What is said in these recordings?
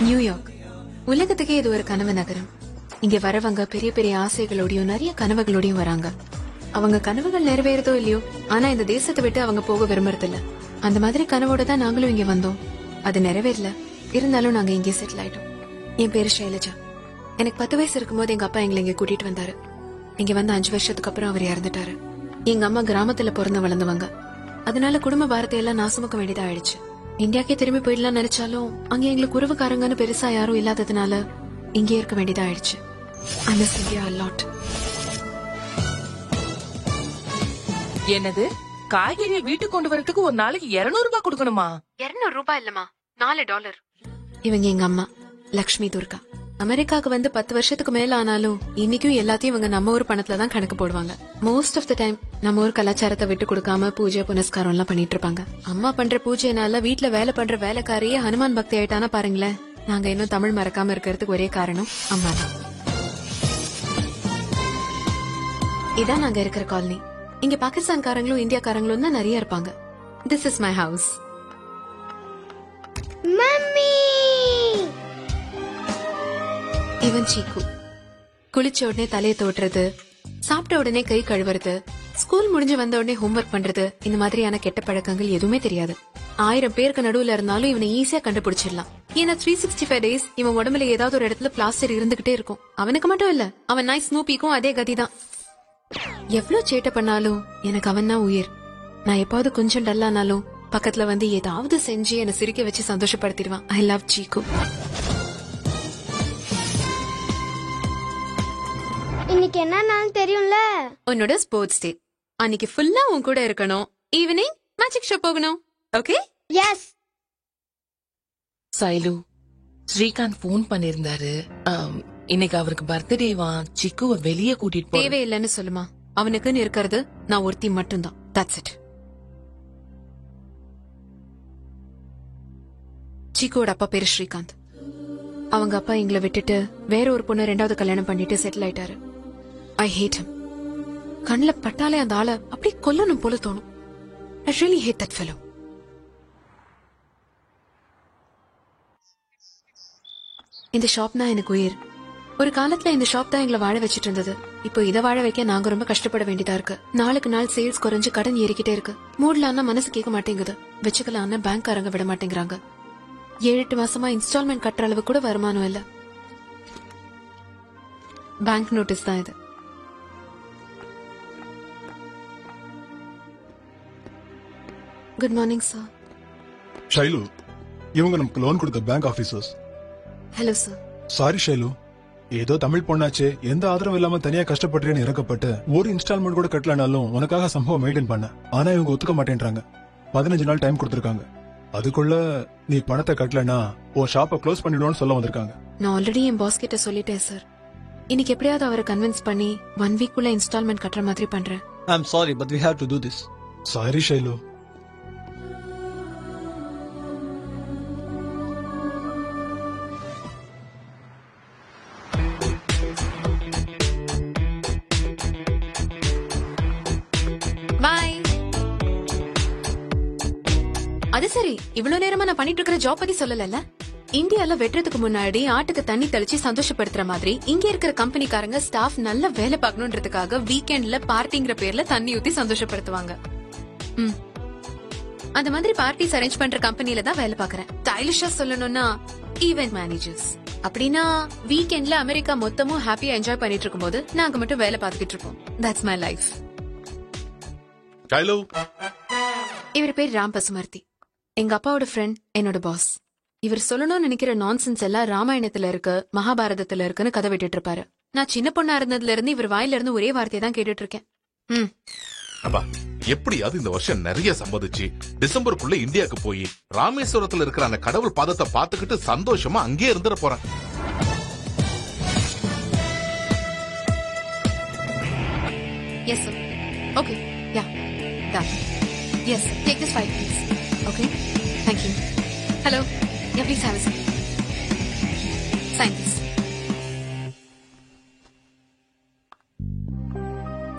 New York உலகத்துக்கே இது ஒரு கனவு நகரம். இங்க வரவங்க பெரிய பெரிய ஆசைகளோடையும் நிறைய கனவுகளோடையும் வராங்க. அவங்க கனவுகள் நிறைவேறதோ இல்லையோ, ஆனா இந்த தேசத்தை விட்டு அவங்க போக விரும்புறதில்ல. அந்த மாதிரி கனவோட தான் நாங்களும் இங்க வந்தோம். அது நிறைவேறல, இருந்தாலும் நாங்க இங்கே செட்டில் ஆயிட்டோம். என் பேரு ஷைலஜா. எனக்கு 10 வயசு இருக்கும்போது எங்க அப்பா எங்களை இங்க கூட்டிட்டு வந்தாரு. இங்க வந்து 5 வருஷத்துக்கு அப்புறம் அவர் இறந்துட்டாரு. எங்க அம்மா கிராமத்துல பிறந்து வளர்ந்தவங்க. அதனால குடும்ப பாரத்தை எல்லாம் நான் சுமக்க வேண்டியதா ஆயிடுச்சு. இந்தியாக்கே திரும்பி போயிடலாம் நினைச்சாலும் அங்க எங்களுக்கு உறவுக்காரங்கன்னு பெருசா யாரும் இல்லாததுனால இங்கே இருக்க வேண்டியதா ஆயிடுச்சு. I miss India a lot. என்னது, காய்கறியை வீட்டுக்கு கொண்டு வரதுக்கு ஒரு நாளைக்கு 200 ரூபாய் கொடுக்கணுமா? 200 ரூபாய் இல்லமா, $4. இவங்க எங்க அம்மா லக்ஷ்மி துர்கா. அமெரிக்காவுக்கு வந்து 10 வருஷத்துக்கு மேல ஆனாலும் இன்னைக்கும் எல்லாத்தையும் இவங்க நம்ம ஊர் பணத்துலதான் கணக்கு போடுவாங்க. மோஸ்ட் ஆஃப் த டைம் நம்ம ஊர் கலாச்சாரத்தை விட்டு கொடுக்காம பூஜை புனஸ்காரம் எல்லாம் பண்ணிட்டு இருப்பாங்க. அம்மா பண்ற பூஜைனால வீட்டுல வேலை பண்ற வேலைக்காரியே ஹனுமான் பக்தி ஆயிட்டானா பாருங்களேன். நாங்க இன்னும் தமிழ் மறக்காம இருக்கிறதுக்கு ஒரே காரணம் அம்மா தான். இதான் நாங்க இருக்கிற காலனி. இங்க பாகிஸ்தான்காரங்களும் இந்தியாக்காரங்களும் தான் நிறைய இருப்பாங்க. This is my house. Mummy, இவன் சீக்கு. குளிச்ச உடனே தலையை தோட்டுறது, சாப்பிட்ட உடனே கை கழுவுறது, ஸ்கூல் முடிஞ்சு வந்த உடனே ஹோம்ஒர்க் பண்றது, இந்த மாதிரியான கெட்ட பழக்கங்கள் எதுவுமே தெரியாது. 1000 பேருக்கு நடுவுல இருந்தாலும் இவனை ஈஸியா கண்டுபிடிச்சிடலாம். ஏன்னா 365 டேஸ் இவன் உடம்புல ஏதாவது ஒரு இடத்துல பிளாஸ்டர் இருந்துகிட்டே இருக்கும். அவனுக்கு மட்டும் இல்ல, அவன் நாய் ஸ்னூப்பிக்கும் அதே கதிதான். எவ்வளவு சேட்டை பண்ணாலும் எனக்கு அவன் தான் உயிர். நான் எப்பாவது கொஞ்சம் டல்லானாலும் பக்கத்துல வந்து ஏதாவது செஞ்சு என்னை சிரிக்க வச்சு சந்தோஷப்படுத்திடுவான். ஐ லவ் சீக்கு. இன்னைக்கு என்ன தெரியும்ல? உன்னோட ஸ்போர்ட்ஸ் டே. அன்னைக்கு ஃபுல்லா உன் கூட இருக்கணும். ஈவினிங் மேஜிக் ஷோ போகணும். Okay? Yes. Sailu, Srikanth phone பண்ணிருந்தாரு. இன்னைக்கு அவருக்கு பர்த்டேவா. சிக்குவை வெளியே கூட்டிட்டு போ. தேவையில்லைன்னு சொல்லுமா. அவனுக்குன்னு இருக்கிறது நான் ஒருத்தி மட்டும்தான். That's it. சிக்குவோட அப்பா பேரு ஸ்ரீகாந்த். அவங்க அப்பா எங்களை விட்டுட்டு வேற ஒரு பொண்ணு 2வது கல்யாணம் பண்ணிட்டு செட்டில் ஆயிட்டாரு. I hate him. கண்ணுல பட்டாலே அந்த ஆளை அப்படியே கொல்லணும் போல தோணும். I really hate that fellow. இந்த ஷாப் தான் எனக்கு உயிர். ஒரு காலத்துல இந்த ஷாப் தான் எங்களை வாழ வச்சிட்டு இருந்தது. இப்போ இதை வாழ வைக்க நாங்க ரொம்ப கஷ்டப்பட வேண்டியதா இருக்கு. நாளுக்கு நாள் சேல்ஸ் குறைஞ்சு கடன் ஏறிக்கிட்டே இருக்கு. மூடலான்னா மனசு கேட்க மாட்டேங்குது. வச்சுக்கலான்னா பேங்க்காரங்க விட மாட்டேங்கிறாங்க. 7-8 மாசமா இன்ஸ்டால்மெண்ட் கட்டுற அளவு கூட வருமானம் இல்ல. பேங்க் நோட்டீஸ் தான் இது. Good morning sir. ஷைலு, இவங்க நமக்கு லோன் கொடுத்த bank officers. Hello sir. Sorry Shailu, ஏதோ தமிழ் பொண்ணாச்சே, எந்த ஆதரவும் இல்லாம தனியா கஷ்டப்பட்டுறேன்னு இறக்கப்பட்டு ஒரு இன்ஸ்டால்மெண்ட் கூட கட்டலனாலும் உனக்காக சம்பவம் மெயின்டைன் பண்ண. ஆனா இவங்க ஒத்துக்க மாட்டேன்றாங்க. 15 நாள் டைம் கொடுத்திருக்காங்க. அதுக்குள்ள நீ பணத்தை கட்டலனா உன் ஷாப்பை க்ளோஸ் பண்ணிடுவோம்னு சொல்ல வந்திருக்காங்க. நான் ஆல்ரெடி என் பாஸ் கிட்ட சொல்லிட்டேன் சார். இன்னைக்கு எப்படியாவது அவரை கன்வின்ஸ் பண்ணி 1 வீக்குள்ள இன்ஸ்டால்மெண்ட் கட்டுற மாதிரி பண்றேன். I'm sorry, but we have to do this. Sorry Shailu. Bye. அது சரி, இவ்வளவு நேரமா நான் பண்ணிட்டு இருக்கிற ஜாப் பத்தி சொல்லல. இந்தியால வெட்டுறதுக்கு முன்னாடி ஆட்டுக்கு தண்ணி தெளிச்சு சந்தோஷப்படுத்துற மாதிரி இங்க இருக்கிற கம்பெனிக்காரங்க ஸ்டாஃப் நல்ல வேலை பார்க்கணும்ன்றதுக்காக வீக்கெண்ட்ல பார்ட்டிங்கிற பேர்ல தண்ணி ஊத்தி சந்தோஷப்படுத்துவாங்க. அந்த மாதிரி பார்ட்டிஸ் அரேஞ்ச் பண்ற கம்பெனில தான் வேலை பாக்குறேன். ஸ்டைலிஷா சொல்லணும்னா ஈவென்ட் மேனேஜர்ஸ். அப்படின்னா வீக்கெண்ட்ல அமெரிக்கா மொத்தமும் ஹாப்பியா என்ஜாய் பண்ணிட்டு இருக்கும்போது நாங்க மட்டும் வேலை பார்த்துக்கிட்டு இருப்போம். That's my life. இவர் பேர் ராம் பசுமர்த்தி. எங்க அப்பாவோட ஃப்ரெண்ட், என்னோட பாஸ். இவர் சொல்லணும்னு நினைக்கிற நான்சென்ஸ் எல்லாம் ராமாயணத்துல இருக்கு, மகாபாரதத்துல இருக்குன்னு கதை விட்டுட்டு இருப்பாரு. நான் சின்ன பொண்ணா இருந்ததுல இருந்து இவர் வாயில இருந்து ஒரே வார்த்தையை தான் கேட்டுட்டு இருக்கேன். அப்பா, எப்படியாவது இந்த வருஷம் நிறைய சம்பாதிச்சு டிசம்பருக்குள்ள இந்தியாவுக்கு போய் ராமேஸ்வரத்துல இருக்கிற அந்த கடவுள் பாதத்தை பாத்துக்கிட்டு சந்தோஷமா அங்கேயே இருந்துட போறேன். Yes sir. Okay. Yeah. Yes, take this file, please. Okay? Thank you. Hello. Yeah, please have a seat. Sign this.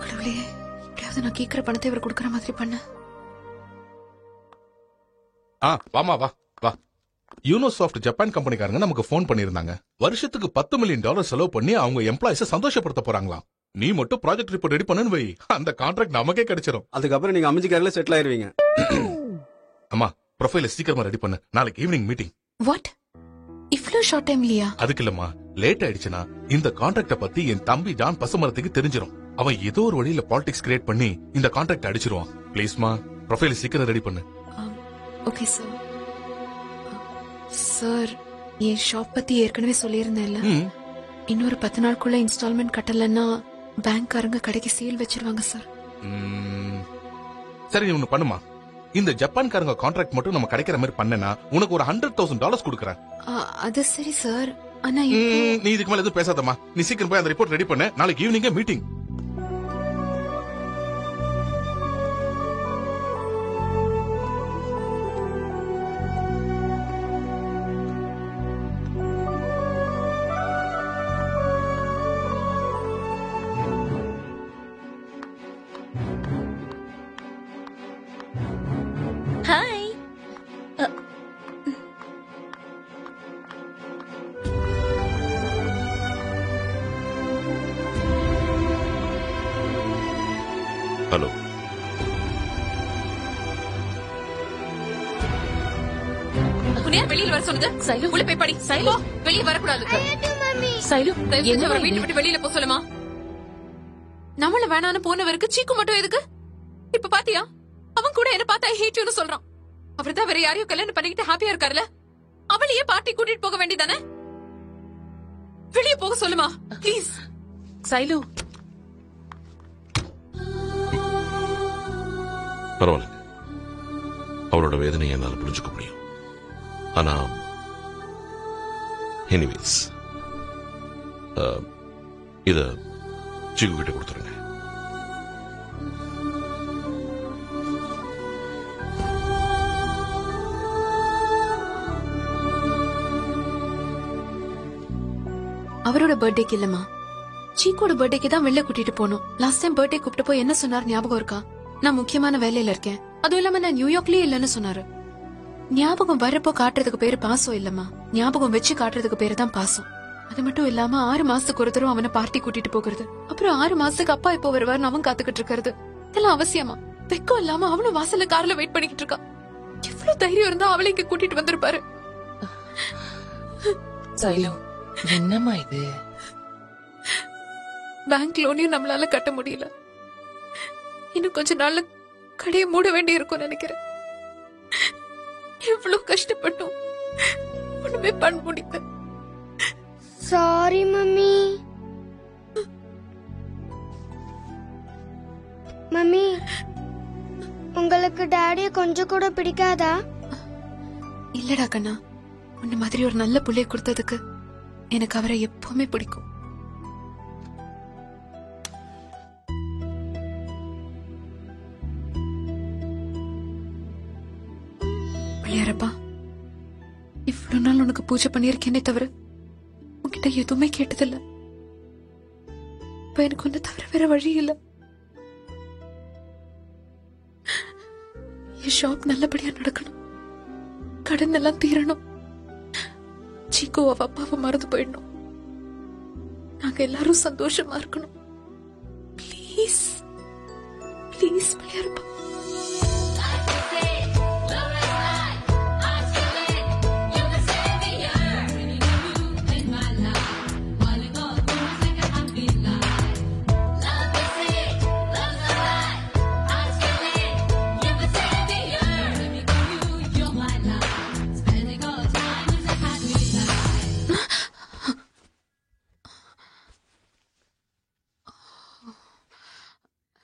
கடவுளே, எப்படியாவது நான் கேட்கிற பணத்தை இவர் கொடுக்கற மாதிரி பண்ண. வாமா வா வா. யூனோசாஃப்ட் ஜப்பான் கம்பெனிக்காரங்க நமக்கு ஃபோன் பண்ணிருந்தாங்க. வருஷத்துக்கு $10 மில்லியன் செலவு பண்ணி அவங்க எம்ப்ளாயிஸ சந்தோஷப்படுத்த போறாங்களாம். நீ மட்டும் ப்ராஜெக்ட் ரிப்போர்ட் ரெடி பண்ணுன்னு வை, அந்த கான்ட்ராக்ட் நமக்கே கிடைச்சிரும். அதுக்கப்புறம் நீங்க அமைஞ்சிக்காரில செட்டில் ஆயிருவீங்க. அம்மா ப்ரொஃபைல சீக்கிரமா ரெடி பண்ணு, நாளைக்கு ஈவினிங் மீட்டிங். வாட், இவ்ளோ ஷார்ட் டைம்லயா? அதுக்கு இல்லம்மா, லேட் ஆயிடுச்சுன்னா இந்த கான்ட்ராக்ட பத்தி என் தம்பி ஜான் பசுமரத்துக்கு தெரிஞ்சிரும். அவன் ஏதோ ஒரு வழியில பாலிடிக்ஸ் கிரியேட் பண்ணி இந்த கான்ட்ராக்ட் அடிச்சிருவான். ப்ளீஸ்மா ப்ரொஃபைல சீக்கிரம் ரெடி பண்ணு. Okay sir. சார், என் ஷாப் பத்தி ஏற்கனவே சொல்லியிருந்தேன்ல, இன்னொரு 10 நாளுக்குள்ள இன்ஸ்டால்மெண்ட் கட்டலன்னா பேங்க்காரங்க கடைக்கு சீல் வச்சிருவாங்க சார். சரி, நீ ஒண்ணு பண்ணுமா, இந்த ஜப்பான்காரங்க கான்ட்ராக்ட் மட்டும் நம்ம கிடைக்கிற மாதிரி பண்ணனா உனக்கு ஒரு $100,000 கொடுக்கறேன். அது சரி சார், ஆனா நீ இதுக்கு மேல எதுவும் பேசாதம்மா. நீ சீக்கிரம் போய் அந்த ரிப்போர்ட் ரெடி பண்ணு, நாளைக்கு ஈவினிங் மீட்டிங். ஹாய். ஹலோ. உன்னையா வெளியில வர சொன்னது? சைலு, உள்ள போய் படி. சைலு, வெளிய வரக்கூடாது. சைலு, என்ன வீட்டு விட்டு வெளியில போ சொல்லுமா. நம்மள வேணான்னு போனவருக்கு சீக்கு மட்டும் எதுக்கு? இப்ப பாத்தியா, அவன் கூட என்ன பார்த்தா ஹேட் யூன்னு சொல்றான். அவர்தான் வேற யாரையும் கல்யாணம் பண்ணிக்கிட்டு ஹாப்பியா இருக்காருல, அவளையே பார்ட்டி கூட்டிட்டு போக வேண்டியதானே? வெளியே போக சொல்லுமா ப்ளீஸ். சைலு, பரவாயில்ல, அவளோட வேதனையை என்னால புரிஞ்சுக்க முடியும். ஆனா எனிவேஸ், இத சிக்கு கிட்ட கொடுத்துருங்க. அவரோட பர்த்டேக்கு இல்லமா, சீக்கோட பர்த்டேக்கு தான் வெளில கூட்டிட்டு போனோம். லாஸ்ட் டைம் பர்த்டே கூப்பிட்டு போய் என்ன சொன்னார் ஞாபகம் இருக்கா? நான் முக்கியமான வேலையில இருக்கேன், அதுவும் இல்லாம நான் நியூயார்க்லயே இல்லன்னு சொன்னாரு. ஞாபகம் வரப்போ காட்டுறதுக்கு பேரு பாசம் இல்லம்மா, ஞாபகம் வச்சு காட்டுறதுக்கு பேரு தான் பாசம். அது மட்டும் இல்லாம 6 மாசத்துக்கு ஒரு தடவை அவனை பார்ட்டி கூட்டிட்டு போகிறது, அப்புறம் 6 மாசத்துக்கு அப்பா எப்போ வருவார்னு அவன் காத்துக்கிட்டு இருக்கிறது, இதெல்லாம் அவசியமா? வெக்கம் இல்லாம அவனும் வாசல்ல கார்ல வெயிட் பண்ணிக்கிட்டு இருக்கான். எவ்வளவு தைரியம் இருந்தா அவளை இங்க கூட்டிட்டு வந்திருப்பாரு. சைலு, என்னம்மா இது? பேங்க் லோனையும் நம்மளால கட்ட முடியல, இன்னும் கொஞ்ச நாள்ல கடையை மூட வேண்டி இருக்கும் நினைக்கிறேன். எவ்வளவு கஷ்டப்பட்டோம், ஒண்ணுமே பண்ண முடியல. Sorry mummy. மம்மி, உங்களுக்கு டாடிய கொஞ்சம் கூட பிடிக்காதா? இல்லடா கண்ணா, உன்ன மாதிரி ஒரு நல்ல புள்ளைய கொடுத்ததுக்கு எனக்கு அவரை எப்பவுமே பிடிக்கும். பிள்ளையாரப்பா, இவ்வளவு நாள் உனக்கு பூஜை பண்ணிருக்கேனே தவிர உன்கிட்ட எதுவுமே கேட்டதில்ல. இப்ப எனக்கு ஒண்ணு தவிர வேற வழி இல்ல. என் ஷாப் நல்லபடியா நடக்கணும், கடன் எல்லாம் தீரணும், சீக்கோ அவ அப்பாவை மறந்து போயிடணும், நாங்க எல்லாரும் சந்தோஷமா இருக்கணும். ப்ளீஸ் ப்ளீஸ் பிள்ளையாரப்பா.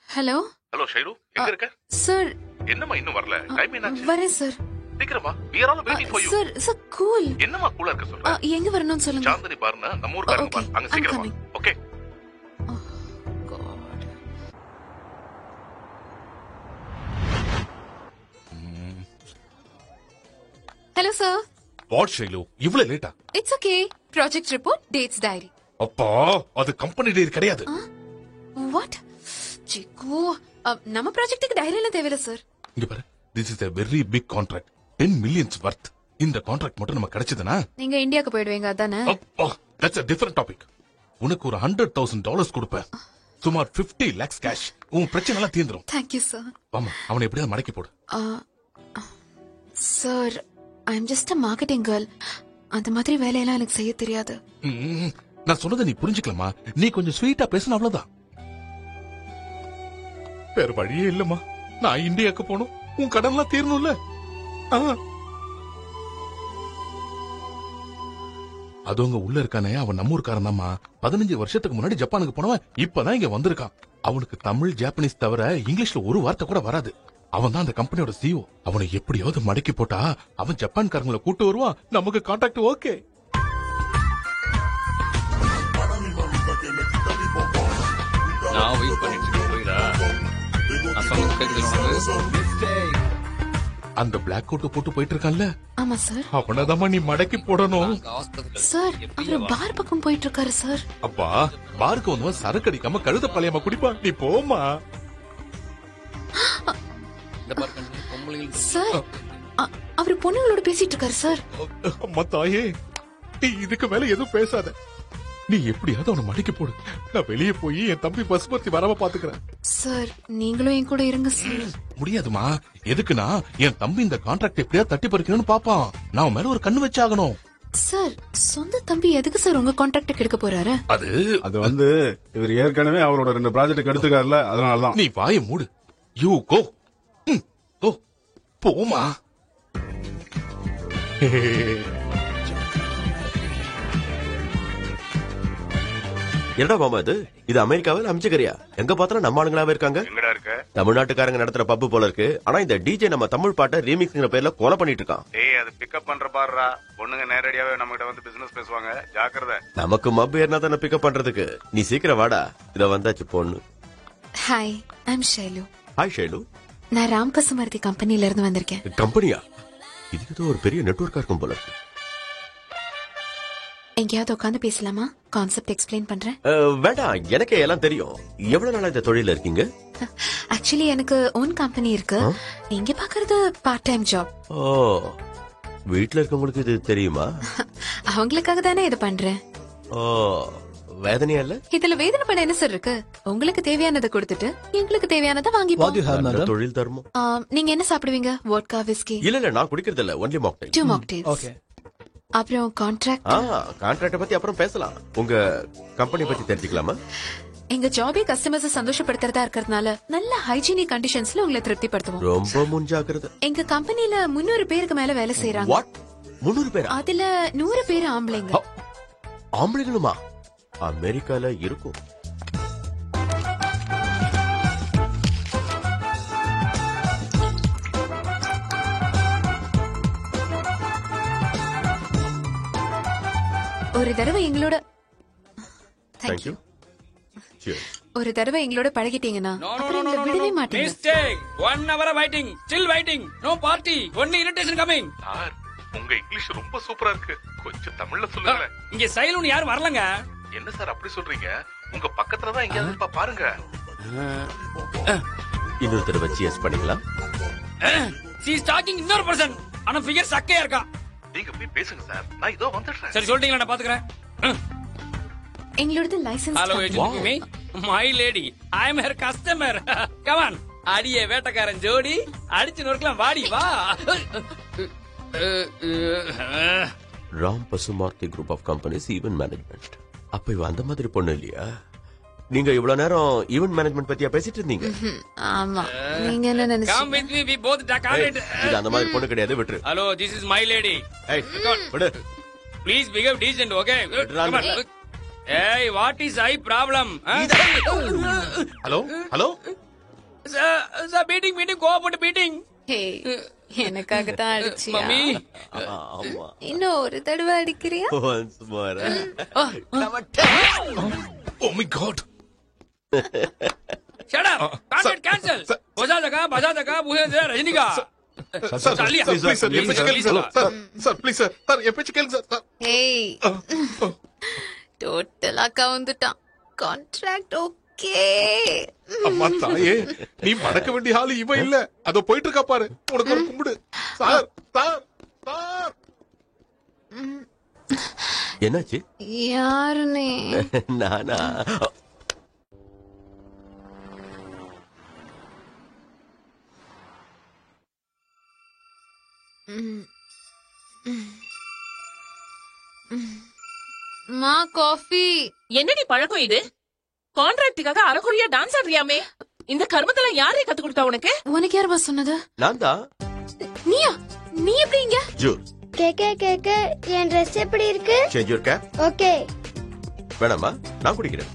ஹலோ. ஹலோ ஷைரு, எங்க இருக்க? சார். என்னம்மா இன்னும் வரல? டைம் என்னாச்சு? வரேன் சார். சீக்கிரமா, we are all waiting for you. Sir cool. என்னம்மா கூலா இருக்க சொல்ற? எங்க வரணும்னு சொல்லுங்க. சாந்தினி பார்னா நம்ம ஊர்க்காரங்க பார், அங்க சீக்கிரமா. Okay. Hello sir. What Shailu, இவ்வளவு லேட்டா? It's okay. Project report, dates diary. அப்பா, அது கம்பெனி டைரி கிடையாது. வாட்? சிக்கு, நம்ம ப்ராஜெக்ட்டுக்கு டைரி எல்லாம் தேவையில்ல சார். இங்க பாரு, this is a very big contract, 10 millions worth. இந்த கான்ட்ராக்ட் மட்டும் நம்ம கிடைச்சதுன்னா நீங்க இந்தியாக்கு போயிடுவீங்க அதானே? that's a different topic. உனக்கு ஒரு $100,000 கொடுப்பேன். சுமார் 50 lakhs cash. உன் பிரச்சனை எல்லாம் தீர்ந்துரும். Thank you sir. ஆமா, அவனை எப்படியாவது மடக்கி போடு. Sir, I'm just a marketing girl. அந்த மாதிரி வேலையெல்லாம் எனக்கு செய்ய தெரியாது. நான் சொன்னதை நீ புரிஞ்சுக்கலாமா? நீ கொஞ்சம் ஸ்வீட்டா பேசணும் அவ்வளவுதான். வேற வழியே இல்லம்மா. நான் இந்தியாவுக்கு போகணும். உன் கடன்லாம் தீரணும்ல. அதுவங்க உள்ள இருக்கானே, அவன் நம்ம ஊருக்காரன் தான்மா. 15 வருஷத்துக்கு முன்னாடி ஜப்பானுக்கு போனவன் இப்பதான் இங்க வந்திருக்கான். அவனுக்கு தமிழ் ஜாப்பனீஸ் தவிர இங்கிலீஷ்ல ஒரு வார்த்தை கூட வராது. அவன் தான் அந்த கம்பெனியோட CEO. அவனை எப்படியாவது மடக்கி போட்டா அவன் ஜப்பான்காரங்களை கூட்டு வருவான். நமக்கு கான்டாக்ட் ஓகே. நான் வெயிட் பண்ணிட்டு இருக்கேன். போயிடா. அந்த பிளாக் கோட் போட்டு போயிட்டு இருக்கான்ல. ஆமா சார். அவனதாம்மா நீ மடக்கி போடணும். சார், அவர் பார் பக்கம் போயிட்டு இருக்காரு சார். அப்பா, பாருக்கு வந்தவன் சரக்கு அடிக்காம கழுத பழையமா குடிப்பா. நீ போமா. சார், அவர் பொண்ணுங்களோட பேசிட்டு இருக்காரு சார். அம்மா தாயே, நீ இதுக்கு மேல எதுவும் பேசாத. நீ எப்படியாவது அவனை மடக்கி போடு. நான் வெளியே போய் என் தம்பி பசுபத்தி வராம பாத்துக்கிறேன். சார், நீங்களும் என் கூட இருங்க சார். முடியாதுமா. எதுக்குன்னா என் தம்பி இந்த கான்ட்ராக்ட் எப்படியாவது தட்டி பறிக்கணும்னு பாப்பான். நான் அவன் மேல ஒரு கண்ணு வச்சாகணும். சார், சொந்த தம்பி எதுக்கு சார் உங்க கான்ட்ராக்ட் கெடுக்க போறாரு? அது வந்து இவர் ஏற்கனவே அவரோட 2 ப்ராஜெக்ட் எடுத்துக்காருல, அதனாலதான். நீ வாயை மூடு. You go. கோ. போமா. என்னடா மாமா இது அமெரிக்காவில் அமைச்சுக்கிறியா? எங்க பார்த்தாலும் நம்ம ஆளுங்களாவே இருக்காங்க. தமிழ்நாட்டுக்காரங்க நடத்துற பப்பு போல இருக்கு. ஆனா இந்த டிஜே நம்ம தமிழ் பாட்டை ரீமிக்ஸ்ங்கிற பேர்ல கொலை பண்ணிட்டு இருக்கான். அது பிக்கப் பண்ற பாருடா. பொண்ணுங்க நேரடியாவே நம்ம கிட்ட வந்து பிசினஸ் பேசுவாங்க. ஜாக்கிரதை. நமக்கு மப்பு ஏறினா தானே பிக்கப் பண்றதுக்கு. நீ சீக்கிரம் வாடா. இத வந்தாச்சு பொண்ணு. Hi, I'm Shailu. Hi Shailu. நான் ராம் பசுமர்த்தி கம்பெனில இருந்து வந்திருக்கேன். கம்பெனியா? இதுக்கு ஏதோ ஒரு பெரிய நெட்வொர்க்கா இருக்கும் போல இருக்கு. எங்கேயாவது உட்காந்து பேசலாமா? கான்செப்ட் எக்ஸ்பிளைன் பண்றேன். வேண்டாம், எனக்கு எல்லாம் தெரியும். எவ்வளவு நாளா இந்த தொழில இருக்கீங்க? ஆக்சுவலி எனக்கு ஓன் கம்பெனி இருக்கு. நீங்க பாக்குறது பார்ட் டைம் ஜாப். ஓ, வீட்ல இருக்கவங்களுக்கு இது தெரியுமா? அவங்களுக்காக தானே இது பண்றேன். ஓ, வேதனையா இல்ல? இதுல வேதனை பண்ண என்ன சார் இருக்கு? உங்களுக்கு தேவையானதை கொடுத்துட்டு எங்களுக்கு தேவையானதை வாங்கி தொழில் தர்மம். நீங்க என்ன சாப்பிடுவீங்க? Vodka, whisky? இல்ல நான் குடிக்கிறது இல்ல. Only mocktail. 2 மாக்டைல்ஸ். ஓகே. அப்புறம் கான்ட்ராக்ட். கான்ட்ராக்ட் பத்தி அப்புறம் பேசலாம். உங்க கம்பெனி பத்தி தெரிஞ்சுக்கலாமா? எங்க ஜாபே கஸ்டமர்ஸ் சந்தோஷப்படுத்துறதா இருக்கிறதுனால நல்ல ஹைஜீனிக் கண்டிஷன்ஸ்ல உங்களை திருப்திப்படுத்துவோம். ரொம்ப முன்ஜாக்கிரதை. எங்க கம்பெனில 300 பேருக்கு மேல வேலை செய்யறாங்க. வாட்? 300 பேர்? அதுல 100 பேர் ஆம்பளைங்க. ஆம்பளைங்களுமா? அமெரிக்கால இருக்கும். ஒரு தடவை எங்களோட Thank you. ஒரு தடவை எங்களோட பழகிட்டீங்கன்னா அப்புறம் எங்களை விடவே மாட்டீங்க. Mistake. 1 hour waiting. Still waiting. No party. Only invitation coming. Sir, உங்க இங்கிலீஷ் ரொம்ப சூப்பரா இருக்கு. கொஞ்சம் தமிழ்ல சொல்லுங்க. இங்க சைலூன் யாரும் வரலங்க. என்ன சார் அப்படி சொல்றீங்க? உங்க பக்கத்துல தான் எங்கயாவது பாருங்க. இன்னொரு தடவை சியர்ஸ் பண்ணிக்கலாம். She is talking இன்னொரு person. ஆனா ஃபிகர் சக்கையா இருக்கா. நீங்க போய் பேசுங்க சார். நான் இதோ வந்துடுறேன். சரி சொல்லிட்டீங்களா? நான் பாத்துக்கறேன். எங்களோட licence. Hello excuse me. My lady. I am her customer. Come on. அடியே வேட்டக்காரன் ஜோடி. அடிச்சு நொறுக்கலாம். வாடி வா. Ram Pasumarthi group of companies event management. அப்ப இவ அந்த மாதிரி பொண்ணு இல்லையா? நீங்க இவ்வளவு நேரம் ஈவென்ட் மேனேஜ்மெண்ட் பத்தியா பேசிட்டு இருந்தீங்க? ஆமா. நீங்க என்ன நினைச்சீங்க? Come with me. We both talk on it. இது அந்த மாதிரி பொண்ணு கிடையாது. விட்டுரு. Hello, this is my lady. ஏய், விடு. Please behave decent. Okay? Come on. ஏய், what is I problem? Hello hello sir, meeting கோவப்பட்டு மீட்டிங். ஹே, எனக்காக தான் அடிச்சியா? மம்மி, ஆமா. இன்னும் ஒரு தடவை அடிக்கிறியா? Once more. Oh my god. Shut up. Contract cancel. बजा मुझे रजनी का. Sir, please, sir, என் பேச்சு கேளுங்க சார். Sir, please, sir, என் பேச்சு கேளுங்க சார். ஏய், டோட்டலா கவுந்துட்டான். Contract okay. அம்மா தாயே, நீ மடக்க வேண்டிய ஆளு இவ இல்ல. அதோ போயிட்டு இருக்கா பாரு. உனக்கு ஒரு கும்பிடு. சார் சார் சார் என்னாச்சு? யாருனே? நானா? மா காஃபி. என்னடி பழக்கம் இது? கான்ட்ராக்டுக்காக அரைக்குறையா டான்ஸ் ஆடுறியாமே. இந்த கர்மத்தெல்லாம் யாரே கத்து கொடுத்தா உனக்கு? உனக்கு யாருமா சொன்னது? நான் தான். நீயா? நீ எப்படி இங்க? ஜூஸ். கேக்க என் Dress எப்படி இருக்கு? Change your cap. ஓகே. வேணாமா? நான் குடிக்கிறேன்.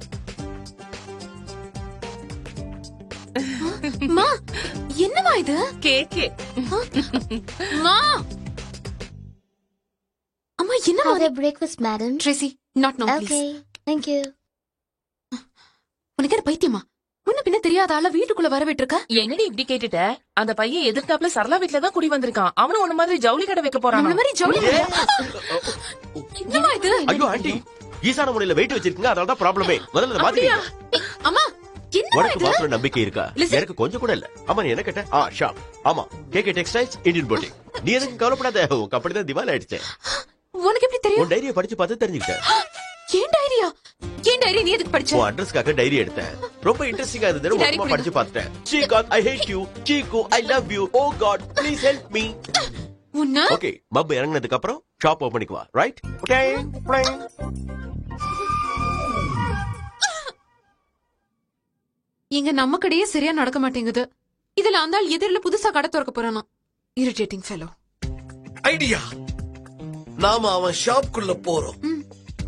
மா என்னமா இது? கேக்கே. மா அம்மா என்னமா? Have a breakfast, madam. Tracy, not now, please. Okay, thank you. உனக்கு என்ன பைத்தியமா? முன்ன பின்ன தெரியாத ஆள வீட்டுக்குள்ள வரவிட்டிருக்க? என்னடி இப்படி கேட்டுட்ட? அந்த பையன் எதிர்த்தாப்புல சரளா வீட்ல தான் குடி வந்திருக்கான். அவனும் உன்ன மாதிரி ஜவுளி கடை வைக்க போறான். அந்த மாதிரி ஜவுளி கடை? என்னமா இது? ஐயோ ஆண்டி, ஈசான முனையில வெயிட் வச்சிருக்கீங்க, அதனால தான் ப்ராப்ளமே. முதல்ல மாத்தி. அம்மா என்னமா உனக்கு இது? மாத்திர நம்பிக்கை இருக்கா? எனக்கு கொஞ்சம் கூட இல்ல. ஆமா நீ என்ன கேட்ட? ஷாப். ஆமா, கேகே டெக்ஸ்டைல்ஸ் இந்தியன் போட்டிக். நீ எதுக்கு கவலைப்படாத, உன் கம்பெனி தான் திவால் ஆயிடுச்சு. உனக்கு எப்படி தெரியும்? உன் டைரியை படிச்சு பார்த்து தெரிஞ்சுக்கிட்டேன். ஏன் டைரியா? ஏன் டைரி நீ எதுக்கு படிச்ச? உன் அட்ரஸ்க்காக டைரி எடுத்தேன். ரொம்ப இன்ட்ரெஸ்டிங்கா இருந்தது, மொத்தமா படிச்சு பார்த்துட்டேன். சீகான், I hate you. சீகு, I love you. Oh God, please help me. உன்ன? ஓகே, மப் இறங்குனதுக்கு அப்புறம் ஷாப் ஓபன் பண்ணிக்குவா, ரைட்? ஓகே. இங்க நம்ம கடையே சரியா நடக்க மாட்டேங்குது. இதுல அந்த ஆள் எதிரில புதுசா கடை திறக்க போறானா? Irritating fellow. ஐடியா. நாம அவன் ஷாப்க்குள்ள போறோம்.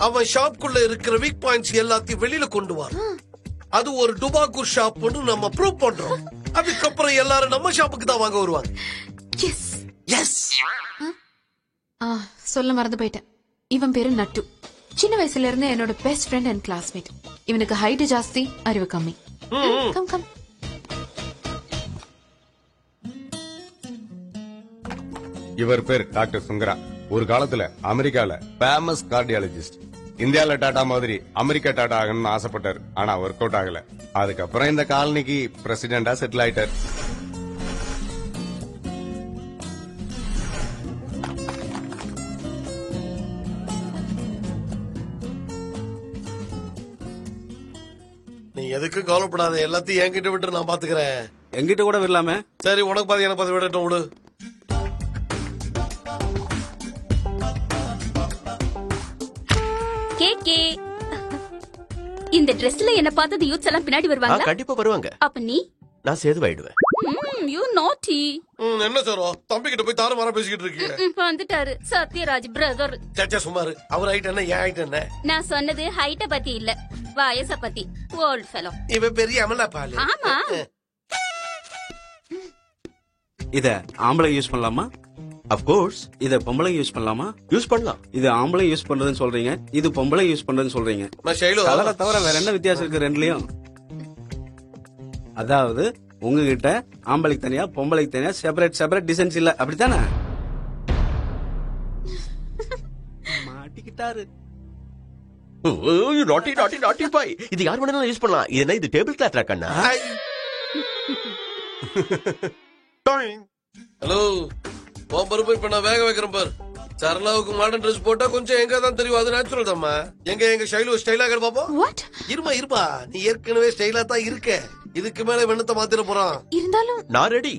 அவன் ஷாப்க்குள்ள இருக்கிற வீக் பாயிண்ட்ஸ் எல்லாத்தையும் வெளியில கொண்டு வரோம். அது ஒரு டுபாக்கூர் ஷாப்னு நம்ம ப்ரூவ் பண்றோம். அதுக்கப்புறம் எல்லாரும் நம்ம ஷாப்புக்கு தான் வாங்க வருவாங்க. Yes yes. சொல்ல மறந்து போயிட்டேன். இவன் பேரு நட்டு. சின்ன வயசுல இருந்து என்னோட பெஸ்ட் ஃப்ரெண்ட் அண்ட் கிளாஸ்மேட். இவனுக்கு ஹைட் ஜாஸ்தி, அறிவு கம்மி. Come come. இவர் பேர் டாக்டர் சுங்கரா. ஒரு காலத்துல அமெரிக்கால ஃபேமஸ் கார்டியாலஜிஸ்ட். இந்தியால டாடா மாதிரி அமெரிக்கா டாடா ஆகணும்னு ஆசைப்பட்டார். ஆனா ஒர்க் அவுட் ஆகல. அதுக்கப்புறம் இந்த காலனிக்கு பிரசிடென்டா செட்டில் ஆயிட்டார். நீ எதுக்கு கவலைப்படாத, எல்லாத்தையும் என்கிட்ட விட்டு நான் பாத்துக்கிறேன். எங்கிட்ட கூட விடலாமே. சரி, உனக்கு பாதி எனக்கு பாதி விடட்டும் விடு. கேக்கே. இந்த Dressல என்ன பார்த்தது யூத்ஸ் எல்லாம் பின்னாடி வருவாங்களா? கண்டிப்பா வருவாங்க. அப்ப நீ? நான் சேதுவாயிடுவேன். யூ நாட்டி. என்ன சாரோ, தம்பி கிட்ட போய் தாறுமாறா பேசிக்கிட்டு இருக்கீங்க. வந்துட்டாரு சத்யராஜ் பிரதர். சச்சா சுமாரு. அவர் ஹைட் என்ன, என் ஹைட் என்ன? நான் சொன்னது ஹைட்ட பத்தி இல்ல, வயச பத்தி. Old fellow. இவ பெரிய அமலா பாலு. ஆமா. இத ஆம்பளை யூஸ் பண்ணலாமா? Of course. இத பொம்பளை யூஸ் பண்ணலாமா? யூஸ் பண்ணலாம். இது ஆம்பளை யூஸ் பண்றதுன்னு சொல்றீங்க, இது பொம்பளை யூஸ் பண்றதுன்னு சொல்றீங்க. கலரை தவிர வேற என்ன வித்தியாசம் இருக்கு ரெண்டுலயும்? அதாவது உங்ககிட்ட ஆம்பளைக்கு தனியா பொம்பளைக்கு தனியா செப்பரேட் டிசைன்ஸ் இல்ல, அப்படித்தானே? மாட்டிக்கிட்டாரு. நாட்டி பாய். இது யார் வேணாலும் யூஸ் பண்ணலாம். இது என்ன, இது டேபிள் கிளாத் ராக்கண்ணா? ஹலோ, பருப்பு இப்ப நான் வேக வைக்கிறேன் பாரு. சரளாவுக்கு மாடர்ன் ட்ரெஸ் போட்டா கொஞ்சம் எங்க தான் தெரியும், அது நேச்சுரல் தான்மா. எங்க ஷைலு ஸ்டைலா இருக்கா பாப்போம். இருமா, நீ ஏற்கனவே ஸ்டைலா தான் இருக்க. இதுக்கு மேல வெண்ணத்தை மாத்திர போறான். இருந்தாலும் நான் ரெடி.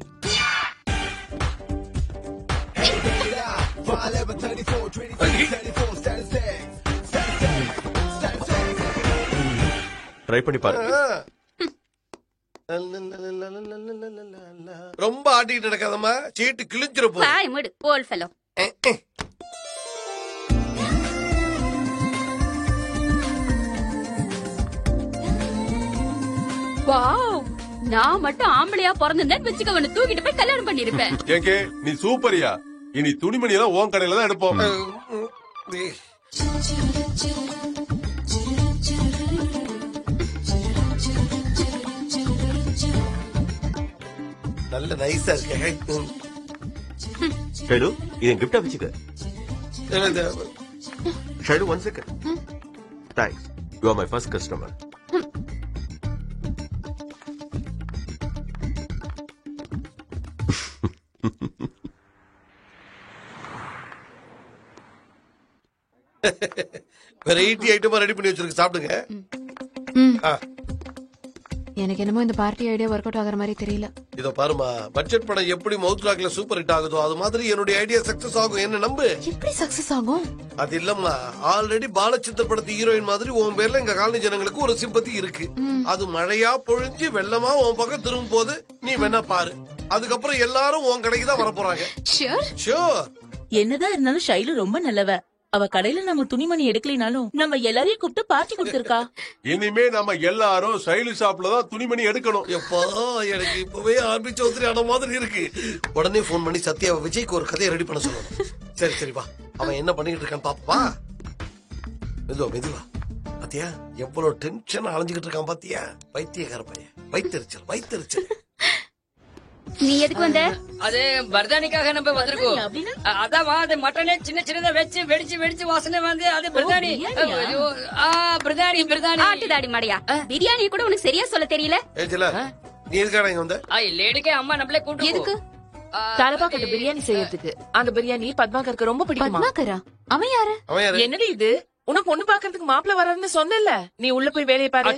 ட்ரை பண்ணி பாரு. ரொம்ப ஆட்டிட்டு நடக்காதம்மா, சீட்டு கிழிஞ்சிர போ. பாய் மூடு ஓல்ட் ஃபெலோ. வாவ், நான் மட்டும் ஆம்பளையா பிறந்திருந்தேன் வெச்சுக்க, அவனை தூக்கிட்டு போய் கல்யாணம் பண்ணிருப்பேன். ஏகே, நீ சூப்பரியா. இனி துணிமணி எல்லாம் உன் கடையில தான் எடுப்போம். நல்ல நைஸா இருக்கு. ஷைலு, இதை கிஃப்டா வச்சுக்க. Shailu, 1 second. Thanks. You are my first customer. Variety ஐட்டமா ரெடி பண்ணி வச்சிருக்கு, சாப்பிடுங்க. எனக்கு என்னமோ இந்த பார்ட்டி ஐடியா ஒர்க் அவுட் ஆகுற மாதிரி தெரியல. இதோ பாருமா, பட்ஜெட் படம் எப்படி மவுத் ராக்ல சூப்பர் ஹிட் ஆகுதோ அது மாதிரி என்னுடைய ஐடியா சக்சஸ் ஆகும், என்ன நம்பு. எப்படி சக்சஸ் ஆகும்? அது இல்லம்மா, ஆல்ரெடி பாலச்சித்தர் படத்து ஹீரோயின் மாதிரி உன் பேர்ல எங்க காலனி ஜனங்களுக்கு ஒரு சிம்பத்தி இருக்கு. அது மழையா பொழிஞ்சு வெள்ளமா உன் பக்கம் திரும்பும் போது நீ வேணா பாரு. அதுக்கப்புறம் எல்லாரும் உன் கடைக்கு தான் வர போறாங்க. ஷூர். என்னதான் இருந்தாலும் ஷைலு ரொம்ப நல்லவ. அவ கடையில நம்ம துணிமணி எடுக்கலினாலும் நம்ம எல்லாரையும் கூப்பிட்டு பார்ட்டி கொடுத்திருக்கா. இனிமே நம்ம எல்லாரும் சைலு ஷாப்ல தான் துணிமணி எடுக்கணும். எப்பா, எனக்கு இப்பவே ஆர்பி சௌத்ரி ஆன மாதிரி இருக்கு. உடனே போன் பண்ணி சத்யாவை விஜய்க்கு ஒரு கதையை ரெடி பண்ண சொல்லணும். சரி சரி வா, அவன் என்ன பண்ணிட்டு இருக்கான் பாப்பா. மெதுவா மெதுவா. பாத்தியா எவ்வளவு டென்ஷன் அலைஞ்சுக்கிட்டு இருக்கான் பாத்தியா? பைத்தியக்கார பையன், வைத்தறிச்சல் வைத்தறிச்சல். நீ எதுக்கு வந்த? அது பர்தானிக்காக நம்ம வந்திருக்கோம். அதான் அது மட்டனே சின்ன சின்னதா வச்சு வெடிச்சு வெடிச்சு வாசனை வந்து அது பிரியாணி. பிரியாணி பிரியாணி ஆட்டுதாடி மாடியா. பிரியாணி கூட உனக்கு சரியா சொல்ல தெரியல. நீ எதுக்காக இங்க வந்த? லேடிக்கே அம்மா நம்மளே கூட்டு. எதுக்கு? தலபாக்கட்டு பிரியாணி செய்யறதுக்கு. அந்த பிரியாணி பத்மாக்கருக்கு ரொம்ப பிடிக்குமா? பத்மாக்கரா? அவன் யாரு? என்னடி இது? உனக்கு பொண்ணு பாக்குறதுக்கு மாப்பிள்ள வராருன்னு சொன்னல. நீ உள்ள போய் வேலையை பாரு.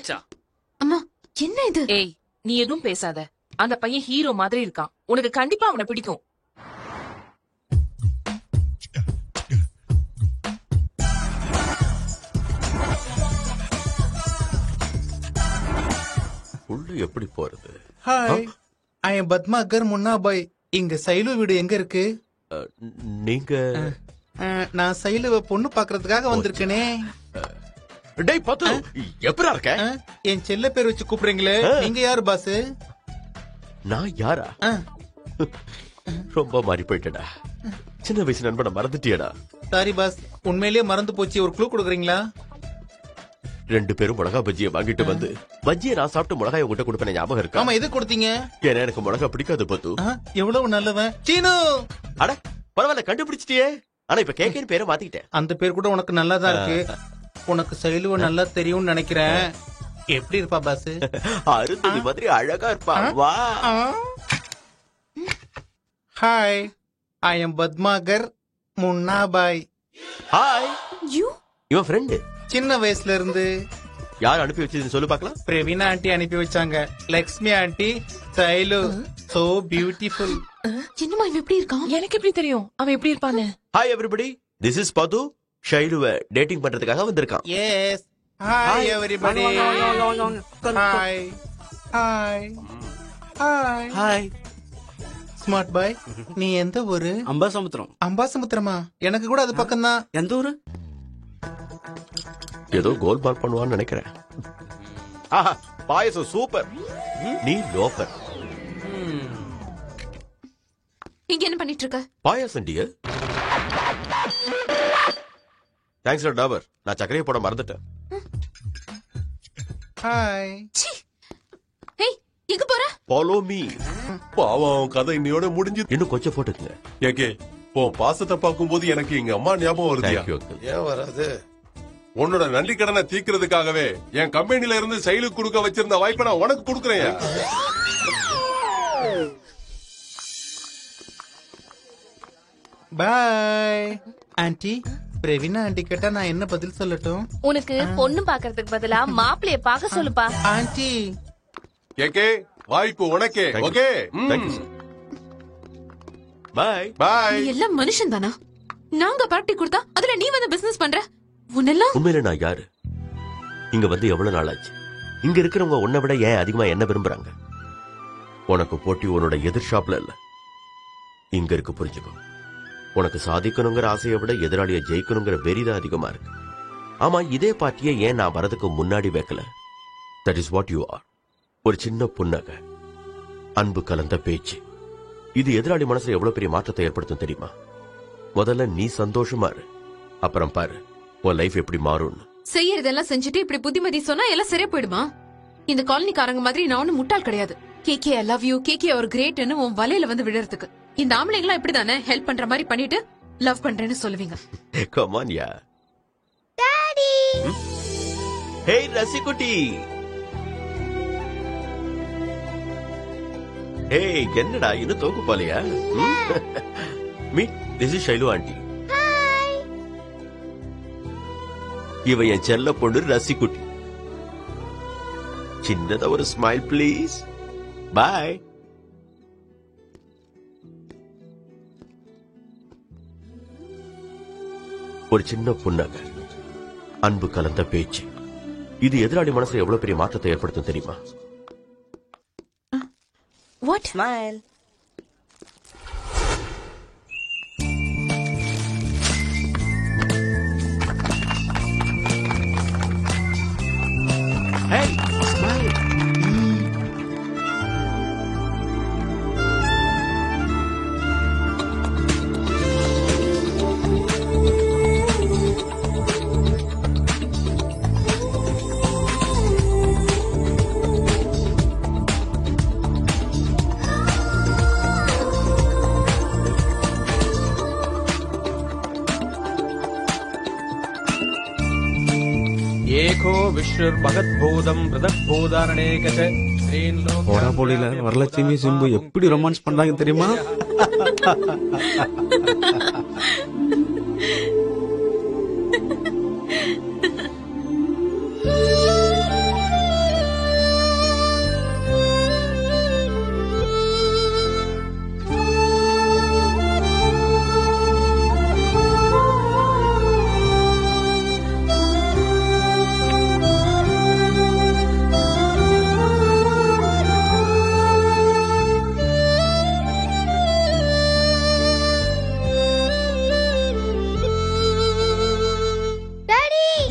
அம்மா என்ன இது? ஏய், நீ எதுவும் பேசாத. அந்த பையன் ஹீரோ மாதிரி இருக்கான். உனக்கு கண்டிப்பா அவனை பிடிக்கும். உள்ள எப்படி போறது? ஹாய், ஐ எம் பத்மாகர் முன்னா பாய். இங்க சைலு வீடு எங்க இருக்கு? நீங்க? நான் சைலுவ பொண்ணு பாக்குறதுக்காக வந்திருக்கேனே. டேய் பத்து, எப்பரா இருக்க? என் செல்ல பேர் வச்சு கூப்பிடுறீங்களே, நீங்க யாரு பாஸ்? நான் யாரா? ரொம்ப மாறி போயிட்டடா. சின்ன வயசு நண்பனை மறந்துட்டியடா. சாரி பாஸ், உண்மையிலேயே மறந்து போச்சு. ஒரு க்ளூ கொடுக்குறீங்களா? 2 பேரும் மிளகா பஜ்ஜியை வாங்கிட்டு வந்து பஜ்ஜியை நான் சாப்பிட்டு மிளகாயை உங்ககிட்ட கொடுப்பேன், ஞாபகம் இருக்கா? ஆமா, எது கொடுத்தீங்க? ஏன்னா எனக்கு மிளகா பிடிக்காது பத்து. எவ்வளவு நல்லவன் சீனு. அட பரவாயில்ல, கண்டுபிடிச்சிட்டியே. ஆனா இப்ப கேக்கேன்னு பேரை மாத்திக்கிட்டேன். அந்த பேர் கூட உனக்கு நல்லாதான் இருக்கு. உனக்கு சைலுவ நல்லா தெரியும்னு நினைக்கிறேன். எப்படி இருப்பா பாஸ்? அருந்ததி மாதிரி அழகா இருப்பா. வா. ஹாய், ஐ எம் பத்மாகர் முன்னா பாய். ஹாய். இவன் ஃப்ரெண்டு. சின்ன வயசுல இருந்து. யார் அனுப்பி வச்சதுன்னு சொல்லு பாக்கலாம். பிரவீனா ஆண்டி அனுப்பி வச்சாங்க. Lakshmi aunty, Sailu so beautiful. சின்னம்மா இவன் எப்படி இருக்கான்? எனக்கு எப்படி தெரியும் அவன் எப்படி இருப்பான்னு? ஹாய் எவ்ரிபடி, திஸ் இஸ் பது. ஷைலுவை டேட்டிங் பண்றதுக்காக வந்திருக்கான். Yes. Hi everybody. Hi hi hi hi. Smart boy, நீ எந்த ஊரு? அம்பாசமுத்திரம். அம்பாசமுத்திரமா? எனக்கு கூட அது பக்கம் தான். எந்த ஊரு? ஏதோ கோல் பால் பண்ணுவான்னு நினைக்கிறேன். ஆஹா, பாயசம் சூப்பர். நீ லோஃபர். இங்க என்ன பண்ணிட்டு இருக்க? பாயசம் டியர். தேங்க்ஸ் டாபர். நான் சக்கரையை போட மறந்துட்டேன். ஹாய். ஏய், எங்க போற? Follow me. பாவம், கதை இன்னையோட முடிஞ்சு. இன்னும் கொஞ்சம் போட்டுக்குங்க. ஏகே, உன் பாசத்தை பார்க்கும்போது எனக்கு எங்க அம்மா ஞாபகம் வருதியா? ஏன் வராது? உன்னோட நன்றி கடனை தீர்க்கிறதுக்காகவே என் கம்பெனில இருந்து சைலு கொடுக்க வச்சிருந்த வாய்ப்பை நான் உனக்கு கொடுக்குறேன். பாய். ஆண்டி, பிரவீனா ஆண்டி கேட்டா நான் என்ன பதில் சொல்லட்டும்? உனக்கு பொண்ணு பாக்குறதுக்கு பதிலா மாப்பிளைய பாக்க சொல்லுப்பா. ஆண்டி. ஏகே, வாய்ப்பு உனக்கே. ஓகே, பாய் பாய். நீ எல்லாம் மனுஷன் தானா? நாங்க பார்ட்டி கொடுத்தா அதுல நீ வந்து பிசினஸ் பண்ற? உன்னெல்லாம் உண்மையில நான் யாரு? இங்க வந்து எவ்வளவு நாள் ஆச்சு? இங்க இருக்கிறவங்க உன்னை விட ஏன் அதிகமா என்ன விரும்புறாங்க? உனக்கு போட்டி உன்னோட எதிர் ஷாப்ல இல்ல, இங்க இருக்கு. புரிஞ்சுக்கோ. உனக்கு சாதிக்கணுங்கிற ஆசையை விட எதிராளியை ஜெயிக்கணுங்கிற வெறிதான் அதிகமா இருக்கு. ஆமா, இதே பார்ட்டியை ஏன் நான் வரதுக்கு முன்னாடி வைக்கல? That is what you are. ஒரு சின்ன புன்னகை, அன்பு கலந்த பேச்சு, இது எதிராளி மனசுல எவ்வளவு பெரிய மாற்றத்தை ஏற்படுத்தும் தெரியுமா? முதல்ல நீ சந்தோஷமா இரு, அப்புறம் பாரு உன் லைஃப் எப்படி மாறும்னு. செய்யறதெல்லாம் செஞ்சுட்டு இப்படி புத்திமதி சொன்னா எல்லாம் சரியா போயிடுமா? இந்த காலனிக்காரங்க மாதிரி நான் ஒண்ணு முட்டாள் கிடையாது. KK I love you, KK ஒரு கிரேட்னு உன் வலையில வந்து விடுறதுக்கு. இந்த ஆம்பளைங்களா இப்படிதானே ஹெல்ப் பண்ற மாதிரி பண்ணிட்டு லவ் பண்றேன்னு சொல்லுவீங்க. Come on yeah. டாடி. ஹே ரசிகுட்டி. ஹே, என்னடா இன்னும் தூக்கு போலையா? Meet, this is Shailu aunty. Hi. இவ என் செல்ல பொண்ணு ரசிக்குட்டி. சின்னதா ஒரு ஸ்மைல் ப்ளீஸ். பாய். ஒரு சின்ன புன்னகை, அன்பு கலந்த பேச்சு, இது எதிராளி மனசுல எவ்வளவு பெரிய மாற்றத்தை ஏற்படுத்தும் தெரியுமா? What? Smile. Hey, smile. ஏகோ விஷ்ணுர் மகத்பூதம் பிரதத்பூதானேகச போடா போலில வரலட்சுமி சிம்பு எப்படி ரொமான்ஸ் பண்றாங்க தெரியுமா?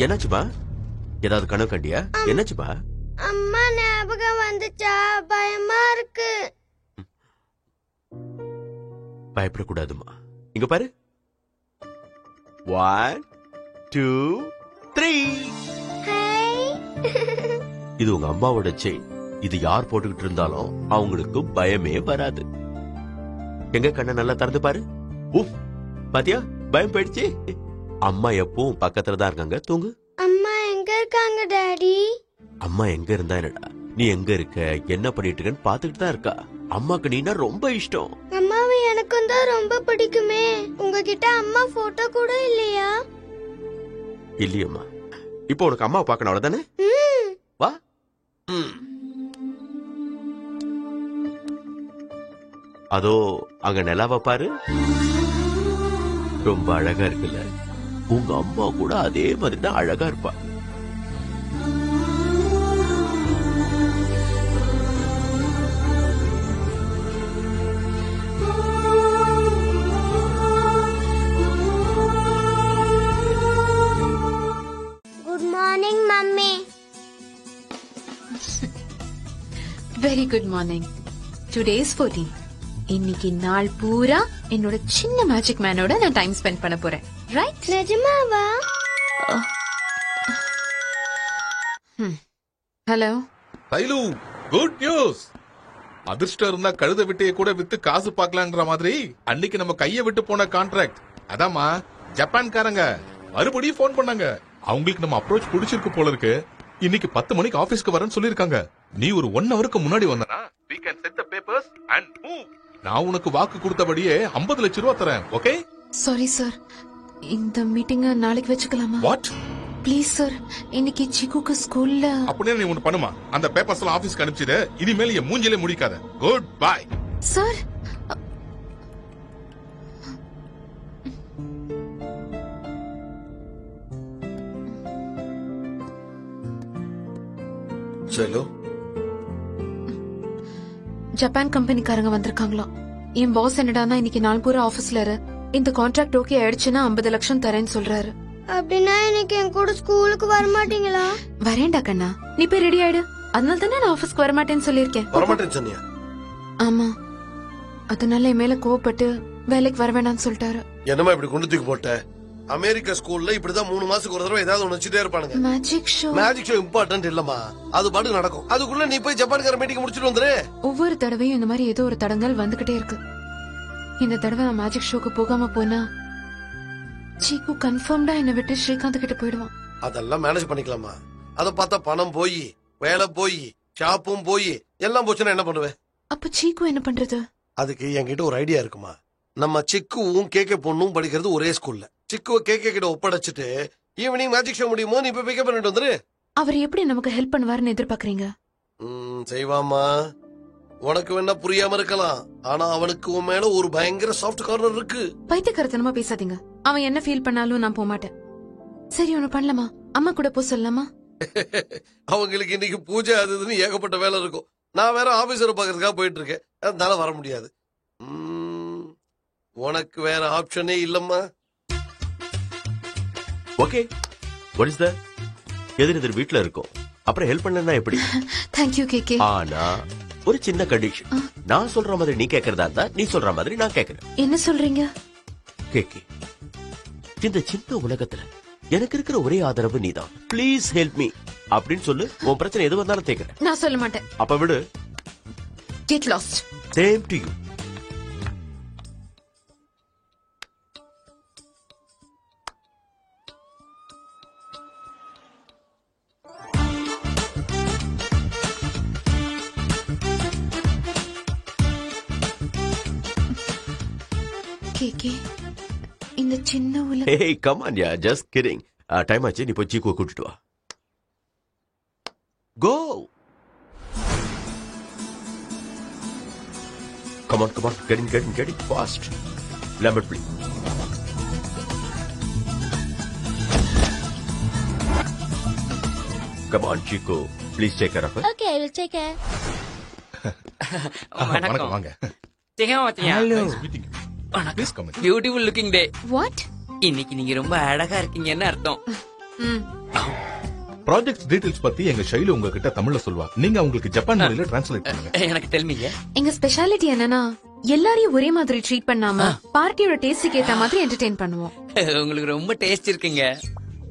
என்னாச்சுப்பா? ஏதாவது கனவு கண்டியா? என்னாச்சுப்பா? அம்மா ஞாபகம் வந்துச்சா? பயமா இருக்கு. பயப்படக்கூடாதுமா. இங்க பாரு. 1 2 3. இது உங்க அம்மாவோட செயின். இது யார் போட்டுக்கிட்டு இருந்தாலும் அவங்களுக்கு பயமே வராது. எங்க கண்ணை நல்லா திறந்து பாரு. உஃப், பாத்தியா? பயம் போயிடுச்சு. அம்மா எப்பவும் பக்கத்துல தான் இருக்காங்க. தூங்கு. அம்மா எங்க இருக்காங்க டாடி? அம்மா எங்க இருந்தா என்னடா, நீ எங்க இருக்க, என்ன பண்ணிட்டு இருக்கன்னு பாத்துக்கிட்டு தான் இருக்கா. அம்மாக்கு நீனா ரொம்ப இஷ்டம். அம்மாவை எனக்கும் தான் ரொம்ப பிடிக்குமே. உங்ககிட்ட அம்மா போட்டோ கூட இல்லையா? இல்லையம்மா. இப்போ உனக்கு அம்மா பாக்கணும் அவ்வளவுதானே? வா. அதோ அங்க நிலாவை பாரு. ரொம்ப அழகா இருக்குல்ல? உங்க அம்மா கூட அதே மாதிரி தான் அழகா இருப்பா. Good morning mummy. Very good morning. Today is 14. இன்னைக்கு நாள் பூரா என்னோட சின்ன மேஜிக் மேனோட நான் டைம் ஸ்பெண்ட் பண்ண போறேன். ரைட்? நிஜமாவா? Hello Sailu, good news. அதிர்ஷ்டம் இருந்தா கழுத விட்டையை கூட வித்து காசு பாக்கலான்ற மாதிரி அன்னைக்கு நம்ம கைய விட்டு போன கான்ட்ராக்ட் அதாமா. ஜப்பான்காரங்க மறுபடியும் போன் பண்ணாங்க. அவங்களுக்கு நம்ம அப்ரோச் பிடிச்சிருக்கு போல இருக்கு. இன்னைக்கு 10 மணிக்கு ஆபீஸ்க்கு வரேன்னு சொல்லிருக்காங்க. நீ ஒரு 1 ஹவருக்கு முன்னாடி வந்தனா we can set the papers and move. நான் உனக்கு வாக்கு கொடுத்தபடியே 50 லட்சம் ரூபாய் தரேன். ஓகே? சாரி சார், இந்த மீட்டிங்க நாளைக்கு வச்சுக்கலாமா? வாட்? ப்ளீஸ் சார், இன்னைக்கு சிக்குக்கு ஸ்கூல்ல. அப்படியே நீ ஒன்னு பண்ணுமா, அந்த பேப்பர்ஸ் எல்லாம் ஆபீஸ்க்கு அனுப்பிச்சிடு. இனிமேல் என் மூஞ்சிலே முடிக்காத. Good bye. சார் செல்லு, ஜப்பான் கம்பெனிக்காரங்க வந்திருக்காங்களாம். என் பாஸ் என்னடானா இன்னைக்கு நாள் பூரா ஆபீஸ்ல இரு, இந்த கான்ட்ராக்ட் ஓகே ஆயிடுச்சுன்னா 50 லட்சம் தரேன்னு சொல்றாரு. அப்படின்னா இன்னைக்கு என் கூட ஸ்கூலுக்கு வர மாட்டீங்களா? வரேன்டா கண்ணா, நீ போய் ரெடி ஆயிடு. அதனால தானே நான் ஆபீஸ்க்கு வர மாட்டேன்னு சொல்லிருக்கேன். வரமாட்டேன்னு சொன்னியா? ஆமா, அதனால என் மேல கோவப்பட்டு வேலைக்கு வர வேண்டாம்னு சொல்லிட்டாரு. என்னமா இப்படி கொண்டு தூக்கி போட்ட? அமெரிக்கா ஸ்கூல்ல இப்படிதான் 3 மாசத்துக்கு ஒரு தடவை ஏதாவது ஒண்ணு வச்சுட்டே இருப்பானுங்க. Magic show. Magic show important இல்லமா, அது பாட்டு நடக்கும். அதுக்குள்ள நீ போய் ஜப்பான்கார மீட்டிங் முடிச்சிட்டு வந்துரு. ஒவ்வொரு தடவையும் இந்த மாதிரி ஏதோ ஒரு தடங்கல் வந்துகிட்டே இருக்கு. இந்த தடவை நான் மேஜிக் ஷோக்கு போகாம போனா சீக்கு கன்ஃபார்ம்டா என்ன விட்டு ஸ்ரீகாந்த் கிட்ட போயிடுவான். அதெல்லாம் மேனேஜ் பண்ணிக்கலாமா? அத பார்த்தா பணம் போய், வேலை போய், ஷாப்பும் போய், எல்லாம் போச்சுன்னா என்ன பண்ணுவேன்? அப்ப சீக்கு என்ன பண்றது? அதுக்கு என்கிட்ட ஒரு ஐடியா இருக்குமா. நம்ம சிக்குவும் கேக்கே பொண்ணும் படிக்கிறது ஒரே ஸ்கூல்ல. சிக்குவை கேக்கே கிட்ட ஒப்படைச்சிட்டு ஈவினிங் மேஜிக் ஷோ முடியுமோ நீ போய் பிக்கப் பண்ணிட்டு வந்துரு. அவர் எப்படி நமக்கு ஹெல்ப் பண்ணுவாருன்னு எதிர்பார்க்கறீங்க? செய்வாமா. உனக்கு வேணா புரியாம இருக்கலாம், ஆனா அவனுக்கு உன் மேல ஒரு பயங்கர சாஃப்ட் கார்னர் இருக்கு. பைத்தியக்காரத்தனமா பேசாதீங்க. அவன் என்ன ஃபீல் பண்ணாலும் நான் போக மாட்டேன். சரி ஒண்ணு பண்ணலாமா? அம்மா கூட போ சொல்லலாமா? அவங்களுக்கு இன்னைக்கு பூஜை அதுன்னு ஏகப்பட்ட வேலை இருக்கும். நான் வேற ஆபீசரை பாக்குறதுக்காக போயிட்டு இருக்கேன், அதனால வர முடியாது. உனக்கு வேற ஆப்ஷனே இல்லம்மா. Okay, what is that? எதிர் வீட்ல இருக்கோம், அப்புறம் ஹெல்ப் பண்ணலன்னா எப்படி? Thank you KK. ஆனா ஒரு சின்ன கண்டிஷன். நான் சொல்ற மாதிரி நீ கேக்குறதா இருந்தா நீ சொல்ற மாதிரி நான் கேக்குறேன். என்ன சொல்றீங்க? கேக்கே, இந்த சின்ன உலகத்துல எனக்கு இருக்கிற ஒரே ஆதரவு நீதான். ப்ளீஸ் ஹெல்ப் மீ அப்படின்னு சொல்லு. உன் பிரச்சனை எது வந்தாலும் தேக்குறேன். நான் சொல்ல மாட்டேன். அப்ப விடு. Get lost. Same to you. KK, இந்த சின்ன உலகம். Hey, come on, yeah, just kidding. Time ஆச்சு, நீ போய் சீக்குவை கூட்டிட்டு வா. Go. Come on, get in fast. Lambert, please. Come on, Chico, please take care of her. Okay, I will take care. வணக்கம். வாங்க. Hello. Please come in. Beautiful looking day. What? இன்னைக்கு நீங்க ரொம்ப அழகா இருக்கீங்கன்னு அர்த்தம். ப்ராஜெக்ட் டீடைல்ஸ் பத்தி எங்க ஷைலு உங்ககிட்ட தமிழ்ல சொல்வா. நீங்க உங்களுக்கு ஜப்பான் மொழியில டிரான்ஸ்லேட் பண்ணுங்க. எனக்கு தெரியுங்க. எங்க ஸ்பெஷாலிட்டி என்னன்னா எல்லாரையும் ஒரே மாதிரி ட்ரீட் பண்ணாம பார்ட்டியோட டேஸ்டுக்கு ஏத்த மாதிரி என்டர்டெயின் பண்ணுவோம். உங்களுக்கு ரொம்ப டேஸ்ட் இருக்குங்க.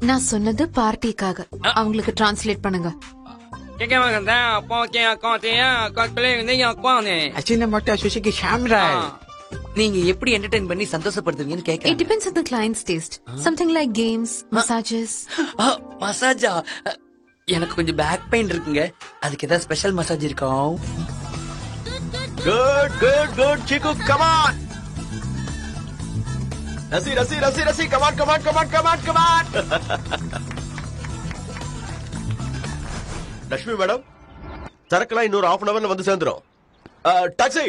நான் சொன்னது பார்ட்டிக்காக. அவங்களுக்கு டிரான்ஸ்லேட் பண்ணுங்க. நீங்க எப்படி என்டர்டெயின் பண்ணி சந்தோஷப்படுத்துவீங்கன்னு கேக்குறேன். It depends on the client's taste. Something like games, massages. மசாஜா? எனக்கு கொஞ்சம் பேக் பெயின் இருக்குங்க, அதுக்கு ஏதாவது ஸ்பெஷல் மசாஜ் இருக்கா? Good, Chico, come on. Rasi, come on. Lakshmi madam, சரக்குலாம் இன்னொரு half an hourல வந்து சேர்ந்துரும். டாக்ஸி.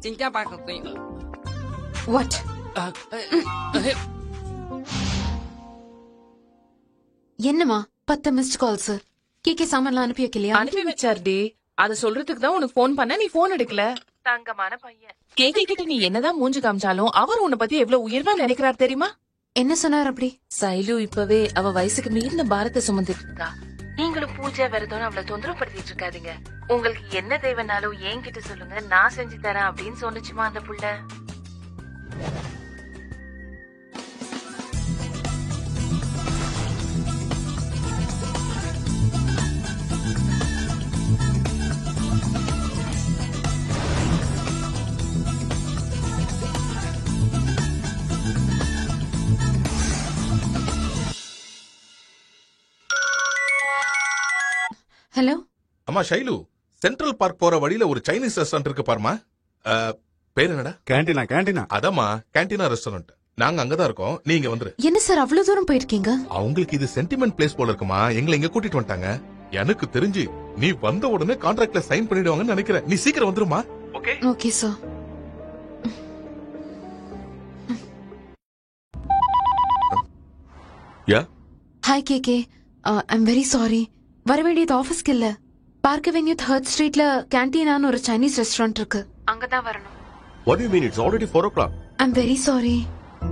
சிஞ்சா பாக்க. What? என்னமா 10 மிஸ்ட் கால்ஸ்? கேக்கே சாமான்லாம் அனுப்பி வைக்கலையா? அனுப்பி வச்சார்டி. அத சொல்றதுக்கு தான் உனக்கு போன் பண்ண, நீ போன் எடுக்கல. தங்கமான பையன். கேக்கே கிட்ட நீ என்னதான் மூஞ்சி காமிச்சாலும் அவர் உன்னை பத்தி எவ்வளவு உயர்வா நினைக்கிறார் தெரியுமா? என்ன சொன்னார் அப்படி? சைலு இப்பவே அவ வயசுக்கு மீறின பாரத்தை சுமந்துட்டு இருக்கா. நீங்களும் பூஜை விரதம் அவளை தொந்தரவு படுத்திட்டு இருக்காதீங்க. உங்களுக்கு என்ன தேவைனாலும் என்கிட்ட சொல்லுங்க, நான் செஞ்சு தரேன் அப்படின்னு சொன்னுச்சுமா அந்த புள்ள. ஹலோ. அம்மா ஷைலு, சென்ட்ரல் பார்க் போற வழியில ஒரு சைனீஸ் ரெஸ்டாரண்ட் இருக்கு பாருமா. பேர் என்னடா? கேண்டீனா. அதம்மா, கேண்டீனா ரெஸ்டாரண்ட். நாங்க அங்கதான் இருக்கோம், நீங்க வந்துரு. என்ன சார் அவ்வளவு தூரம் போயிருக்கீங்க? அவங்களுக்கு இது சென்டிமெண்ட் பிளேஸ் போல இருக்குமா, எங்களை இங்க கூட்டிட்டு வந்துட்டாங்க. எனக்கு தெரிஞ்சு நீ வந்த உடனே கான்ட்ராக்ட்ல சைன் பண்ணிடுவாங்கன்னு நினைக்கிறேன். நீ சீக்கிரம் வந்துருமா. Okay? Okay sir. Yeah. Hi KK, I'm very sorry. வர வேண்டியது ஆபீஸ்க்கு இல்ல, பார்க் அவென்யூ 3rd ஸ்ட்ரீட்ல கேண்டீனான்னு ஒரு சைனீஸ் ரெஸ்டாரண்ட் இருக்கு, அங்கதான் வரணும். What do you mean? It's already 4 o'clock. I'm very sorry.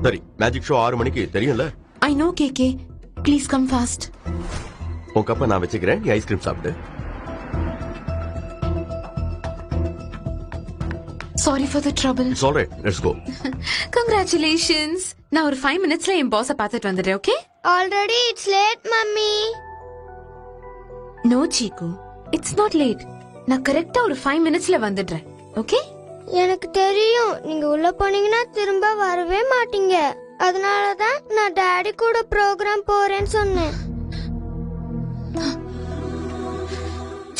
சரி, மேஜிக் ஷோ 6 மணிக்கு தெரியும்ல? I know KK, please come fast. உன் கப்ப நான் வச்சுக்கிறேன், நீ ஐஸ்கிரீம் சாப்பிடு. Sorry for the trouble. It's all right. Let's go. Congratulations. நான் ஒரு 5 minutesல என் பாஸை பார்த்துட்டு வந்துடுறேன். Okay? Already it's late, mummy. No, Chiku. It's not late. நான் கரெக்ட்டா ஒரு 5 minutesல வந்துடுறேன். ஓகே? எனக்கு தெரியும், நீங்க உள்ள போனீங்கன்னா திரும்ப வரவே மாட்டீங்க. அதனாலதான் நான் டாடி கூட ப்ரோக்ராம் போறேன்னு சொன்னேன்.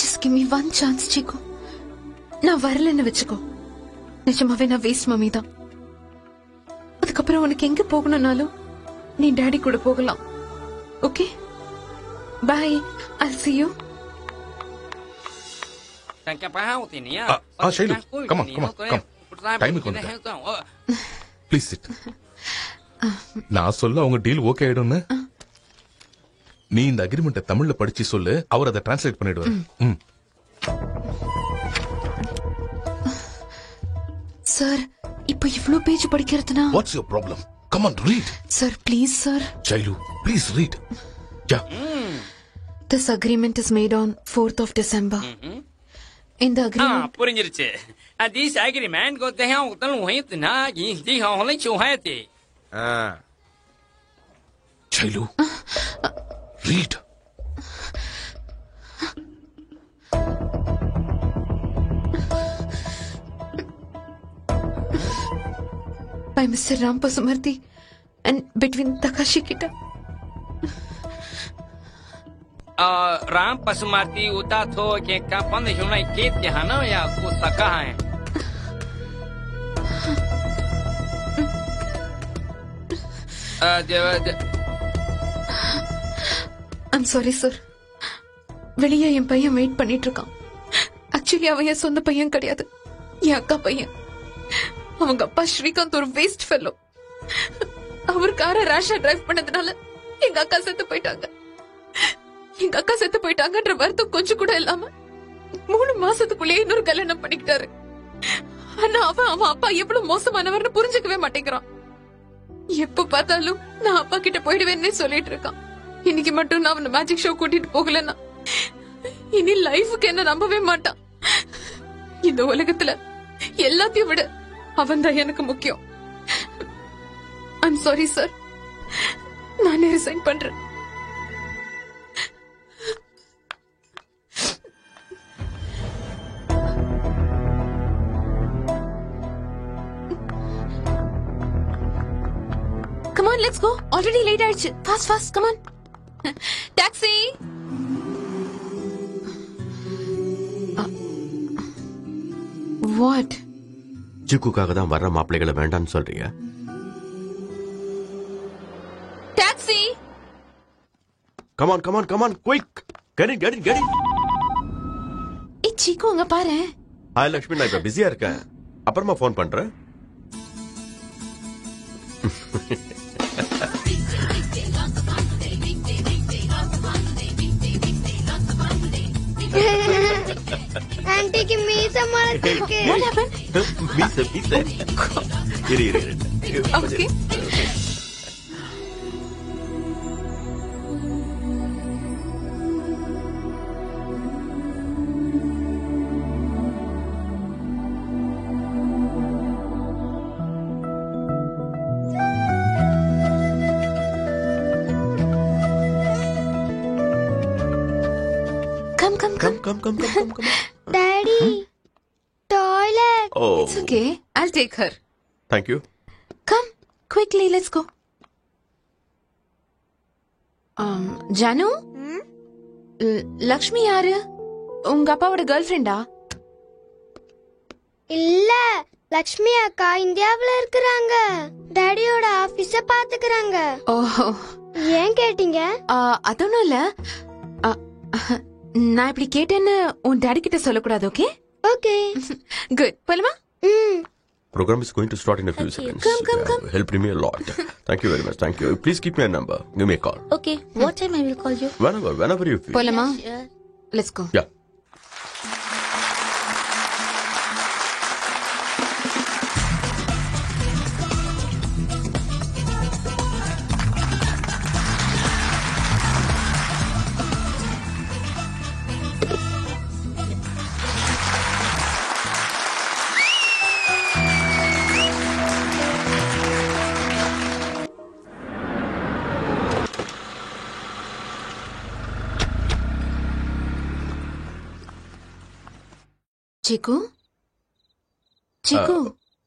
Just give me one chance, Chiku. நான் வரலன்னு வெச்சுக்கோ. நிஜமாவே நான் வேஸ்ட் மம்மி தான். இதுக்கப்புறம் உனக்கு எங்க போகணும்னாலும் நீ டாடி கூட போகலாம். Okay, bye. I'll see you. Shailu, come on. டைமுக்கு வந்துட்டேன். Please sit. நான் சொல்ல அவங்க டீல் ஓகே ஆயிடும்னு நீ இந்த அக்ரிமெண்ட்டை தமிழ்ல படிச்சு சொல்லு, அவர் அதை டிரான்ஸ்லேட் பண்ணிடுவார். சார், இப்போ இவ்ளோ page படிக்கிறதுனா What's your problem? Come on, read. Sir, please, sir. Shailu, please read. Yeah. This agreement is made on 4th of December. In the agreement... புரிஞ்சிருச்சு. This agreement có thể học tân huế từ na gì họ lấy chủ hai tỷ. Shailu, read. By Mr. Ram Pasumarthi and between Takashi Kita. Ram Pasumarthi उता थो के का पंद हुना केत के हना या को सका है. I'm sorry, sir. வெளியே என் பையன் வெயிட் பண்ணிட்டு இருக்கான். ஆக்சுவலி அவன் என் சொந்த பையன் கிடையாது, என் அக்கா பையன். அவங்க அப்பா ஸ்ரீகாந்த் ஒரு வேஸ்ட் ஃபெல்லோ. அவர் காரை ரேஷா டிரைவ் பண்ணதுனால எங்க அக்கா செத்து போயிட்டாங்க. எங்க அக்கா செத்து போயிட்டாங்கன்ற வருத்தம் கொஞ்சம் கூட இல்லாம 3 மாசத்துக்குள்ளே இன்னொரு கல்யாணம் பண்ணிக்கிட்டாரு. ஆனா அவன் அப்பா எவ்வளவு மோசமானவர்னு புரிஞ்சுக்கவே மாட்டேங்கிறான். எப்ப பார்த்தாலும் நான் அப்பா கிட்ட போயிடுவேன்னு சொல்லிட்டு இருக்கான். இன்னைக்கு மட்டும் நான் அவனை மேஜிக் ஷோ கூட்டிட்டு போகலன்னா இனி லைஃபுக்கு என்ன நம்பவே மாட்டான். இந்த உலகத்துல எல்லாத்தையும் விட அவன் தான் எனக்கு முக்கியம். ஐம் சாரி சார், நானே ரிசைன் பண்றேன். Come on, let's go. Already late ஆயிடுச்சு. Fast, fast, come on. Taxi. What? சிக்குக்காக தான் வர்ற மாப்பிள்ளைகளை வேண்டான்னு சொல்றீங்க? Taxi. Come on, quick. Get it. ஏ சிக்கு, அங்க பாரு. ஹாய் லட்சுமி, நான் இப்ப பிஸியா இருக்கேன், அப்புறமா போன் பண்றேன். ஆன்ட்டிக்கு மீச முளைச்சிருக்கு. மீச. இரு. Okay. Come. Daddy, toilet. Oh. It's okay. I'll take her. Thank you. Come, quickly, let's go. Janu? Lakshmi யாரு? உங்க அப்பாவோட கேர்ள் ஃப்ரெண்டா? இல்ல, லக்ஷ்மி அக்கா இந்தியாவுல இருக்கிறாங்க. டாடியோட ஆபீஸ பாத்துக்கறாங்க. ஓஹோ. ஏன் கேட்டீங்க? அதொன்னும் இல்ல. நான் இப்படி கேட்டேன்னு உன் டாடி கிட்ட சொல்லக்கூடாது. ஓகே? ஓகே. குட். போலாமா? Program is going to start in a few seconds. Come. Helped me a lot. Thank you very much. Thank you. Please keep me a number. Give me a call. Okay. What time I will call you? Whenever you feel. போலாமா? Let's go. Yeah. சிக்கு.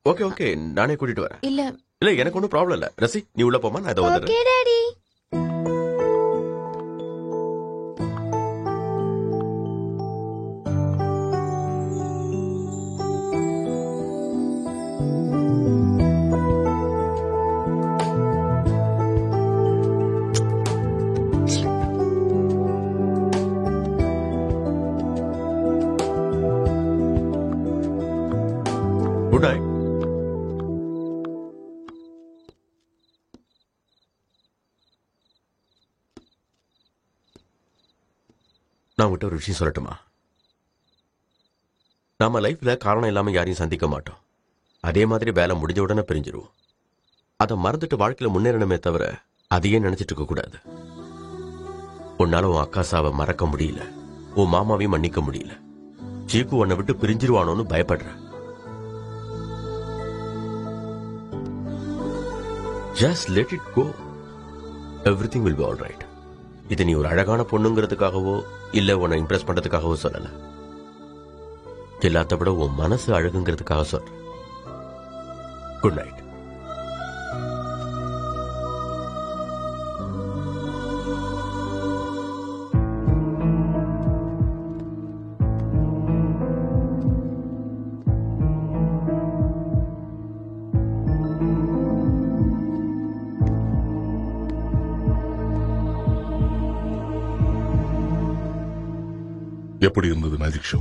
Okay நானே கூட்டிட்டு வரேன். இல்ல எனக்கு ஒன்றும் problem இல்ல. ரசி, நீ உள்ள போமா, நான் இதை வந்துடுறேன். Okay daddy. Good night. நான் உங்ககிட்ட ஒரு விஷயம் சொல்லட்டுமா? நம்ம லைஃப்ல காரணம் இல்லாம யாரையும் சந்திக்க மாட்டோம். அதே மாதிரி வேலை முடிஞ்ச உடனே பிரிஞ்சிருவோம். அதை மறந்துட்டு வாழ்க்கையில முன்னேறணுமே தவிர அதையே நினைச்சிட்டு இருக்க கூடாது. உன்னால உன் அக்கா சாவை மறக்க முடியல, உன் மாமாவையும் மன்னிக்க முடியல. சீக்கு உன்னை விட்டு பிரிஞ்சிருவானோன்னு பயப்படுற. Just let it go. Everything will be all right. இது நீ ஒரு அழகான பொண்ணுங்கிறதுக்காகவோ இல்ல உன்னை இம்ப்ரெஸ் பண்றதுக்காகவோ சொல்லல. எல்லாத்த விட உன் மனசு அழகுங்கிறதுக்காக சொல்ற. Good night. எப்படி இருந்தது மேஜிக் ஷோ?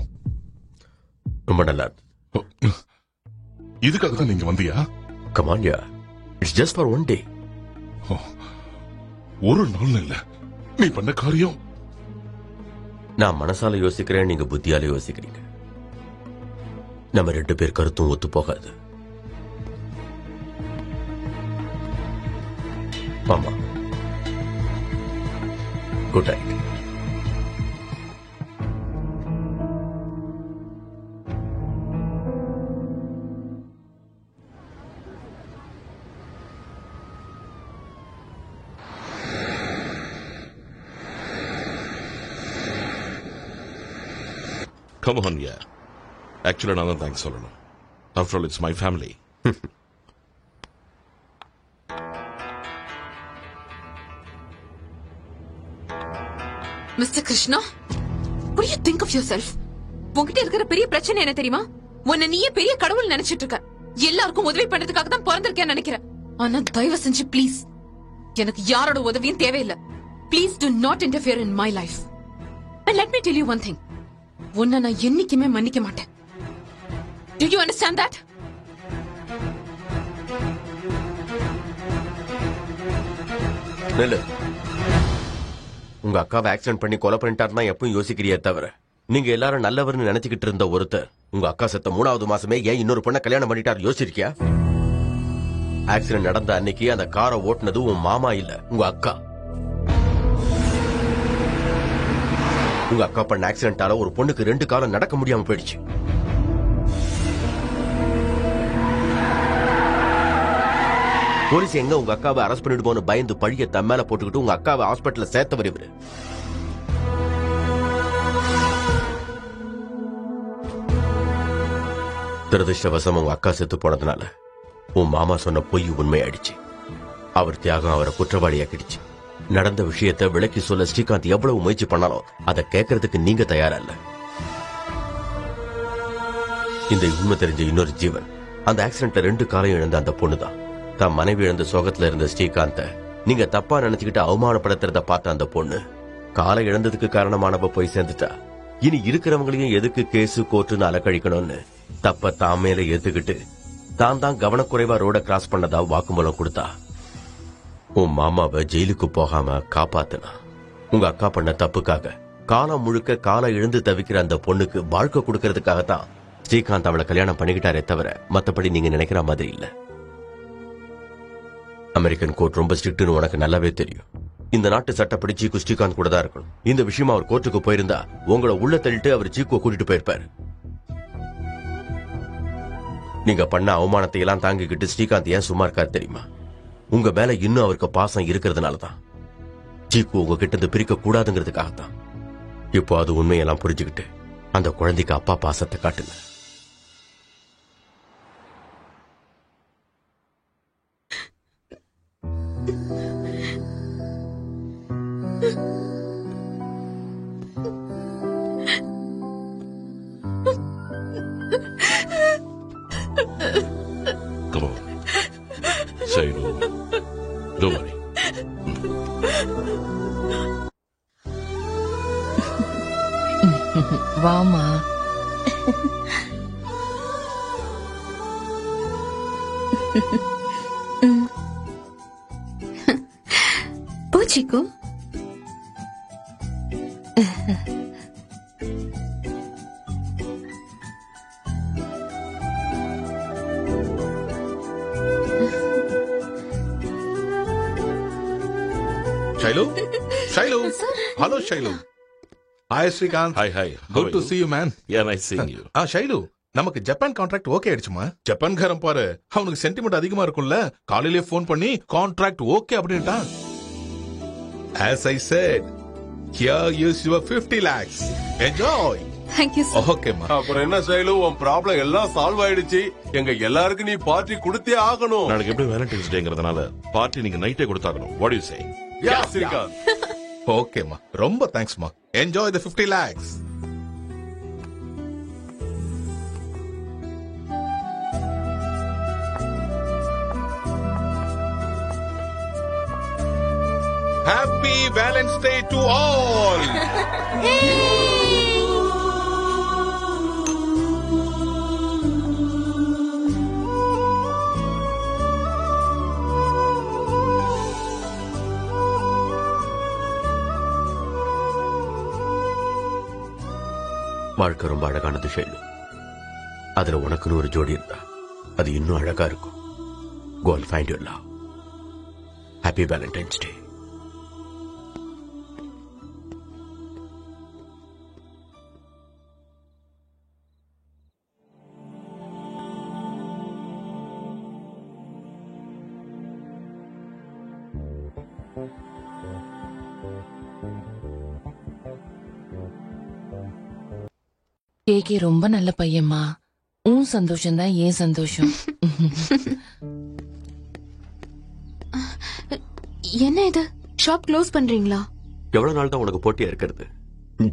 ரொம்ப நல்லா. இதுக்காக தான் நீங்க வந்தியா? Come on, yeah. It's just for one day. ஒரு நாள் இல்ல, நீ பண்ண காரியம். நான் மனசால யோசிக்கிறேன், நீங்க புத்தியால யோசிக்கிறீங்க. நம்ம 2 பேர் கருத்தும் ஒத்து போகாது. ஆமா. Good night. Come on, yeah. Actually, நான் தான் தேங்க்ஸ் சொல்லணும். After all, it's my family. Mister Krishna, what do you think of yourself? உன்கிட்ட இருக்கிற பெரிய பிரச்சனை என்ன தெரியுமா? உன்னை நீயே பெரிய கடவுள் நினைச்சிட்டு இருக்க. எல்லாருக்கும் உதவி பண்றதுக்காக தான் பிறந்திருக்கேன்னு நினைக்கிறேன். ஆனா தயவு செஞ்சு ப்ளீஸ், எனக்கு யாரோட உதவியும் தேவையில்லை. Please do not interfere in my life. And let me tell you one thing. உன்னை நான் என்னைக்குமே மன்னிக்க மாட்டேன். Do you understand that? நெல்லு, உங்க அக்காவை ஆக்சிடென்ட் பண்ணி கொலை பண்ணிட்டாருன்னா எப்பவும் யோசிக்கிறியே தவிர, நீங்க எல்லாரும் நல்லவர்னு நினைச்சுக்கிட்டு இருந்த ஒருத்தர் உங்க அக்கா செத்த 3வது மாசமே ஏன் இன்னொரு பொண்ணை கல்யாணம் பண்ணிட்டாரு யோசிச்சிருக்கியா? ஆக்சிடென்ட் நடந்த அன்னைக்கு அந்த காரை ஓட்டுனது உன் மாமா இல்ல, உங்க அக்கா. உங்க அக்கா பண்ண ஆக்சிடென்டால ஒரு பொண்ணுக்கு 2 காலம் நடக்க முடியாம போயிடுச்சு. போலீஸ் எங்க உங்க அக்காவை அரெஸ்ட் பண்ணிடுமோன்னு பயந்து பழிய தம்மேல போட்டுக்கிட்டு உங்க அக்காவை ஹாஸ்பிட்டல்ல சேர்த்தவர் இவரு. துரதிருஷ்டவசம் உங்க அக்கா செத்து போனதுனால உன் மாமா சொன்ன பொய் உண்மையாயிடுச்சு. அவர் தியாகம் அவரை குற்றவாளியாக்கிடுச்சு. நடந்த விஷயத்தை விளக்கி சொல்ல ஸ்ரீகாந்த் எவ்வளவு முயற்சி பண்ணாலும் அதை கேட்கறதுக்கு நீங்க தயாரா இல்ல. இந்த உண்மை தெரிஞ்ச இன்னொரு ஜீவன் அந்த ஆக்சிடென்ட்ல 2 காலையும் இழந்த அந்த பொண்ணுதான். தான் மனைவி இழந்த சோகத்துல இருந்த ஸ்ரீகாந்த நீங்க தப்பா நினைச்சுக்கிட்டு அவமானப்படுத்துறத பார்த்த அந்த பொண்ணு காலை இழந்ததுக்கு காரணமானவ போய் சேர்ந்துட்டா. இனி இருக்கிறவங்களையும் எதுக்கு கேசு கோர்ட்டுன்னு அலக்கழிக்கணும்னு தப்ப தான் மேல ஏத்துக்கிட்டு தான் கவனக்குறைவா ரோட கிராஸ் பண்ணதா வாக்குமூலம் கொடுத்தா. உன் மாமாவை ஜெயிலுக்கு போகாம காப்பாத்துனா. உங்க அக்கா பண்ண தப்புக்காக காலம் முழுக்க காலை இழந்து தவிக்கிற அந்த பொண்ணுக்கு வாழ்க்கை கொடுக்கறதுக்காகத்தான் ஸ்ரீகாந்த் அவளை கல்யாணம் பண்ணிக்கிட்டாரே தவிர மத்தபடி நீங்க நினைக்கிற மாதிரி இல்ல. அமெரிக்கன் கோர்ட் ரொம்ப ஸ்ட்ரிக்ட்னு உனக்கு நல்லாவே தெரியும். இந்த நாட்டு சட்டப்படி சீக்கு ஸ்ரீகாந்த் கூட தான் இருக்கணும். இந்த விஷயமா அவர் கோர்ட்டுக்கு போயிருந்தா உங்களை உள்ள தள்ளிட்டு அவர் சீக்குவை கூட்டிட்டு போயிருப்பாரு. நீங்க பண்ண அவமானத்தை எல்லாம் தாங்கிக்கிட்டு ஸ்ரீகாந்த் ஏன் சும்மா இருக்காரு தெரியுமா? உங்க மேல இன்னும் அவருக்கு பாசம் இருக்கிறதுனாலதான். சீக்கு உங்ககிட்ட இருந்து பிரிக்க கூடாதுங்கிறதுக்காகத்தான். இப்போ அது உண்மையெல்லாம் புரிஞ்சுக்கிட்டு அந்த குழந்தைக்கு அப்பா பாசத்தை காட்டுங்க. Come on. Say no. Don't worry. வாமா. பூச்சிக்கு Shailu? Shailu? Hello, Shailu. Hi, Srikanth. Hi. Good to see you, man. Yeah, nice seeing you. Shailu, நமக்கு ஜப்பான் கான்ட்ராக்ட் ஓகே ஆயிடுச்சுமா? ஜப்பான்காரன் பாரு, அவனுக்கு சென்டிமெண்ட் அதிகமா இருக்கும்ல, காலையிலே போன் பண்ணி கான்ட்ராக்ட் ஓகே அப்படின்ட்டான். As I said, here is your 50 lakhs. Enjoy. Thank you, sir. Okay, ma. அப்புறம் என்ன சைலு, உன் ப்ராப்ளம் எல்லாம் சால்வ் ஆயிடுச்சு. எங்க எல்லாருக்கும் நீ பார்ட்டி கொடுத்தே ஆகணும். நாளைக்கு எப்படி வேலண்டைன்ஸ் டேங்கிறதுனால பார்ட்டி நீங்க நைட்டே கொடுத்தாகணும். What do you say? Yeah, Srikanth. Okay, ma. ரொம்ப thanks, ma. Enjoy the 50 lakhs. Happy Valentine's Day to all. வாழ்க்கை ரொம்ப அழகானது ஷைலு. அதுல உனக்குன்னு ஒரு ஜோடி இருந்தா அது இன்னும் அழகா இருக்கும். Go and find your love. Happy Valentine's Day. கேக்கே ரொம்ப நல்ல பையம்மா. உன் சந்தோஷம் தான் ஏன் சந்தோஷம். என்ன இது, ஷாப் க்ளோஸ் பண்றீங்களா? எவ்வளவு நாள் தான் உனக்கு போட்டியா இருக்கிறது?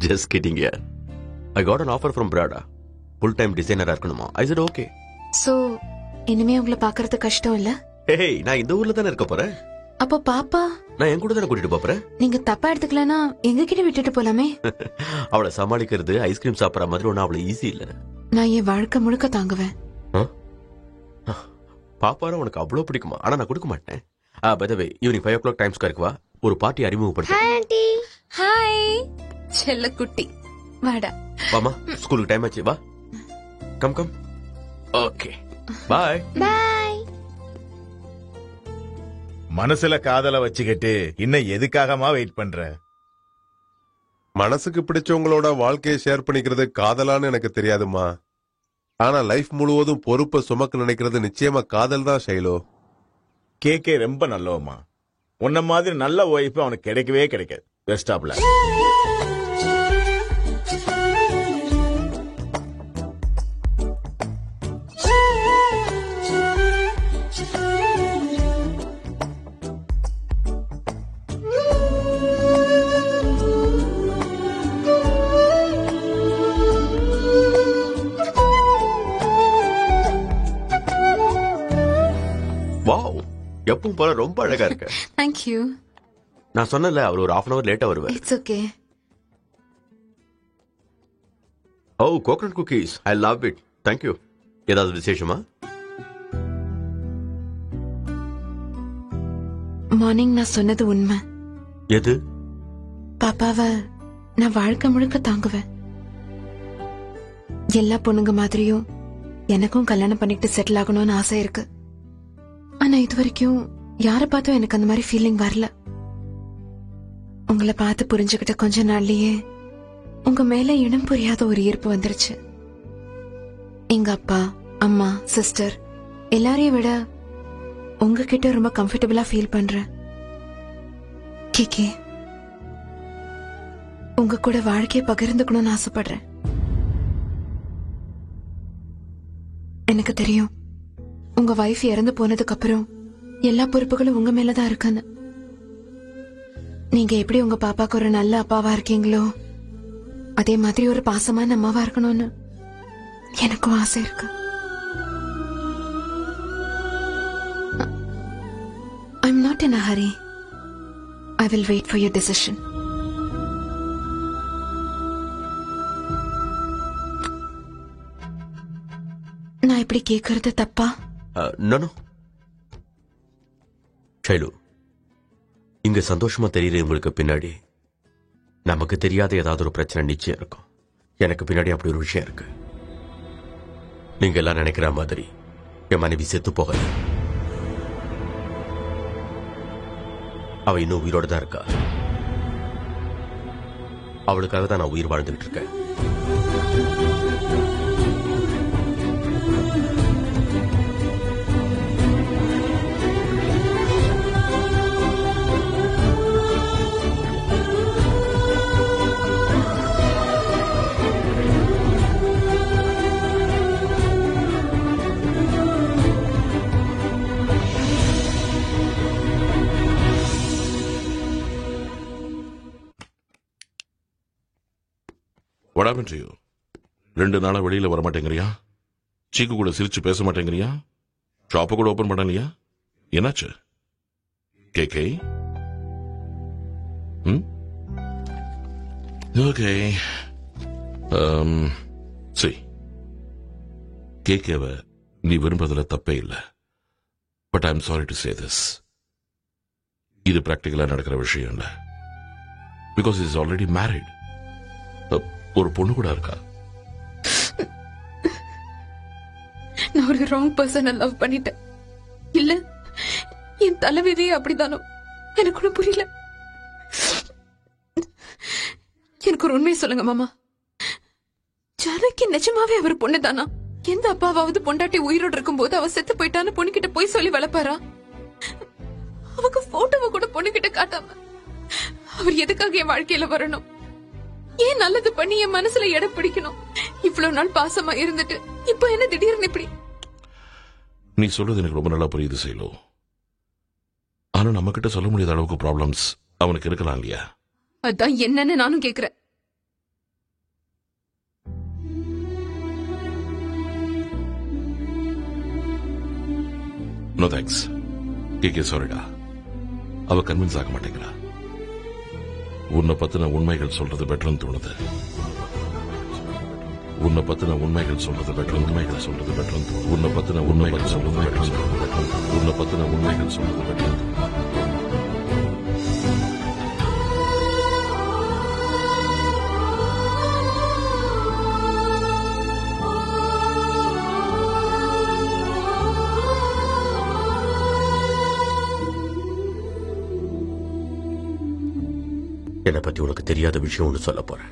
Just kidding yaar. I got an offer from Prada. Full time designer இருக்கணுமா? I said okay. சோ இனிமே உங்களை பாக்குறது கஷ்டம் இல்ல? Hey, நான் இந்த ஊர்ல தானே இருக்க போறேன். அப்போ பாப்பா நான் என் கூட தானே கூட்டிட்டு போறேன். நீங்க தப்பா எடுத்துக்கலனா எங்க கிட்ட விட்டுட்டு போலாமே. அவளை சமாளிக்கிறது ஐஸ்கிரீம் சாப்பிடற மாதிரி ஒண்ணு அவ்வளவு ஈஸி இல்ல. நான் என் வாழ்க்கை முழுக்க தாங்குவேன். பாப்பாரா உனக்கு அவ்வளவு பிடிக்குமா? ஆனா நான் கொடுக்க மாட்டேன். By the way, evening 5 o'clock time ஸ்கொயருக்கு வா. ஒரு பார்ட்டி அறிமுகப்படுத்து. Hi aunty. ஹாய் செல்ல குட்டி, வாடா. வாமா, ஸ்கூலுக்கு டைம் ஆச்சு, வா. கம். Okay, bye. பை. மனசுல காதல வச்சுக்கிட்டு இன்னும் எதுக்காகமா வெயிட் பண்ற? மனசுக்கு பிடிச்சவங்களோட வாழ்க்கையை ஷேர் பண்ணிக்கிறது காதலான்னு எனக்கு தெரியாதுமா. ஆனா லைஃப் முழுவதும் பொறுப்பை சுமக்க நினைக்கிறது நிச்சயமா காதல் தான் ஷைலோ. கேக்கே ரொம்ப நல்லவமா. உன்ன மாதிரி நல்ல ஒய்ஃப் அவனுக்கு கிடைக்கவே கிடைக்காது. Best of luck. வாவ், எப்பவும் போல ரொம்ப அழகா இருக்கு. Thank you. நான் சொன்னல அவர் ஒரு 1/2 hour லேட்டா வருவார். It's okay. Oh, coconut cookies. I love it. Thank you. ஏதாவது விசேஷமா? மார்னிங் நான் சொன்னது உண்மை. எது? பாப்பாவை நான் வாழ்க்கை முழுக்க தாங்குவேன். எல்லா பொண்ணுங்க மாதிரியும் எனக்கும் கல்யாணம் பண்ணிட்டு செட்டில் ஆகணும்னு ஆசை இருக்கு. ஆனா இது வரைக்கும் யார பார்த்தும் எனக்கு அந்த மாதிரி ஃபீலிங் வரல. உங்களை பார்த்து புரிஞ்சுக்கிட்ட கொஞ்ச நாள்லயே உங்க மேல இனம் புரியாத ஒரு ஈர்ப்பு வந்துருச்சு. எங்க அப்பா, அம்மா, சிஸ்டர் எல்லாரையும் விட உங்ககிட்ட ரொம்ப கம்ஃபர்டபுளா ஃபீல் பண்றேன். கேக்கே, உங்க கூட வாழ்க்கையை பகிர்ந்துக்கணும்னு ஆசைப்படுறேன். எனக்கு தெரியும் உங்க வைஃப் இறந்து போனதுக்கு அப்புறம் எல்லா பொறுப்புகளும் உங்க மேலதான் இருக்குன்னு. நீங்க எப்படி உங்க பாப்பாக்கு ஒரு நல்ல அப்பாவா இருக்கீங்களோ அதே மாதிரி ஒரு பாசமான அம்மாவா இருக்கணும்னு எனக்கும் ஆசை இருக்கு. I'm not in a hurry. I will wait for your decision. நான் இப்படி கேக்குறது தப்பா? No, no. ஷைலு, இங்க சந்தோஷமா தெரியுறவங்களுக்கு பின்னாடி நமக்கு தெரியாத ஏதாவது ஒரு பிரச்சனை நிச்சயம் இருக்கும். எனக்கு பின்னாடி அப்படி ஒரு விஷயம் இருக்கு. நீங்க எல்லாம் நினைக்கிற மாதிரி என் மனைவி செத்து போகல. அவ இன்னும் உயிரோட தான் இருக்கா. அவளுக்காக தான் நான் உயிர் வாழ்ந்துகிட்டு இருக்கேன். What happened to you? 2 நாளா வெளியில வர மாட்டேங்கிறியா? சீக்கு கூட சிரிச்சு பேச மாட்டேங்கிறியா? ஷாப்பை கூட ஓபன் பண்ணலையா? என்னாச்சு? கேகே? ஓகே. சரி, கேகேவை நீ விரும்புறதுல தப்பே இல்லை. But I am sorry to say this. இது பிராக்டிகலா நடக்கிற விஷயம் இல்லை. Because is already married. ஒரு பொண்ணு கூட இருக்கா. நான் ஒரு ராங் பர்சனை லவ் பண்ணிட்டேன். இல்ல, என் தலைவிதியே அப்படிதானோ எனக்கு கூட புரியல. எனக்கு ஒரு உண்மையை சொல்லுங்க மாமா. ஜானகி நிஜமாவே அவர் பொண்ணுதானா? எந்த அப்பாவாவது பொண்டாட்டி உயிரோடு இருக்கும் போது அவ செத்து போயிட்டான்னு பொண்ணுகிட்ட போய் சொல்லி வளர்ப்பாரா? அவங்க போட்டோவை கூட பொண்ணுகிட்ட காட்டாம அவர் எதுக்காக என் வாழ்க்கையில வரணும்? ஏன் நல்லது பண்ணி என் மனசுல இடம் பிடிக்கணும்? இவ்வளவு நாள் பாசமா இருந்துட்டு இப்ப என்ன திடீர்னு இப்படி? நீ சொல்றது எனக்கு ரொம்ப நல்லா புரியுது செய்யலோ. ஆனா நம்ம கிட்ட சொல்ல முடியாத அளவுக்கு ப்ராப்ளம்ஸ் அவனுக்கு இருக்கலாம் இல்லையா? அதான் என்னன்னு நானும் கேக்குறேன். No thanks. கேகே சாரிடா. அவ கன்வின்ஸ் ஆக மாட்டேங்கிறா. உன்னை பத்தின உண்மைகள் சொல்றது பெட்டர்னு தோணுது. உன்னை பத்தின உண்மைகள் சொல்றது பெட்டர். உண்மைகள் சொல்றது பெட்டர். உன்னை பத்தின உண்மைகள் சொல்றது பெட்டர். உன்னை பத்தின உண்மைகள் சொல்றது பெட்டர். என்னை பத்தி உனக்கு தெரியாத விஷயம் ஒன்று சொல்ல போறேன்.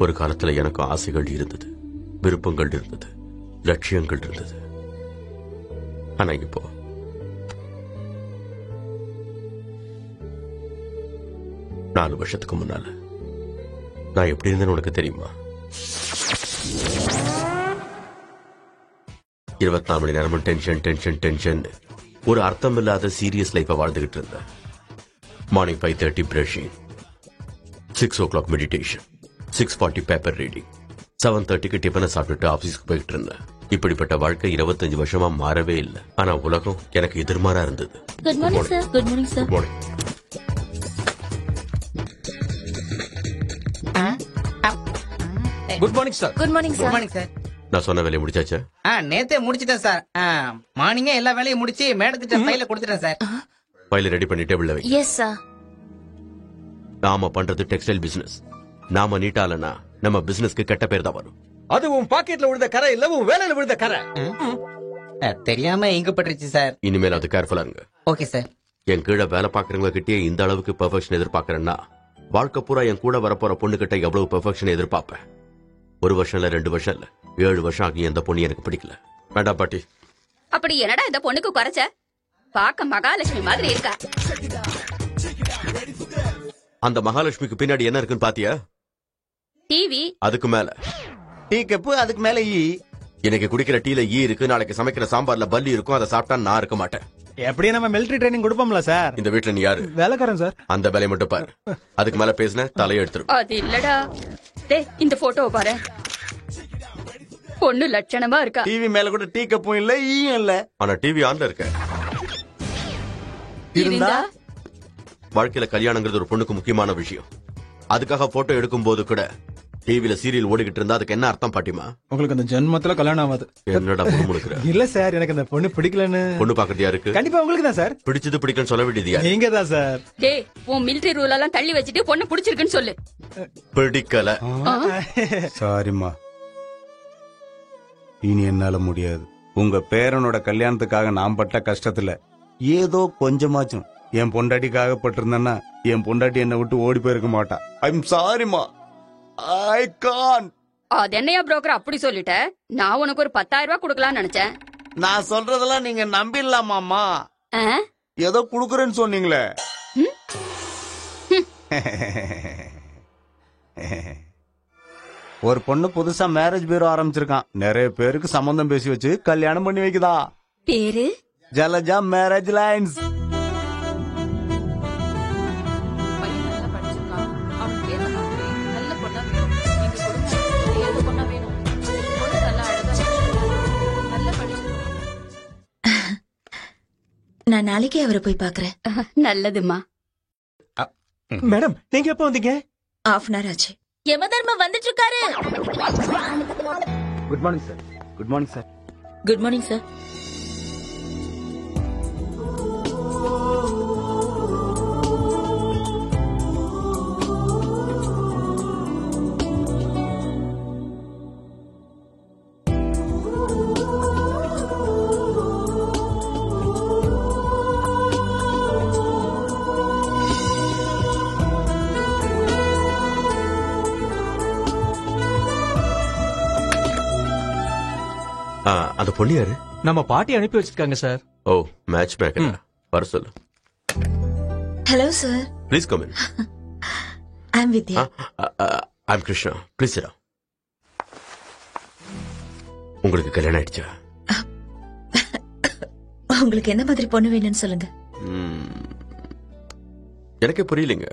ஒரு காலத்துல எனக்கு ஆசைகள் இருந்தது, விருப்பங்கள் இருந்தது, லட்சியங்கள் இருந்தது. ஆனா இப்போ நாலு வருஷத்துக்கு முன்னால நான் எப்படி இருந்தேன்னு உனக்கு தெரியுமா? 24 மணி நேரமும் டென்ஷன் டென்ஷன் டென்ஷன். ஒரு அர்த்தம் இல்லாத சீரியஸ் லைஃபை வாழ்ந்துகிட்டு இருந்தேன். Morning 5:30 brushing, 6 o'clock meditation, 6:40 paper reading, 7:30 டிஃபனை சாப்பிட்டுட்டு ஆபீஸ்க்கு போயிட்டு இருந்தேன். இப்படிப்பட்ட வாழ்க்கை 25 வருஷமா மாறவே இல்லை. ஆனா உலகம் எனக்கு எதிர்மாறா இருந்தது. Good morning sir. Good morning sir. Good morning. Good morning sir. Good morning good morning sir. நான் சொன்ன வேலையை முடிச்சாச்சா? நேத்தே முடிச்சிட்டேன் சார். மார்னிங்கே எல்லா வேலையும் முடிச்சு மேடத்திட்ட ஃபைல கொடுத்துட்டேன் சார். ஃபைல ரெடி பண்ணி டேபிள்ல வை. Yes sir. நாம பண்றது டெக்ஸ்டைல் பிசினஸ். நாம நீட்டாலனா நம்ம பிசினஸ்க்கு கெட்ட பேர் தான் வரும். அது உன் பாக்கெட்ல விழுந்த கரை இல்ல, உன் வேலையில விழுந்த கரை. தெரியாம இங்க பட்டுருச்சு சார். இனிமேல் அது கேர்ஃபுல்லா இருங்க. Okay sir. என் கீழே வேலை பாக்குறவங்க கிட்டே இந்த அளவுக்கு பெர்ஃபெக்ஷன் எதிர்பார்க்கறேன்னா வாழ்க்கை பூரா என் கூட வரப்போற பொண்ணு கிட்ட எவ்வளவு பெர்ஃபெக்ஷன் எதிர்பார்ப்பேன். 1 வருஷம் இல்ல, 2 வருஷம் இல்ல, 7 வருஷம் ஆகி எந்த பொண்ணு எனக்கு பிடிக்கல. வேண்டாம் பாட்டி. அப்படி என்னடா இந்த பொண்ணுக்கு குறைச்ச? பாக்க மகாலட்சுமி மாதிரி இருக்கா. அந்த மகாலட்சுமிக்கு பின்னாடி என்ன இருக்குன்னு பாத்தியா? டிவி. அதுக்கு மேல டீ கப்பு, அதுக்கு மேல ஈ. இன்னைக்கு குடிக்கிற டீல ஈ இருக்கு, நாளைக்கு சமைக்கிற சாம்பார்ல பல்லி இருக்கும். அதை சாப்பிட்டா நான் இருக்க மாட்டேன். எப்படியே நம்ம மிலிட்டரி ட்ரைனிங் கொடுப்போம்ல சார். இந்த வீட்டுல நீ யாரு? வேலைக்காரன் சார். அந்த வேலையை மட்டும் பாரு. அதுக்கு மேல பேசின தலையை எடுத்துரும். அது இல்லடா. டேய், இந்த போட்டோவை பாரு. பொண்ணு லட்சணமா இருக்கா. டிவி மேல கூட டீ கப்பும் இல்ல, ஈயும் இல்ல. ஆனா டிவி ஆன்ல இருக்க. இருந்தா வாழ்க்கையில கல்யாணங்கிறது ஒரு பொண்ணுக்கு முக்கியமான விஷயம். அதுக்காக போட்டோ எடுக்கும் போது கூட டிவில சீரியல் ஓடிக்கிட்டு இருந்தா அதுக்கு என்ன அர்த்தம் பாட்டிமா? உங்களுக்கு அந்த ஜென்மத்துல கல்யாணம் ஆகாது. என்னடா முணுமுணுக்குற? இல்ல சார், எனக்கு அந்த பொண்ணு பிடிக்கலன்னு. பொண்ணு பாக்குறது யாருக்கு? கண்டிப்பா உங்களுக்கு தான் சார். பிடிச்சது பிடிக்கன்னு சொல்ல வேண்டியது யாரு? நீங்க தான் சார். டேய், உன் மிலிட்டரி ரூல் எல்லாம் தள்ளி வச்சிட்டு பொண்ணு பிடிச்சிருக்குன்னு சொல்லு. பிடிக்கல. சாரிம்மா, இனி என்னால முடியாது. உங்க பேரனோட கல்யாணத்துக்காக நான் பட்ட கஷ்டத்துல ஏதோ கொஞ்சமாச்சும் என் பொண்டாட்டிக்காக பட்டிருந்தேன்னா என் பொண்டாட்டி என்னை விட்டு ஓடி போயிருக்க மாட்டா. ஐம் சாரிம்மா, ஐ கான்ட். அது என்னையா புரோக்கர் அப்படி சொல்லிட்ட? நான் உனக்கு ஒரு 10,000 ரூபாய் கொடுக்கலாம்னு நினைச்சேன். நான் சொல்றதெல்லாம் நீங்க நம்பிடலாமாமா? ஏதோ குடுக்கறேன்னு சொன்னீங்களே. ஒரு பொண்ணு புதுசா மேரேஜ் பியூரோ ஆரம்பிச்சிருக்கான். நிறைய பேருக்கு சம்பந்தம் பேசி வச்சு கல்யாணம் பண்ணி வைக்குதா. பேரு ஜலஜா மேரேஜ் லைன்ஸ். நான் நாளைக்கே அவரை போய் பாக்குறேன். நல்லதுமா. மேடம், நீங்க எப்ப வந்தீங்க? ஹாஃப் அன் ஹவர் ஆச்சு. யமதர்ம வந்துட்டு இருக்காரு. Good morning sir. Good morning sir. Good morning sir. அந்த பொண்ணு யாரு? நம்ம பாட்டி அனுப்பி வச்சிருக்காங்க சார். ஓ, மேட்ச் மேக்கர். வர சொல்லு. Hello sir. Please come in. I am Vidya. I am Krishna. Please sit down. உங்களுக்கு கல்யாணம் ஆயிடுச்சா? உங்களுக்கு என்ன மாதிரி பொண்ணு வேணும்னு சொல்லுங்க. எனக்கே புரியலைங்க.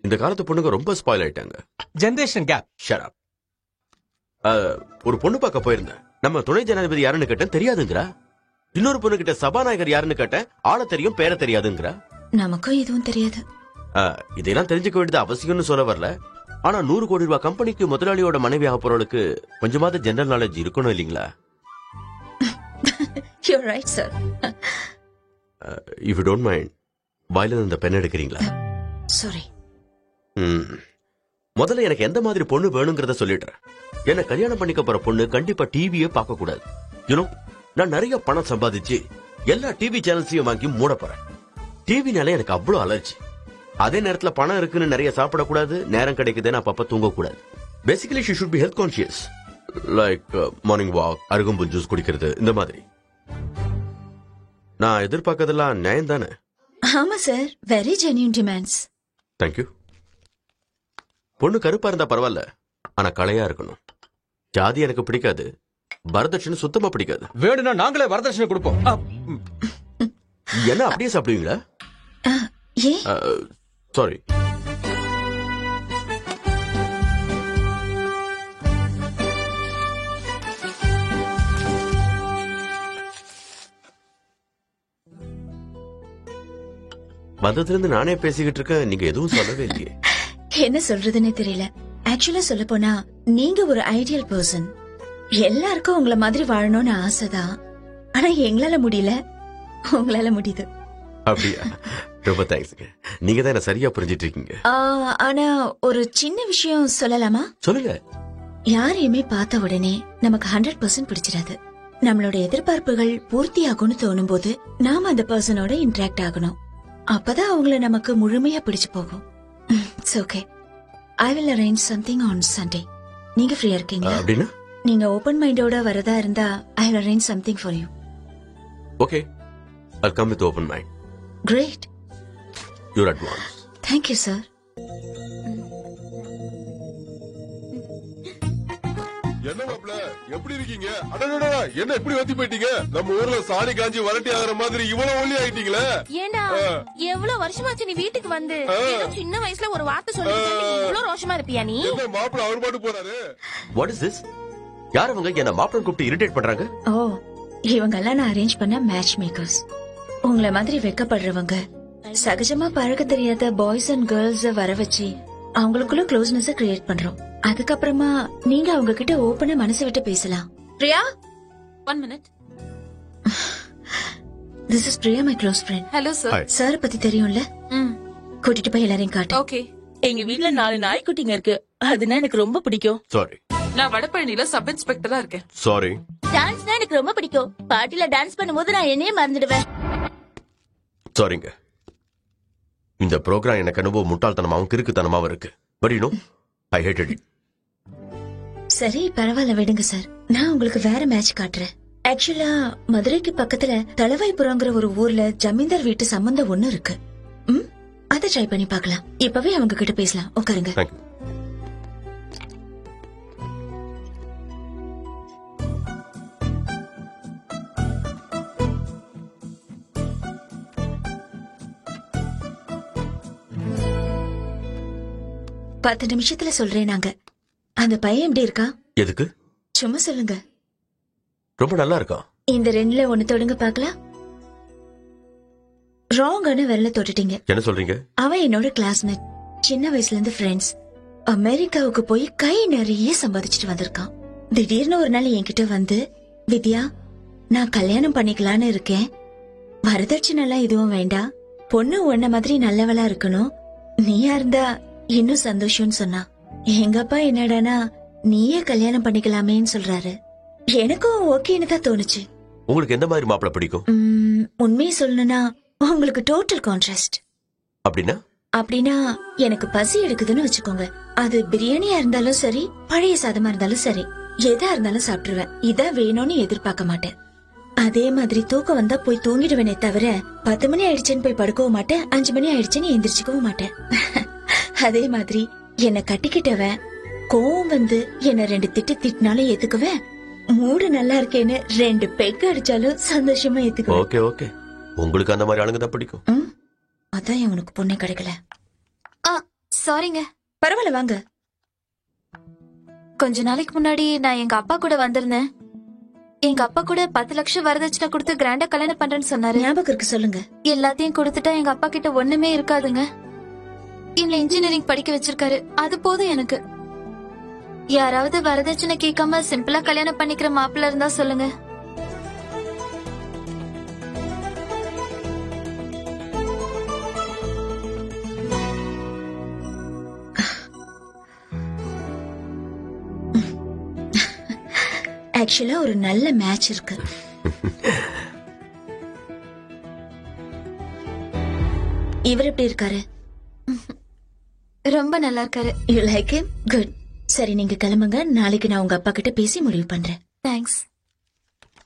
இந்த காலத்து பொண்ணுங்க ரொம்ப ஸ்பாயில் ஆயிட்டாங்க. Generation gap. Shut up. ஒரு பொண்ணு பார்க்க போயிருந்தேன். நம்ம துணை ஜனாதிபதி யாருன்னு கேட்டேன், தெரியாதுங்கிறா. இன்னொரு பொண்ணு கிட்ட சபாநாயகர் யாருன்னு கேட்டேன், ஆள தெரியும் பேர தெரியாதுங்கிறா. நமக்கும் எதுவும் தெரியாது. இதெல்லாம் தெரிஞ்சுக்க வேண்டியது அவசியம்னு சொல்ல வரல. ஆனா 100 கோடி ரூபாய் கம்பெனிக்கு முதலாளியோட மனைவி ஆக போறவளுக்கு கொஞ்சமாவது ஜெனரல் நாலேஜ் இருக்கணும் இல்லீங்களா? You're right, sir. If you don't mind, வாயில இந்த பென் எடுக்கிறீங்களா? Sorry. முதல்ல எனக்கு எந்த மாதிரி பொண்ணு வேணுங்கிறத சொல்லிடுறேன். என்ன கல்யாணம் பண்ணிக்க போற பொண்ணு கண்டிப்பா டிவியே பார்க்க கூடாது. யூனோ, நான் நிறைய பணம் சம்பாதிச்சு எல்லா டிவி சேனல்ஸையும் வாங்கி மூட போறேன். டிவினால எனக்கு அவ்வளவு அலர்ஜி. அதே நேரத்துல பணம் இருக்குன்னு நிறைய சாப்பிடக்கூடாது, நேரம் கிடைக்குதுன்னு அப்பப்ப தூங்கக்கூடாது. Basically she should be health conscious. Like morning walk, அருகம்புல் ஜூஸ் குடிக்கிறது, இந்த மாதிரி. நான் எதிர்பார்க்கறதெல்லாம் நியாயம் தானே? ஆமா சார், வெரி ஜென்யூன் டிமாண்ட்ஸ். தேங்க்யூ. பொண்ணு கருப்பா இருந்தா பரவாயில்ல, ஆனா கலையா இருக்கணும். ஜாதி எனக்கு பிடிக்காது, வரதட்சணை சுத்தமா பிடிக்காது. வேணும்னா நாங்களே வரதட்சணை கொடுப்போம். என்ன அப்படியே சாப்பிடுவீங்களா? சாரி. வந்ததுல இருந்து நானே பேசிக்கிட்டு இருக்கேன், நீங்க எதுவும் சொல்லவே இல்லையே. என்ன சொல்றதுன்னு தெரியல. ஆக்சுவலா சொல்ல போனா நீங்க ஒரு ஐடியல் பர்சன். எல்லாருக்கும் உங்கள மாதிரி வாழணும்னு ஆசைதான். ஆனா எங்களால முடியல, உங்களால முடியுது. அப்படியா? ரொம்ப தேங்க்ஸ்ங்க. நீங்க தான் என்ன சரியா புரிஞ்சிட்டு இருக்கீங்க. ஆனா ஒரு சின்ன விஷயம் சொல்லலாமா? சொல்லுங்க. யாரையுமே பார்த்த உடனே நமக்கு 100% பிடிச்சிடாது. நம்மளோட எதிர்பார்ப்புகள் பூர்த்தி ஆகும்னு தோணும் போது நாம அந்த பர்சனோட இன்டராக்ட் ஆகணும். அப்பதான் அவங்கள நமக்கு முழுமையா பிடிச்சு போகும். It's okay. I will arrange something on Sunday. நீங்க ஃப்ரீயா இருக்கீங்களா? அப்படினா நீங்க ஓபன் மைண்டோட வரதா இருந்தா I will arrange something for you. Okay. I'll come with open mind. Great. Your advance. Thank you, sir. என்ன மாப்ள, எப்படி இருக்கீங்க? அடடடா, என்ன இப்படி வத்தி போயிட்டீங்க? நம்ம ஊர்ல சாணி காஞ்சி வரட்டி ஆகிற மாதிரி இவ்வளவு ஒல்லி ஆயிட்டீங்களே. ஏண்டா, எவ்வளவு வருஷமாச்சு நீ வீட்டுக்கு வந்து? ஏதோ சின்ன வயசுல ஒரு வார்த்தை சொல்லிட்டு இவ்வளவு ரோஷமா இருப்பியா நீ? என்ன மாப்ள அவர் பாட்டு போறாரு? What is this? யார் அவங்க என்ன மாப்ள கூப்பிட்டு இரிட்டேட் பண்றாங்க? ஓ, இவங்கெல்லாம் நான் அரேஞ்ச் பண்ண மேட்ச் மேக்கர்ஸ். உங்கள மாதிரி வெக்கப்படுறவங்க, சகஜமா பழக தெரியாத பாய்ஸ் அண்ட் கேர்ள்ஸ் வர வச்சு அவங்களுக்குள்ள க்ளோஸ்னஸ் கிரியேட் பண்றோம். அதுக்கப்புறமா நீங்க அவங்க கிட்ட ஓபனா மனசு விட்டு பேசலாம். Priya 1 minute. This is Priya, my close friend. Hello sir. Sir பத்தி தெரியும்ல? கூட்டிட்டு போய் எல்லாரையும் காட்டு. ஓகே. எங்க வீட்ல 4 நாய்க்குட்டிங்க இருக்கு. அதுனா எனக்கு ரொம்ப பிடிக்கும். சாரி. நான் வடபழனில சப் இன்ஸ்பெக்டரா இருக்கேன். சாரி. டான்ஸ்னா எனக்கு ரொம்ப பிடிக்கும். பார்ட்டில டான்ஸ் பண்ணும்போது நான் என்னையே மறந்துடுவேன். சாரிங்க. இந்த ப்ரோக்ராம் எனக்கு அனுபவம் முட்டாள்தனமாவும் கிறுக்குத்தனமாவும் இருக்கு. But you know, I hated it. சரி பரவாயில்ல விடுங்க சார். நான் உங்களுக்கு வேற மேட்ச் காட்டுறேன். ஆக்சுவலா மதுரைக்கு பக்கத்துல தளவாய்புரங்கிற ஒரு ஊர்ல ஜமீன்தார் வீட்டு சம்பந்தம் ஒண்ணு இருக்கு. அதை ட்ரை பண்ணி பார்க்கலாம். இப்பவே அவங்க கிட்ட பேசலாம். உட்காருங்க. பத்து நிமிஷத்துல சொல்றேன். நாங்க அந்த பையன் எப்படி இருக்கா? எதுக்கு? சும்மா சொல்லுங்க. ரொம்ப நல்லா இருக்கா. இந்த 2ல ஒண்ணு தொடுங்க பாக்கலாம். ராங்கான விரல தொட்டுட்டீங்க. என்ன சொல்றீங்க? அவன் என்னோட கிளாஸ்மேட். சின்ன வயசுல இருந்து ஃப்ரெண்ட்ஸ். அமெரிக்காவுக்கு போய் கை நிறைய சம்பாதிச்சுட்டு வந்திருக்கான். திடீர்னு ஒரு நாள் என்கிட்ட வந்து, வித்யா நான் கல்யாணம் பண்ணிக்கலான்னு இருக்கேன். வரதட்சணை எல்லாம் எதுவும் வேண்டாம். பொண்ணு உன்ன மாதிரி நல்லவளா இருக்கணும். நீயா இருந்தா இன்னும் சந்தோஷம்னு சொன்னா. எங்க அப்பா என்னடானா நீயே கல்யாணம் பண்ணிக்கலாமேன்னு சொல்றாரு. எனக்கும் ஓகேன்னு தான் தோணுச்சு. உங்களுக்கு எந்த மாதிரி மாப்பிள்ளை பிடிக்கும்? உண்மையை சொல்லணும்னா உங்களுக்கு டோட்டல் கான்ட்ராஸ்ட். அப்படின்னா எனக்கு பசி எடுக்குதுன்னு வச்சுக்கோங்க. அது பிரியாணியா இருந்தாலும் சரி, பழைய சாதமா இருந்தாலும் சரி, எதா இருந்தாலும் சாப்பிட்டுருவேன். இதான் வேணும்னு எதிர்பார்க்க மாட்டேன். அதே மாதிரி தூக்கம் வந்தா போய் தூங்கிடுவேனே தவிர 10 மணி ஆயிடுச்சுன்னு போய் படுக்கவும் மாட்டேன், 5 மணி ஆயிடுச்சுன்னு எந்திரிச்சுக்கவும் மாட்டேன். அதே மாதிரி என்ன கட்டிக்கிட்டவன் கோவம் வந்து என்ன 2 திட்டு திட்டினாலும் ஏத்துக்குவேன். மூடு நல்லா இருக்கேன்னு 2 பெக் அடிச்சாலும் சந்தோஷமா ஏத்துக்குவேன். Okay okay. உங்களுக்கு அந்த மாதிரி ஆளுங்க தான் பிடிக்கும். அதான் உனக்கு பொண்ணே கிடைக்கல. சாரிங்க. பரவாயில்ல வாங்க. கொஞ்ச நாளைக்கு முன்னாடி நான் எங்க அப்பா கூட வந்திருந்தேன். எங்க அப்பா கூட 10 லட்சம் வரதட்சணை கொடுத்து கிராண்டா கல்யாணம் பண்றேன்னு சொன்னாரு. ஞாபகம் இருக்கு, சொல்லுங்க. எல்லாத்தையும் கொடுத்துட்டா எங்க அப்பா கிட்ட ஒண்ணுமே இருக்காதுங்க. என்ன இன்ஜினியரிங் படிக்க வச்சிருக்காரு. அது போதும் எனக்கு. யாராவது வரதட்சணை கேட்காம சிம்பிளா கல்யாணம் பண்ணிக்கிற மாப்பிள்ள இருந்தா சொல்லுங்க. ஆக்சுவலா ஒரு நல்ல மேட்ச் இருக்கு. இவர் எப்படி இருக்காரு? ரொம்ப நல்லா இருக்காரு. You like him? குட். சரி நீங்க கிளம்புங்க. நாளைக்கு நான் உங்க அப்பா கிட்ட பேசி முடிவு பண்றேன். தேங்க்ஸ்.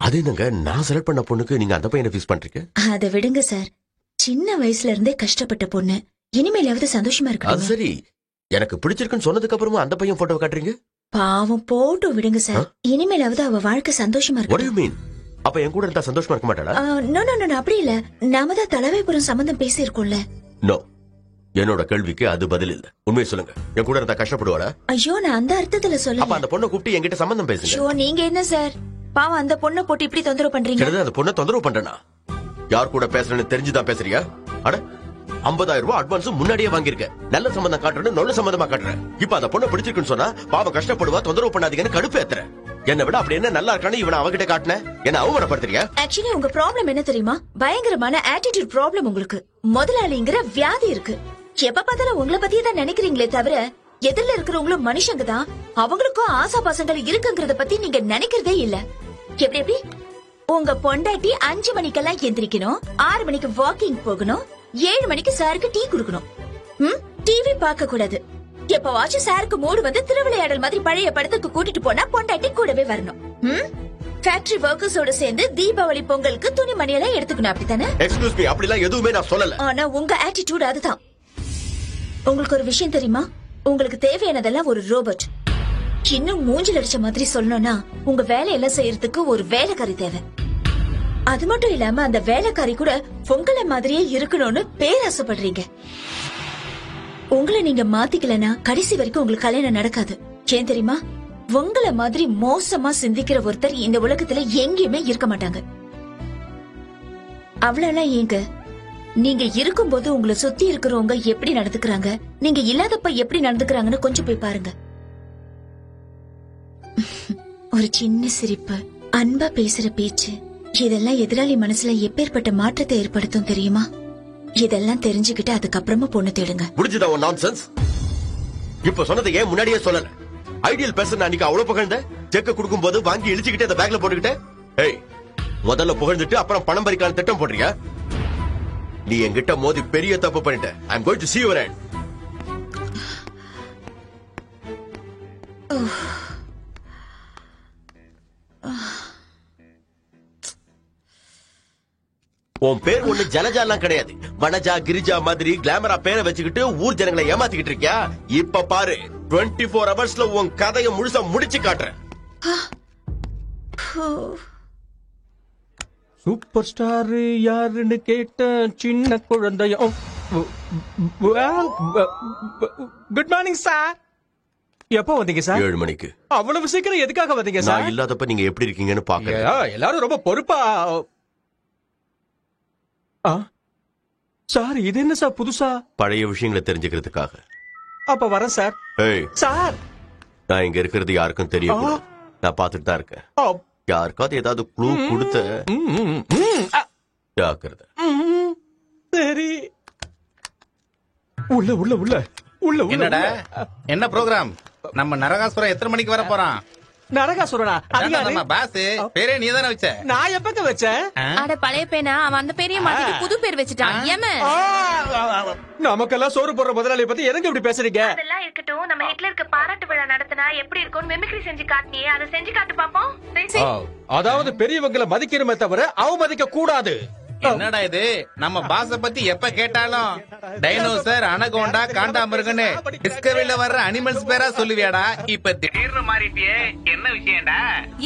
அது என்னங்க, நான் செலக்ட் பண்ண பொண்ணுக்கு நீங்க அந்த பையனை ஃபிக்ஸ் பண்றீங்க? அதை விடுங்க சார். சின்ன வயசுல இருந்தே கஷ்டப்பட்ட பொண்ணு. இனிமேலாவது சந்தோஷமா இருக்கு. அது சரி, எனக்கு பிடிச்சிருக்குன்னு சொன்னதுக்கு அப்புறமா அந்த பையன் போட்டோ காட்டுறீங்க? பாவம், போட்டோ விடுங்க சார். இனிமேலாவது அவ வாழ்க்கை சந்தோஷமா இருக்கு. What do you mean? அப்ப என் கூட இருந்தா சந்தோஷமா இருக்க மாட்டாளா? நோ நோ நோ, அப்படி இல்ல. நாம தான் தலவாய்புரம் சம்பந்தம் பேசி இருக்கோம்ல. நோ, என்னோட கேள்விக்கு அது பதில் இல்ல. உண்மையை சொல்லுங்க, என் கூட இருந்தா கஷ்டப்படுவாளா? ஐயோ, நான் அந்த அர்த்தத்துல சொல்ல. அப்ப அந்த பொண்ணை கூப்பிட்டு என்கிட்ட சம்பந்தம் பேசுங்க. ஐயோ, நீங்க என்ன சார் பாவம் அந்த பொண்ணை போட்டு இப்படி தொந்தரவு பண்றீங்க? அந்த பொண்ணை தொந்தரவு பண்றேனா? யார் கூட பேசுறேன்னு தெரிஞ்சுதான் பேசுறியா? அட 50,000 ரூபாய் அட்வான்ஸ் முன்னாடியே வாங்கிருக்க. நல்ல சம்பந்தம் காட்டுறேன்னு நல்ல சம்பந்தமா காட்டுறேன். இப்ப அந்த பொண்ணை பிடிச்சிருக்குன்னு சொன்னா பாவம் கஷ்டப்படுவா, தொந்தரவு பண்ணாதீங்கன்னு கடுப்பு ஏத்துறேன். என்ன விட அப்படி என்ன நல்லா இருக்கான்னு இவனை அவகிட்ட காட்டின என்ன அவமானப்படுத்துறியா? ஆக்சுவலி உங்க ப்ராப்ளம் என்ன தெரியுமா? பயங்கரமான ஆட்டிடியூட் ப்ராப்ளம் உங்களுக்கு. முதலாளிங்கிற வியாதி இருக்கு. எப்ப பார்த்தாலும் உங்களை பத்தியே தான் நினைக்கிறீங்களே தவிர எதிரில இருக்கிறவங்களும் மனுஷங்க தான். அவங்களுக்கும் ஆசா பாசங்கள் இருக்குங்கிறத பத்தி நீங்க நினைக்கிறதே இல்ல. எப்படி எப்படி உங்க பொண்டாட்டி 5 மணிக்கெல்லாம் எந்திரிக்கணும், 6 மணிக்கு வாக்கிங் போகணும், 7 மணிக்கு சாருக்கு டீ குடுக்கணும். டிவி பார்க்க கூடாது. எப்பவாச்சும் சாருக்கு மூடு வந்து திருவிளையாடல் மாதிரி பழைய படத்துக்கு கூட்டிட்டு போனா பொண்டாட்டி கூடவே வரணும். ஃபேக்டரி வர்க்கர்ஸோட சேர்ந்து தீபாவளி பொங்கலுக்கு துணிமணி எல்லாம் எடுத்துக்கணும். அப்படித்தானே? எக்ஸ்கியூஸ் மீ, அப்படிலாம் எதுவுமே நான் சொல்லல. ஆனா உங்க ஆட்டிடியூட் அதுதான். உங்களுக்கு ஒரு விஷயம் தெரியுமா? உங்களுக்கு தேவையானதெல்லாம் ஒரு ரோபோட். இன்னும் மூஞ்சில் அடிச்ச மாதிரி சொல்லணும்னா உங்க வேலையெல்லாம் செய்யறதுக்கு ஒரு வேலைக்காரி தேவை. அது மட்டும் இல்லாம அந்த வேலைக்காரி கூட பொங்கலை மாதிரியே இருக்கணும்னு பேராசைப்படுறீங்க. உங்களை நீங்க மாத்திக்கலனா கடைசி வரைக்கும் உங்களுக்கு கல்யாணம் நடக்காது. ஏன் தெரியுமா? உங்களை மாதிரி மோசமா சிந்திக்கிற ஒருத்தர் இந்த உலகத்துல எங்கேயுமே இருக்க மாட்டாங்க. அவ்வளவுலாம் ஏங்க, நீங்க இருக்கும்போது உங்களை சுத்தி இருக்கிறவங்க எப்படி நடந்துக்கிறாங்க, நீங்க இல்லாதப்ப எப்படி நடந்துக்கிறாங்கன்னு கொஞ்சம் போய் பாருங்க. ஒரு சின்ன சிரிப்பு, அன்பா பேசுற பேச்சு, இதெல்லாம் எதிராளி மனசுல எப்பேற்பட்ட மாற்றத்தை ஏற்படுத்தும் தெரியுமா? இதெல்லாம் தெரிஞ்சுக்கிட்டு அதுக்கப்புறமா பொண்ணு தேடுங்க. முடிஞ்சுதா உன் நான்சென்ஸ்? இப்ப சொன்னதை ஏன் முன்னாடியே சொல்லல? ஐடியல் பேச அன்னைக்கு அவ்வளவு புகழ்ந்த, செக்க கொடுக்கும் போது வாங்கி இழிச்சுக்கிட்டு அந்த பேக்ல போட்டுக்கிட்ட. ஏய், முதல்ல புகழ்ந்துட்டு அப்புறம் பணம் பறிக்கான திட்டம் போடுறியா? நீ என்கிட்ட மோதி பெரிய தப்பு பண்ணிட்ட. I am going to see your end. உன் பேர் ஒண்ணு ஜலஜாலாம் கிடையாது. வனஜா கிரிஜா மாதிரி கிளாமரா பேரை வச்சுக்கிட்டு ஊர் ஜனங்களை ஏமாத்திக்கிட்டு இருக்கியா? இப்ப பாரு, 24 ஹவர்ஸ்ல உன் கதையை முழுசா முடிச்சு காட்டுறேன். சூப்பர் ஸ்டார் யாருன்னு கேட்ட சின்ன குழந்தையும். Good morning sir. எப்போ வந்தீங்க சார்? 7 மணிக்கு. அவ்வளவு சீக்கிரம் எதுக்காக வந்தீங்க சார்? நான் இல்லாதப்ப நீங்க எப்படி இருக்கீங்கன்னு பாக்க. எல்லாரும் ரொம்ப பொறுப்பா. சார் இது என்ன சார் புதுசா? பழைய விஷயங்களை தெரிஞ்சுக்கிறதுக்காக. அப்ப வரேன் சார். சார் நான் இங்க இருக்கிறது யாருக்கும் தெரியும். நான் பாத்துட்டு தான் இருக்கேன். யாருக்காவது ஏதாவது க்ளூ கொடுத்த ஜாக்கிரதை. சரி. உள்ள உள்ள உள்ள உள்ள. என்னடா என்ன ப்ரோக்ராம்? நம்ம நரகாசுரன் எத்தனை மணிக்கு வர போறான்? நரகாசுரனா? நம்ம பாஸ் பேரே நீ தானே வச்ச? நான் எப்பங்க வச்சேன்? அட பழைய பேனா, அவன் அந்த பேரையே மாத்திட்டு புது பேர் வச்சுட்டான். ஏமே நமக்கெல்லாம் சோறு போடுற முதலாளியை பத்தி எதுக்கு இப்படி பேசுறீங்க? அதெல்லாம் இருக்கட்டும். நம்ம ஹிட்லருக்கு பாராட்டு விழா நடத்தினா எப்படி இருக்கும்னு மெமிக்ரி செஞ்சு காட்டினியே, அதை செஞ்சு காட்டு பாப்போம். அதாவது பெரியவங்களை மதிக்கிறமே தவிர அவமதிக்க கூடாது. என்னடா இது? நம்ம பாஸ பத்தி எப்ப கேட்டாலும் டைனோசர், அனகோண்டா, காண்டாமிருகன்னு டிஸ்கவரியில வர்ற அனிமல்ஸ் பேரா சொல்லுவியாடா? இப்ப திடீர்னு மாறிட்டியே, என்ன விஷயம்டா?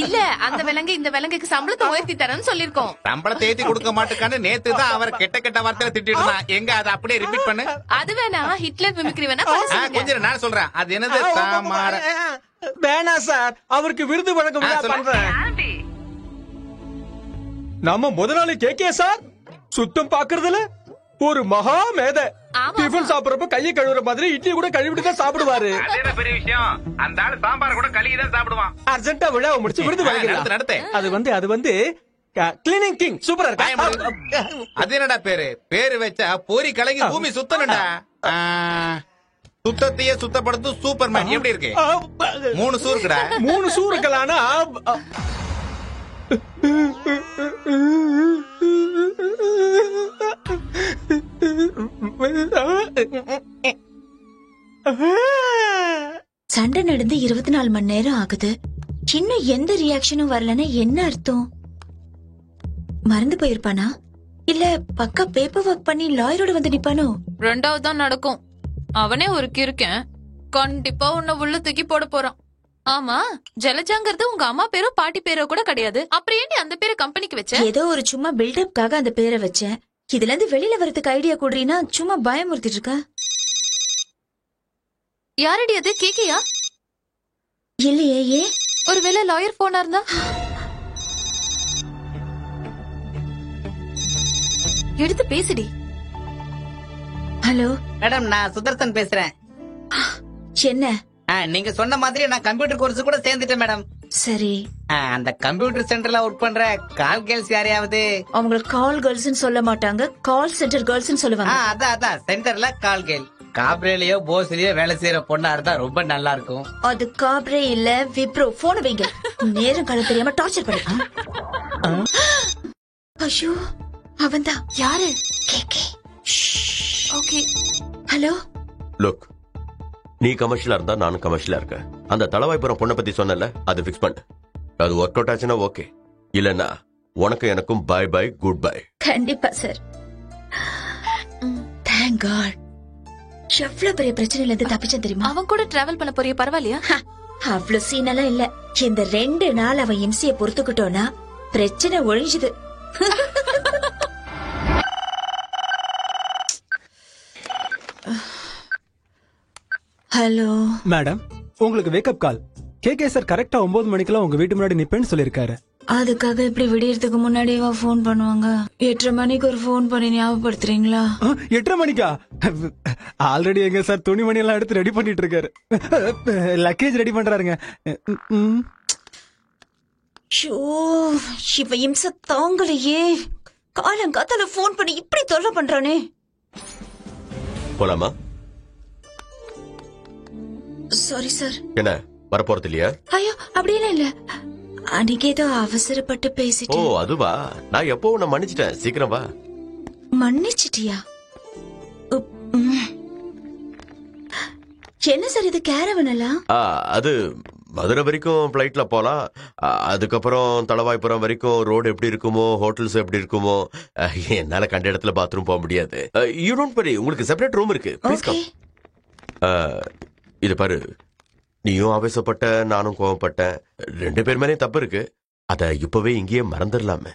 இல்ல, அந்த விலங்கு இந்த விலங்குக்கு சம்பளத்தை உயர்த்தி தரேன்னு சொல்லிருக்கோம். சம்பளத்தை ஏத்தி கொடுக்க மாட்டேக்கான்னு நேத்து தான் அவர் கெட்ட கெட்ட வார்த்தையில திட்டிட்டு இருந்தான். எங்க அதை அப்படியே ரிப்பீட் பண்ணு. அது வேணா, ஹிட்லர் மிமிக்ரி வேணா. கொஞ்சம் நான் சொல்றேன். அது என்னது? வேணா சார், அவருக்கு விருது வழங்க பண்றேன். நம்ம முதலாளி கேக்கே சார் சுத்தம் பாக்குறதுல ஒரு மகா மேதை. டிஃபன் சாப்பிடுறப்ப கையை கழுவுற மாதிரி இட்லி கூட கழுவிட்டு தான் சாப்பிடுவாரு. பெரிய விஷயம். அந்த ஆளு சாம்பார் கூட கழுவி தான் சாப்பிடுவான். அர்ஜென்ட்டா விழாவை முடிச்சு விருது வழங்கலாம். அது வந்து கிளீனிங் கிங். சூப்பரா இருக்கு. அது என்னடா பேரு? பேரு வச்சா போரி கலங்கி பூமி சுத்தணும்டா. சுத்தத்தையே சுத்தப்படுத்தும் சூப்பர்மேன். எப்படி இருக்கு? 3 சூருக்குடா. 3 சூருக்கலானா சண்டை நடந்து 24 மணி நேரம் ஆகுது. இன்னும் எந்த ரியாக்ஷனும் வரலன்னா என்ன அர்த்தம்? மறந்து போயிருப்பானா? இல்ல பக்கா பேப்பர் ஒர்க் பண்ணி லாயரோட வந்து நிப்பானோ? ரெண்டாவது தான் நடக்கும். அவனே ஒரு கிறுக்கன். கண்டிப்பா உன்னை உள்ள தூக்கி போட போறான். ஆமா, ஜலஜாங்கிறது உங்க அம்மா பேரோ பாட்டி பேரோ கூட கிடையாது. அப்புறம் ஏன்டி அந்த பேரை கம்பெனிக்கு வச்ச? ஏதோ ஒரு சும்மா பில்டப்காக அந்த பேரை வச்சேன். இதுல இருந்து வெளியில வரதுக்கு ஐடியா கூடுறீனா சும்மா பயமுறுத்திட்டு இருக்கா? யாரடி அது? கேக்கியா? இல்லையே. ஏ ஒருவேளை லாயர் போனா இருந்தா? எடுத்து பேசுடி. ஹலோ மேடம், நான் சுதர்சன் பேசுறேன். என்ன? நீங்க சொன்ன மாதிரி நான் கம்ப்யூட்டர் கோர்ஸ் கூட சேர்ந்துட்டேன் மேடம். சரி. அந்த கம்ப்யூட்டர் சென்டர்ல ஒர்க் பண்ற கால் கேர்ள்ஸ் யாரையாவது? அவங்க கால் கேர்ள்ஸ் சொல்ல மாட்டாங்க, கால் சென்டர் கேர்ள்ஸ் சொல்லுவாங்க. அதான் சென்டர்ல கால் கேர்ள். காப்ரேலயோ போஸ்லயோ வேலை செய்யற பொண்ணா இருந்தா ரொம்ப நல்லா இருக்கும். அது காப்ரே இல்ல விப்ரோ. போன் வைங்க. நேரம் காலம் தெரியாம டார்ச்சர் பண்ண. ஐயோ, அவன்தான். யாரு? கேக்கே. ஓகே. ஹலோ. லுக், நீ கமர்ஷியலா இருந்தா நானும் கமர்ஷியலா இருக்கேன். அந்த தலவாய்ப்புறம் பொண்ணை பத்தி சொன்னல, அது பிக்ஸ் பண்ணு. அது ஒர்க் அவுட் ஆச்சுன்னா ஓகே, இல்லன்னா உனக்கு எனக்கும் பை பை குட் பை. கண்டிப்பா சார். Thank God. எவ்வளவு பெரிய பிரச்சனையில இருந்து தப்பிச்சேன் தெரியுமா? அவன் கூட டிராவல் பண்ண போறிய? பரவாயில்லையா? அவ்வளவு சீன் எல்லாம் இல்ல. இந்த 2 நாள் அவன் எம்சிய பொறுத்துக்கிட்டோன்னா பிரச்சனை ஒழிஞ்சுது. ஹலோ மேடம், உங்களுக்கு வேக்கப் கால். கேகே சார் கரெக்டா 9 மணிக்கெல்லாம் உங்க வீட்டு முன்னாடி நிப்பேன்னு சொல்லிருக்காரு. அதுக்காக இப்படி விடியறதுக்கு முன்னாடியே போன் பண்ணுவாங்க? 8:30 மணிக்கு ஒரு போன் பண்ணி ஞாபகப்படுத்துறீங்களா? 8:30 மணிக்கா? ஆல்ரெடி எங்க சார் துணிமணி எல்லாம் எடுத்து ரெடி பண்ணிட்டு இருக்காரு. Luggage ready பண்றாருங்க. ஷோ, இவ இம்ச தாங்கலையே. காலங்காத்தால போன் பண்ணி இப்படி தொல்லை பண்றானே. போலாமா? Sorry sir. என்ன வரப்போறது இல்லையா? ஐயோ அப்படியெல்லாம் இல்ல. அன்னைக்கு ஏதோ அவசரப்பட்டு ஓ பேசிட்டேன். அதுவா? நான் எப்போ உன்னை மன்னிச்சிட்டேன். சீக்கிரம் வா. மன்னிச்சிட்டியா? என்ன சார் இது கேரவன் எல்லாம்? அது மதுரை வரைக்கும் பிளைட்ல போலாம். அதுக்கப்புறம் தலவாய்புரம் வரைக்கும் ரோடு எப்படி இருக்குமோ, ஹோட்டல்ஸ் எப்படி இருக்குமோ. என்னால கண்ட இடத்துல பாத்ரூம் போக முடியாது. யூ டோன்ட் வரி, உங்களுக்கு செப்பரேட் ரூம் இருக்கு. Please come. இது பாரு, நீயும் ஆவேசப்பட்ட, நானும் கோவப்பட்டேன். 2 பேர் மேலேயும் தப்பு இருக்கு. அத இப்பவே இங்கேயே மறந்துடலாமே.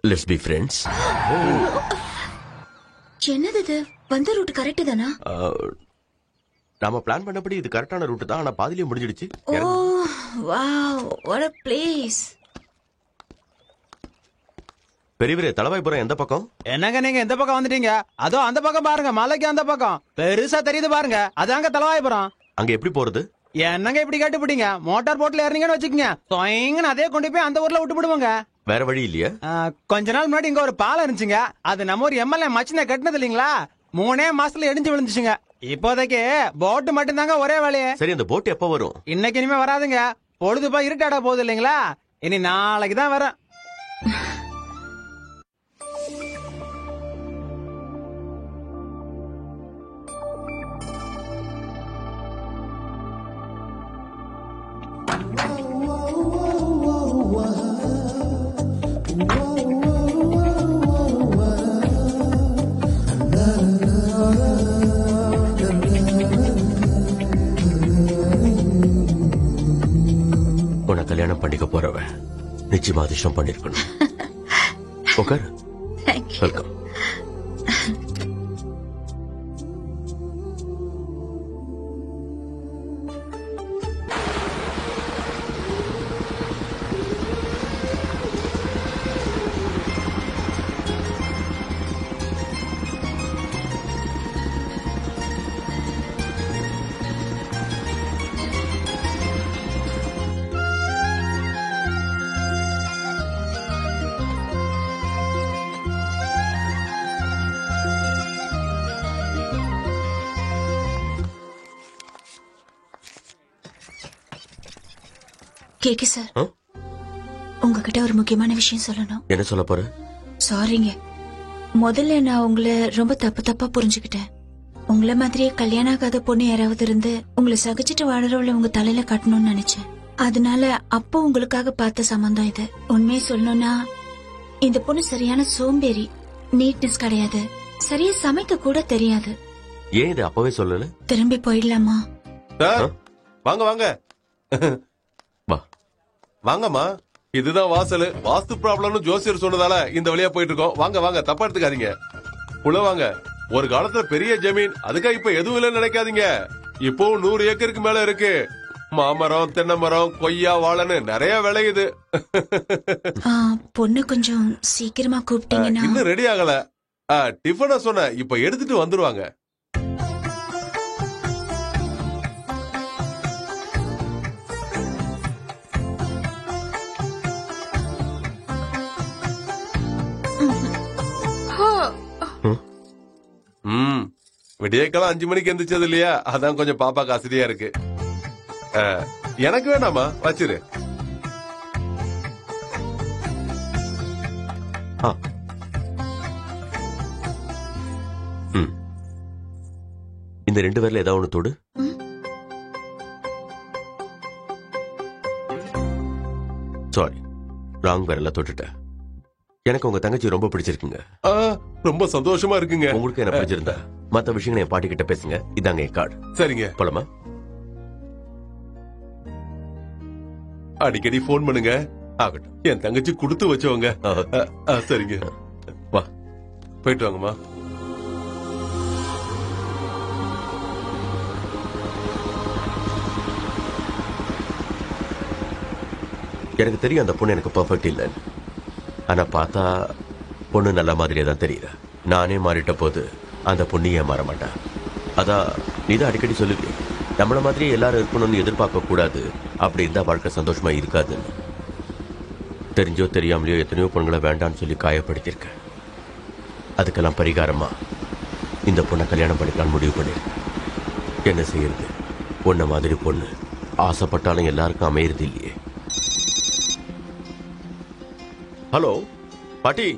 Let's be friends. என்னது இது? வந்த ரூட் கரெக்ட் தானா? நாம பிளான் பண்ணபடி இது கரெக்டான ரூட் தான். ஆனா பாதியிலே முடிஞ்சிடுச்சு. ஓ வாவ், வாட் a place. பெரியவரே, தலவாய்புரம் எந்த பக்கம்? என்னங்க நீங்க எந்த பக்கம் வந்துட்டீங்க? அதோ அந்த பக்கம் பாருங்க, மலைக்கு அந்த பக்கம் பெருசா தெரியுது பாருங்க, அதாங்க தலவாய்புரம். அங்க எப்படி போறது? என்னங்க இப்படி கேட்டுப்பிட்டீங்க? மோட்டார் போட்ல ஏறினீங்கன்னு வச்சுக்கோங்க, தொயங்கன்னு அதே கொண்டு போய் அந்த ஊர்ல விட்டு விடுவோங்க. வேற வழி இல்லையா? கொஞ்ச நாள் முன்னாடி இங்க ஒரு பாலம் இருந்துச்சுங்க. அது நம்ம ஒரு எம்எல்ஏ மச்சினை கட்டினது இல்லீங்களா? 3 மாசத்துல இடிஞ்சு விழுந்துச்சுங்க. இப்போதைக்கு போட்டு மட்டும் தாங்க ஒரே வேலையே. சரி, அந்த போட் எப்ப வரும்? இன்னைக்கு இனிமே வராதுங்க. பொழுதுபா இருட்டாடா போகுது இல்லைங்களா? இனி நாளைக்கு தான் வரும். உன்னை கல்யாணம் பண்ணிக்க போறவன் நிச்சயமா அதிர்ஷ்டம் பண்ணிருக்கணும். உட்கார். வெல்கம். கேக்கு சார், உங்ககிட்ட ஒரு முக்கியமான விஷயம் சொல்லணும். என்ன சொல்ல போற? சாரிங்க, முதல்ல நான் உங்களை ரொம்ப தப்பா புரிஞ்சுக்கிட்டேன். உங்களை மாதிரியே கல்யாணம் ஆகாத பொண்ணு யாராவது இருந்து உங்களை சகிச்சிட்டு வாழறவளை உங்க தலையில கட்டணும்னு நினைச்சேன். அதனால அப்போ உங்களுக்காக பார்த்த சம்பந்தம் இது. உண்மையை சொல்லணும்னா இந்த பொண்ணு சரியான சோம்பேறி, நீட்னஸ் கிடையாது, சரியா சமைக்க கூட தெரியாது. ஏன் இது அப்பவே சொல்லல? திரும்பி போயிடலாமா? வாங்க வாங்க வாங்கம்மா, இதுதான் வாசல். வாஸ்து ப்ராப்ளம்னு ஜோசியர் சொன்னதால இந்த வழியா போயிட்டு இருக்கோம். வாங்க வாங்க, தப்பா எடுத்துக்காதீங்க. உள்ள வாங்க. ஒரு காலத்துல பெரிய ஜமீன், அதுக்காக இப்ப எதுவும் இல்லைன்னு நினைக்காதீங்க. இப்போ 100 ஏக்கருக்கு மேல இருக்கு. மாமரம், தென்னை மரம், கொய்யா, வாழைன்னு நிறைய விளையுது. பொண்ணு கொஞ்சம் சீக்கிரமா கூப்பிட்டீங்கன்னா. இன்னும் ரெடி ஆகல. டிஃபனை சொன்ன, இப்ப எடுத்துட்டு வந்துருவாங்க. விடியக்காலம் 5 மணிக்கு எந்திரிச்சது இல்லையா, அதான் கொஞ்சம் பாப்பாக்கு அசதியா இருக்கு. எனக்கு வேணாமா, வச்சிரு. இந்த 2 பேர்ல ஏதாவது ஒண்ணு தொடு. சாரி, ராங் பேர்ல தொட்டுட்டேன். எனக்கு உங்க தங்கச்சி ரொம்ப பிடிச்சிருக்குங்க. ரொம்ப சந்தோஷமா இருக்குங்க. உங்களுக்கு என்ன பிடிச்சிருந்தா மத்த விஷயங்களை என் பாட்டி கிட்ட பேசுங்க. இதாங்க என் கார்டு. சரிங்க, போலாமா? அடிக்கடி போன் பண்ணுங்க. ஆகட்டும். என் தங்கச்சி கொடுத்து வச்சவங்க. சரிங்க, வா, போயிட்டு வாங்கம்மா. எனக்கு தெரியும் அந்த பொண்ணு எனக்கு பெர்ஃபெக்ட் இல்ல. ஆனா பார்த்தா பொண்ணு நல்ல மாதிரியே தான் தெரியுது. நானே மாறிட்ட போது அந்த பொண்ணு ஏன் மாற மாட்டா. அதான் நீதான் அடிக்கடி சொல்லுவியே, நம்மள மாதிரி எல்லாரும் இருக்கணும்னு எதிர்பார்க்க கூடாது. அப்படி இருந்தா வாழ்க்கை சந்தோஷமா இருக்காதுன்னு. தெரிஞ்சோ தெரியாமலையோ எத்தனையோ பொண்ணுங்களை வேண்டான்னு சொல்லி காயப்படுத்தியிருக்கேன். அதுக்கெல்லாம் பரிகாரமா இந்த பொண்ணை கல்யாணம் பண்ணிக்கலான்னு முடிவு பண்ணிருக்கேன். என்ன செய்யறது? பொண்ண மாதிரி பொண்ணு ஆசைப்பட்டாலும் எல்லாருக்கும் அமையறது இல்லையே. ஹலோ பாட்டி.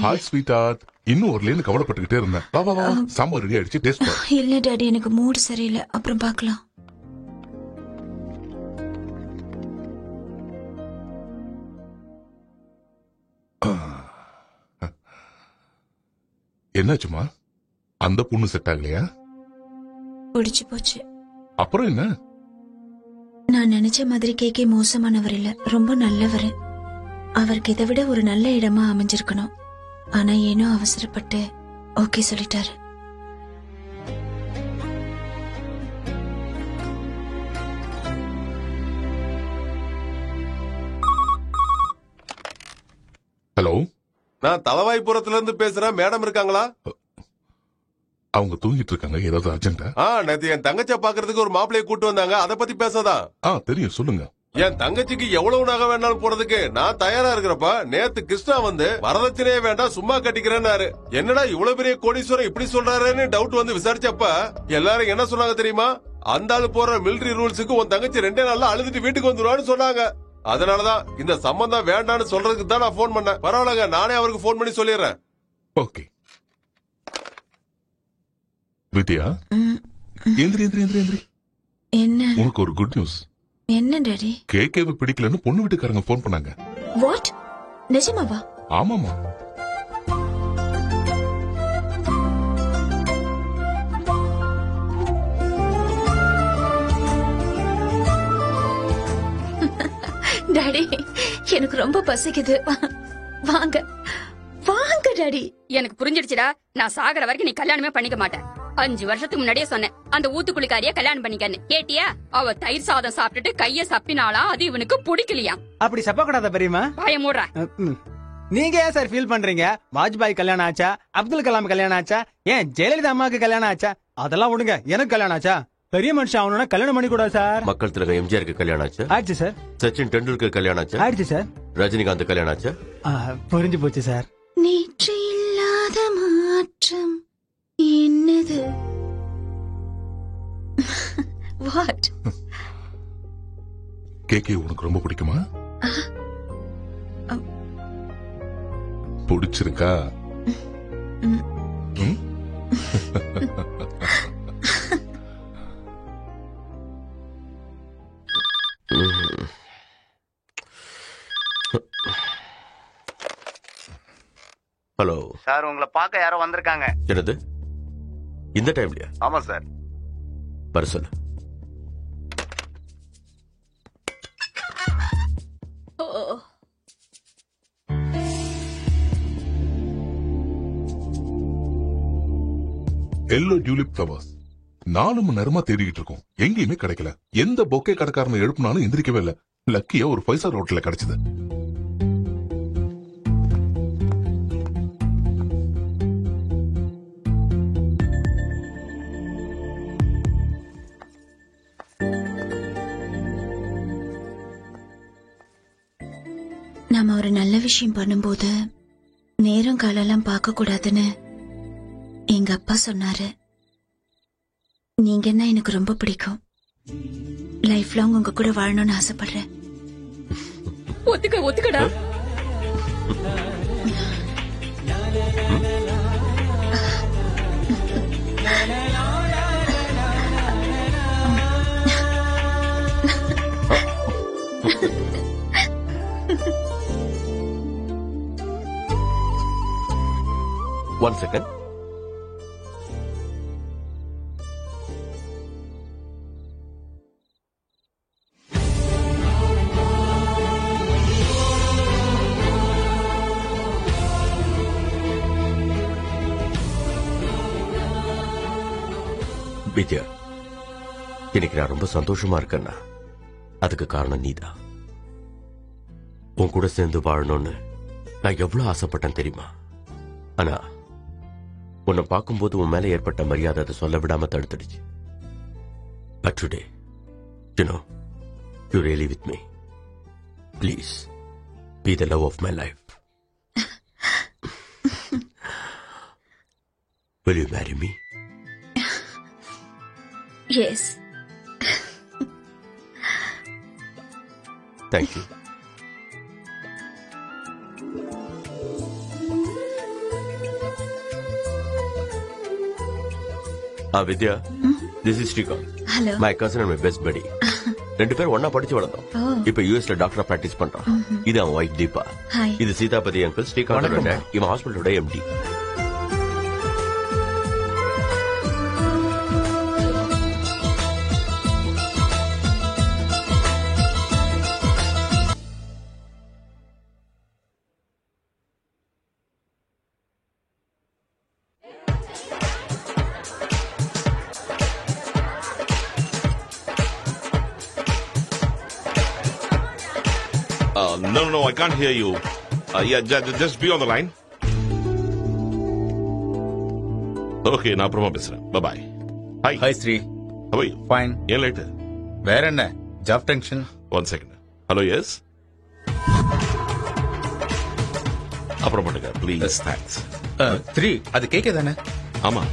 ஹாய் ஸ்வீட்டார்ட். இன்னும் ஒரு லேன்னு கவலைப்பட்டுக்கிட்டே இருந்தேன். வா வா வா, சாம்பார் ரெடி ஆயிடுச்சு, டேஸ்ட் பண்ணு. இல்ல டாடி, எனக்கு மூட் சரியில்லை, அப்புறம் பார்க்கலாம். என்னாச்சுமா? அந்த பொண்ணு செட் ஆகலையா? பிடிச்சு போச்சு. அப்புறம் என்ன? நான் நினைச்ச மாதிரி கேக்கே மோசமானவர் இல்ல, ரொம்ப நல்லவர். அவருக்கு இதை விட ஒரு நல்ல இடமா அமைஞ்சிருக்கணும். ஆனா ஏனோ அவசரப்பட்டு ஓகே சொல்லிட்டாரு. ஹலோ, நான் தலவாய்புரத்துல இருந்து பேசுறேன். மேடம் இருக்காங்களா? அவங்க தூங்கிட்டு இருக்காங்க. ஏதாவது அர்ஜென்ட்டா? நேத்து என் தங்கச்சியை பாக்குறதுக்கு ஒரு மாப்பிளைய கூட்டு வந்தாங்க. அதை பத்தி பேசாதான். தெரியும், சொல்லுங்க. என் தங்கச்சிக்கு எவ்வளவு நகை வேணாலும் போறதுக்கு நான் தயாரா இருக்கிறப்ப நேத்து கிருஷ்ணா வந்து வரதட்சணையே வேண்டாம் சும்மா கட்டிக்கிறேன்னாரு. என்னடா இவ்வளவு பெரிய கோடீஸ்வரர் இப்படி சொல்றாருன்னு டவுட் வந்து விசாரிச்சப்ப எல்லாரும் என்ன சொன்னாங்க தெரியுமா? அந்த ஆளு போற மிலிட்டரி ரூல்ஸுக்கு உன் தங்கச்சி 2 நாள்ல அழுதுட்டு வீட்டுக்கு வந்துருவான்னு சொன்னாங்க. அதனாலதான் இந்த சம்பந்தம் வேண்டான்னு சொல்றதுக்கு தான் நான் போன் பண்ணேன். பரவாயில்லங்க, நானே அவருக்கு போன் பண்ணி சொல்லிடுறேன். ஓகே வித்யா, எந்திரி எந்திரி எந்திரி எந்திரி. என்ன? உனக்கு ஒரு குட் நியூஸ். என்ன டாடி? கேக்கேவை பிடிக்கலன்னு பொண்ணு வீட்டுக்காரங்க போன் பண்ணாங்க. வாட்? நிஜமாவா? ஆமாமா. டாடி, எனக்கு ரொம்ப பசிக்குது. வாங்க வாங்க டாடி. எனக்கு புரிஞ்சிடுச்சுடா. நான் சாகர வரைக்கும் நீ கல்யாணமே பண்ணிக்க மாட்டேன். 5 வருஷத்துக்கு முன்னாடியே சொன்னேன் அந்த ஊத்துக்குளிக்காரிய கல்யாணம் பண்ணிக்கன்னு. கேட்டியா? அவ தயிர் சாதம் சாப்பிட்டுட்டு கைய சப்பினாலா, அது இவனுக்கு பிடிக்கலையா. அப்படி சப்பக்கூடாத பெரியமா. வாய மூடுறா. நீங்க ஏன் சார் ஃபீல் பண்றீங்க? வாஜ்பாய் கல்யாணம் ஆச்சா? அப்துல் கலாம் கல்யாணம் ஆச்சா? ஏன் ஜெயலலிதா அம்மாவுக்கு கல்யாணம் ஆச்சா? அதெல்லாம் விடுங்க, எனக்கு கல்யாணம் ஆச்சா? பெரிய மனுஷன் அவனோட கல்யாணம் பண்ணி கூட சார். மக்கள் திலகம் எம்ஜிஆருக்கு கல்யாணம் ஆச்சு. ஆச்சு சார். சச்சின் டெண்டுல்கர் கல்யாணம் ஆச்சு. ஆயிடுச்சு சார். ரஜினிகாந்த் கல்யாணம் ஆச்சு. புரிஞ்சு போச்சு சார். நேற்று இல்லாத மாற்றம் என்னது? வாட்? கேக்கே உனக்கு ரொம்ப பிடிக்குமா? பிடிச்சிருக்கா? ஹலோ சார், உங்களை பார்க்க யாரோ வந்திருக்காங்க. என்னது இந்த டைம்லயா? ஆமா சார். வர சொல்லு. எல்லோ டியூலிப் ஃப்ளவர்ஸ் 4 மணி நேரமா தேடிக்கிட்டு இருக்கோம், எங்கேயுமே கிடைக்கல. எந்த பொக்கே கடைக்காரனை எழுப்பினாலும் எந்திரிக்கவே இல்ல. லக்கியா ஒரு 5 ஸ்டார் ஹோட்டல்ல கிடைச்சது. நாம ஒரு நல்ல விஷயம் பண்ணும்போது நேரம் காலெல்லாம் பார்க்க கூடாதுன்னு எங்க அப்பா சொன்னாரு. நீங்கன்னா எனக்கு ரொம்ப பிடிக்கும். லைஃப் லாங் உங்க கூட வாழணும்னு ஆசைப்படுறேன். ஒத்துக்கடா. One second. வித்யா, இன்னைக்கு நான் ரொம்ப சந்தோஷமா இருக்கேன்னா அதுக்கு காரணம் நீதான். உன் கூட சேர்ந்து வாழணும்னு நான் எவ்வளவு ஆசைப்பட்டேன் தெரியுமா? ஆனா உன்னை பார்க்கும்போது உன் மேல ஏற்பட்ட மரியாதை அதை சொல்ல விடாம தடுத்துடுச்சு. But today, you know, you're really with me. Please, be the love of my life. Will you marry me? Yes. Thank you. Vidya, this is Srikanth. Hello. My cousin and my best buddy. ரெண்டு பேரும் ஒன்னா படிச்சு வளர்ந்தோம். இப்ப யூஎஸ்ல டாக்டரா practice பண்றான். இது அவன் வைஃப் தீபா. இது சீதாபதி அங்கிள், ஸ்ரீகாந்த். இவன் ஹாஸ்பிட்டலோட empty. No, I can't hear you. Yeah, just be on the line. Okay, நான் அப்புறமா பேசுறேன். Bye. Hi, Sri. How are you? Fine. ஏன் லேட்? வேற என்ன? Job tension. One second. Hello, yes? அப்புறம் பண்ணுங்க, please. Thanks. Sri, அது கேக்கே தானே? ஆமா.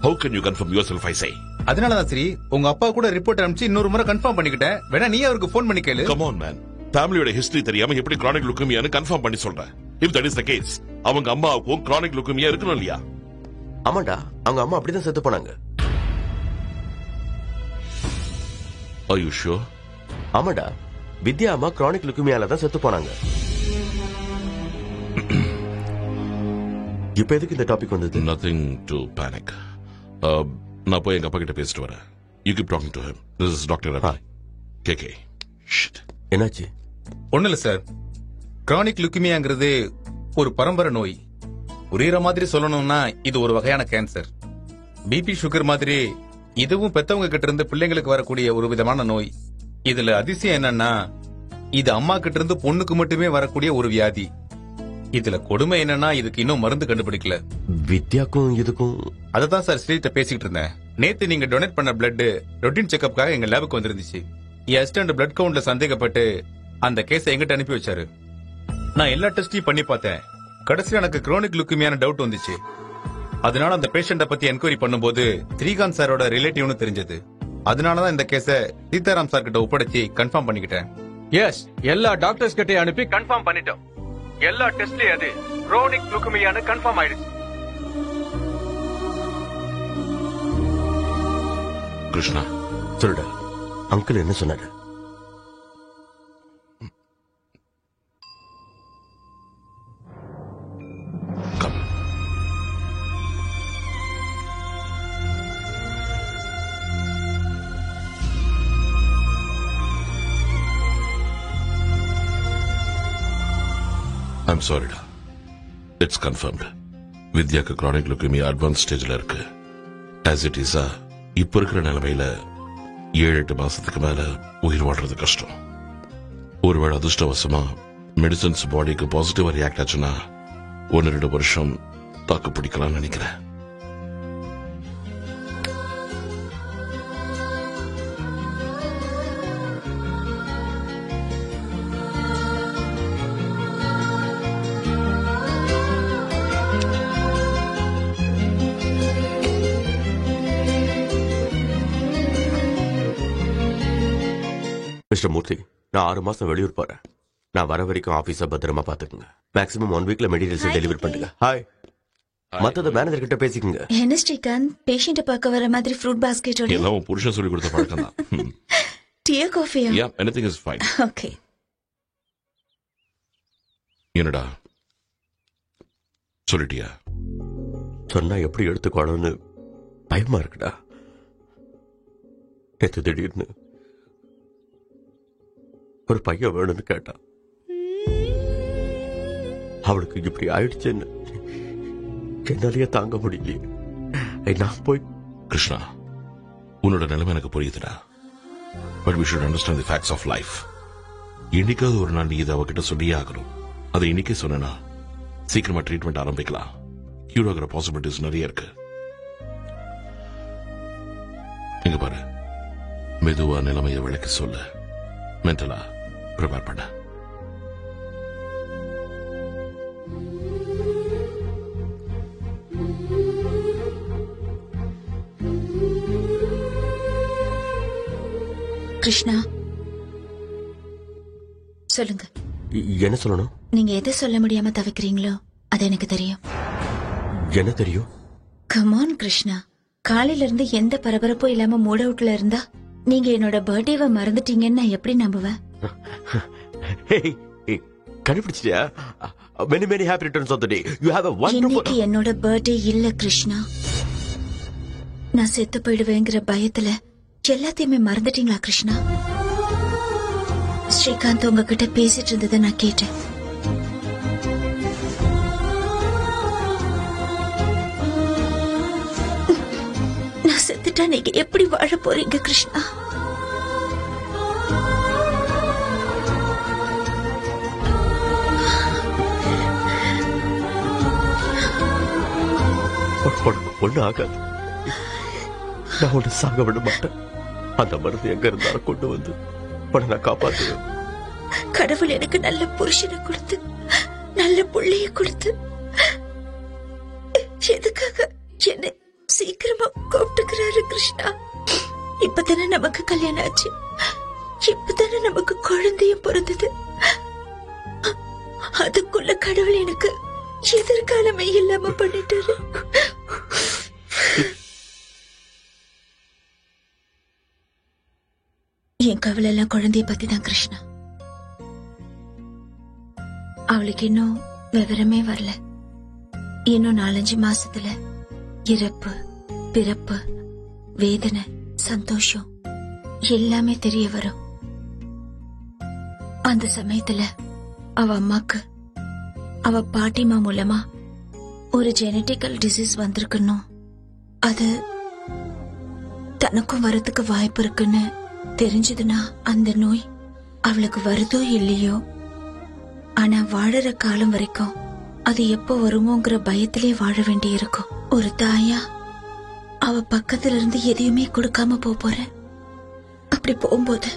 How can you confirm yourself, I say? அதனாலதான் சரி, உங்க அப்பா கூட ரிப்போர்ட் அனுப்பிச்சு இன்னொரு முறை கன்ஃபார்ம் பண்ணிக்கிட்டேன். வேணா நீ அவருக்கு போன் பண்ணி கேளு. Come on, man. ஃபேமிலியோட ஹிஸ்டரி தெரியாம எப்படி chronic leukemia கன்ஃபார்ம் பண்ணி சொல்றேன்? If that is the case, அவங்க அம்மாவுக்கும் chronic leukemia இருக்கணும் இல்லையா? ஆமாண்டா, அவங்க அம்மா அப்படிதான் செத்து போனாங்க. Are you sure? ஆமாண்டா, வித்யா அம்மா chronic leukemiaல தான் செத்து போனாங்க. இப்ப எதுக்கு இந்த டாபிக் வந்தது? Nothing to panic. நான் போய் எங்க அப்பா கிட்ட பேசிட்டு வரேன். You keep talking to him. This is Dr. Ravi. KK. Shit. என்னாச்சு? ஒண்ணு இல்ல சார். கிரானிக் லுக்கிமியாங்கிறது ஒரு பரம்பரை நோய். புரியுற மாதிரி சொல்லணும்னா இது ஒரு வகையான கேன்சர். பிபி சுகர் மாதிரி இதுவும் பெத்தவங்க கிட்ட இருந்து பிள்ளைங்களுக்கு வரக்கூடிய ஒரு விதமான நோய். இதுல அதிசயம் என்னன்னா இது அம்மா கிட்ட இருந்து பொண்ணுக்கு மட்டுமே வரக்கூடிய ஒரு வியாதி. இதுல கொடுமை என்னன்னா இதுக்கு இன்னும் மருந்து கண்டுபிடிக்கல. வித்யாக்கும் இதுக்கும் அததான் சார் ஸ்ரீட்ட பேசிட்டு இருந்தேன். நேத்து நீங்க டொனேட் பண்ண பிளட் ரொட்டீன் செக்அப்காக எங்க லேபுக்கு வந்திருந்துச்சு. என் அசிஸ்டன்ட் பிளட் கவுண்ட்ல சந்தேகப்பட்டு அந்த கேஸை எங்கிட்ட அனுப்பி வச்சாரு. நான் எல்லா டெஸ்டையும் பண்ணி பார்த்தேன். கடைசியில் எனக்கு குரோனிக் லுக்கிமியான டவுட் வந்துச்சு. அதனால அந்த பேஷண்ட பத்தி என்கொயரி பண்ணும்போது ஸ்ரீகாந்த் சாரோட ரிலேட்டிவ்னு தெரிஞ்சது. அதனாலதான் இந்த கேஸை சீதாராம் சார் கிட்ட ஒப்படைச்சி கன்ஃபார்ம் பண்ணிக்கிட்டேன். எஸ், எல்லா டாக்டர்ஸ் கிட்ட அனுப்பி கன்ஃபார்ம் பண்ணிட்டோம். எல்லா டெஸ்ட்லயும் அது குரோனிக் லுக்கிமியான்னு கன்ஃபார்ம் ஆயிடுச்சு. கிருஷ்ணா, சொல்லுடா, அங்கிள் என்ன சொன்னாரு? I'm sorry, da. It's confirmed. வித்யாக்கு chronic leukemia advanced stageல இருக்கு. As it is, இப்ப இருக்கிற நிலைமையில 7-8 மாசத்துக்கு மேல உயிர் வாழ்றது கஷ்டம். ஒருவேளை அதிர்ஷ்டவசமா மெடிசன்ஸ் பாடிக்கு பாசிட்டிவா ரியாக்ட் ஆச்சுன்னா 1-2 வருஷம் தாக்கு பிடிக்கலாம்னு நினைக்கிறேன். மிஸ்டர் மூர்த்தி, நான் 6 மாசம் வெளியூர் போறேன். நான் வர வரைக்கும் ஆபீஸ பத்திரமா பாத்துக்குங்க. மேக்ஸிமம் 1 வீக்ல மெட்டீரியல்ஸ் டெலிவரி பண்ணுங்க. ஹாய். மத்தத மேனேஜர் கிட்ட பேசிக்கங்க. என்ன ஸ்ரீகாந்த், பேஷண்ட பார்க்க வர மாதிரி ஃப்ரூட் பாஸ்கெட்டோட எல்லாம் புருஷன் சொல்லி கொடுத்த பழக்கம் தான். டீயா காஃபியா? Yeah, anything is fine. Okay. என்னடா சொல்லிட்டியா? சொன்னா எப்படி எடுத்துக்கணும்னு பயமா இருக்குடா. நேத்து திடீர்னு ஒரு பையன் வேணும்னு கேட்டான். அவளுக்கு இப்படி ஆயிடுச்சுன்னு என்னாலேயே தாங்க முடியலையே. நான் போய் கிருஷ்ணா, உன்னோட நிலைமை எனக்கு புரியுதுடா. But we should understand the facts of life. இன்னைக்காவது ஒரு நாள் நீ இதை அவகிட்ட சொல்லியே ஆகணும். அதை இன்னைக்கே சொன்னா சீக்கிரமா ட்ரீட்மெண்ட் ஆரம்பிக்கலாம். கியூர் ஆகிற பாசிபிலிட்டிஸ் நிறைய இருக்கு. இங்க பாரு, மெதுவா நிலைமையை விளக்கி சொல்லு. மென்டலா ப்ரிப்பேர் பண்ண. கிருஷ்ணா, சொல்லுங்க. என்ன சொல்லணும்? நீங்க எதை சொல்ல முடியாம தவிக்கிறீங்களோ அது எனக்கு தெரியும். என்ன தெரியும்? கமான் கிருஷ்ணா, காலையில இருந்து எந்த பரபரப்பும் இல்லாம மூட் அவுட்ல இருந்தா நீங்க என்னோட பர்த்டேவை மறந்துட்டீங்கன்னு நான் எப்படி நம்புவேன்? கண்டுபிடிச்சியா? many many happy returns of the day. You have a wonderful. இன்னைக்கு என்னோட பர்த்டே இல்ல கிருஷ்ணா. நான் செத்து போயிடுவேங்கிற பயத்துல எல்லாத்தையுமே மறந்துட்டீங்களா கிருஷ்ணா? ஸ்ரீகாந்த் உங்ககிட்ட பேசிட்டு இருந்ததை நான் கேட்டேன். நான் செத்துட்டா நீங்க எப்படி வாழ போறீங்க கிருஷ்ணா? ஒண்ணு ஆகாது. நான் உன்னை சாக விட மாட்டேன். அந்த மருந்து எங்க இருந்தாலும் கொண்டு வந்து உன்னை நான் காப்பாத்துவேன். கடவுள் எனக்கு நல்ல புருஷனை கொடுத்து நல்ல புள்ளைய கொடுத்து எதுக்காக என்னை சீக்கிரமா கூப்பிட்டுக்கிறாரு கிருஷ்ணா? இப்பதானே நமக்கு கல்யாணம் ஆச்சு, இப்பதானே நமக்கு குழந்தையும் பிறந்தது. அதுக்குள்ள கடவுள் எனக்கு எதிர்காலமே இல்லாம பண்ணிட்டாரு. என் கவலை எல்லாம் குழந்தைய பத்தி தான் கிருஷ்ணா. அவளுக்கு இன்னும் விவரமே வரல. இன்னும் 4-5 மாசத்துல இறப்பு, பிறப்பு, வேதனை, சந்தோஷம் எல்லாமே தெரிய வரும். அந்த சமயத்துல அவ அம்மாக்கு அவ பாட்டிமா மூலமா ஒரு ஜெனட்டிக்கல் டிசீஸ் வந்திருக்கணும். அது தனக்கும் வரதுக்கு வாய்ப்பு இருக்குன்னு தெரிஞ்சதுன்னா அந்த நோய் அவளுக்கு வருதோ இல்லையோ, ஆனா வாழற காலம் வரைக்கும் அது எப்போ வருமோங்கிற பயத்திலே வாழ வேண்டி இருக்கும். ஒரு தாயா அவ பக்கத்துல இருந்து எதையுமே கொடுக்காம போறேன். அப்படி போகும்போது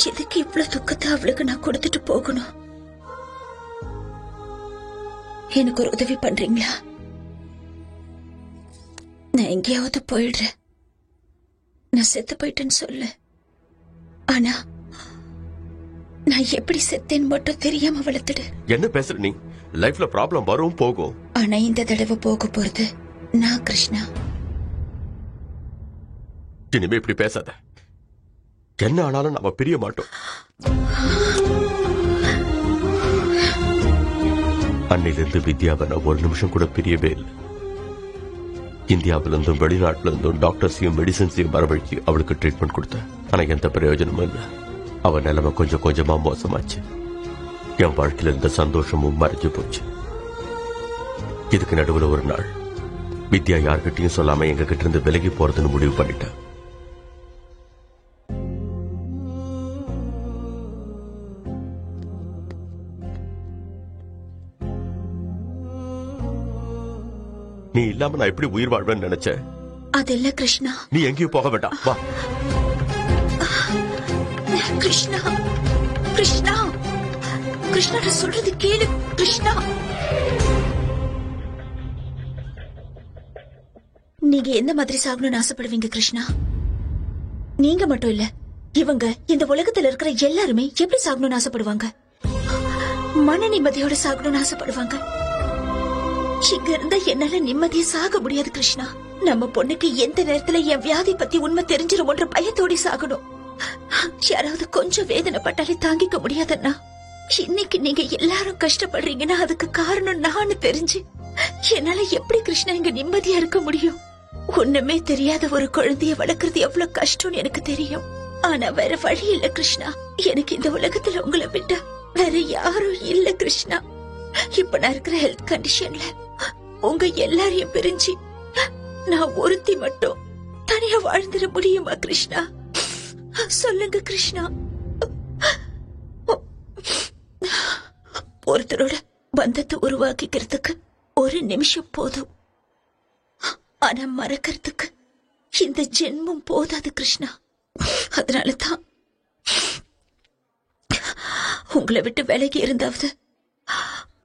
எதுக்கு இவ்வளவு துக்கத்தை அவளுக்கு நான் கொடுத்துட்டு போகணும்? எனக்கு ஒரு உதவி பண்றீங்களா? நான் எங்கேயாவது போயிடுறேன். நான் செத்து போயிட்டேன்னு சொல்லு. ஆனா நான் எப்படி செத்தேன்னு மட்டும் தெரியாம வளர்த்துடு. என்ன பேசுற நீ? லைஃப்ல ப்ராப்ளம் வரும் போகும். ஆனா இந்த தடவை போக போறது நான் கிருஷ்ணா. இனிமே இப்படி பேசாத. என்ன ஆனாலும் நாம பிரிய மாட்டோம். அன்னையிலிருந்து வித்யாவை நான் ஒரு நிமிஷம் கூட பிரியவே இல்லை. இந்தியாவிலிருந்தும் வெளிநாட்டில இருந்தும் டாக்டர்ஸையும் மெடிசன்ஸையும் வரவழைச்சு அவளுக்கு ட்ரீட்மெண்ட் கொடுத்தேன். ஆனா எந்த பிரயோஜனமும் இல்லை. அவ நிலைமை கொஞ்சம் கொஞ்சமா மோசமாச்சு. என் வாழ்க்கையில இருந்த சந்தோஷமும் மறைஞ்சு போச்சு. இதுக்கு நடுவில் ஒரு நாள் வித்யா யார்கிட்டையும் சொல்லாம எங்க கிட்ட இருந்து விலகி போறதுன்னு முடிவு பண்ணிட்டேன். நீ இல்லாம நான் எப்படி உயிர் வாழ்வேன்னு நினைச்ச? அது இல்ல கிருஷ்ணா. நீ எங்கேயும் போக வேண்டாம், வா. கிருஷ்ணா, கிருஷ்ணா, கிருஷ்ணா, நான் சொல்றது கேளு கிருஷ்ணா. நீங்க எந்த மாதிரி சாகணும்னு ஆசைப்படுவீங்க கிருஷ்ணா? நீங்க மட்டும் இல்ல, இவங்க இந்த உலகத்துல இருக்கிற எல்லாருமே எப்படி சாகணும்னு ஆசைப்படுவாங்க? மன நிம்மதியோட சாகணும்னு ஆசைப்படுவாங்க. இங்க இருந்தா என்னால நிம்மதியா சாக முடியாது கிருஷ்ணா. நம்ம பொண்ணுக்கு எந்த நேரத்துல என் வியாதி பத்தி உண்மை தெரிஞ்சிருமோன்ற பயத்தோட சாகணும். யாராவது கொஞ்சம் வேதனைப்பட்டாலே தாங்கிக்க முடியாதுன்னா, இன்னைக்கு நீங்க எல்லாரும் கஷ்டப்படுறீங்கன்னா அதுக்கு காரணம் நான் தெரிஞ்சு என்னால எப்படி கிருஷ்ணா இங்க நிம்மதியா இருக்க முடியும்? ஒண்ணுமே தெரியாத ஒரு குழந்தைய வளர்க்கறது எவ்வளவு கஷ்டம்னு எனக்கு தெரியும். ஆனா வேற வழி இல்ல கிருஷ்ணா. எனக்கு இந்த உலகத்துல உங்களை விட்டா வேற யாரும் இல்ல கிருஷ்ணா. இப்ப நான் இருக்கிற ஹெல்த் கண்டிஷன்ல உங்க எல்லாரையும் பிரிஞ்சு நான் ஒருத்தி மட்டும் தனியா வாழ்ந்துட முடியுமா கிருஷ்ணா? சொல்லுங்க கிருஷ்ணா. ஒருத்தரோட பந்தத்தை உருவாக்கிக்கிறதுக்கு ஒரு நிமிஷம் போதும், ஆனா மறக்கிறதுக்கு இந்த ஜென்மம் போதாது கிருஷ்ணா. அதனாலதான் உங்களை விட்டு விலகி இருந்தாவது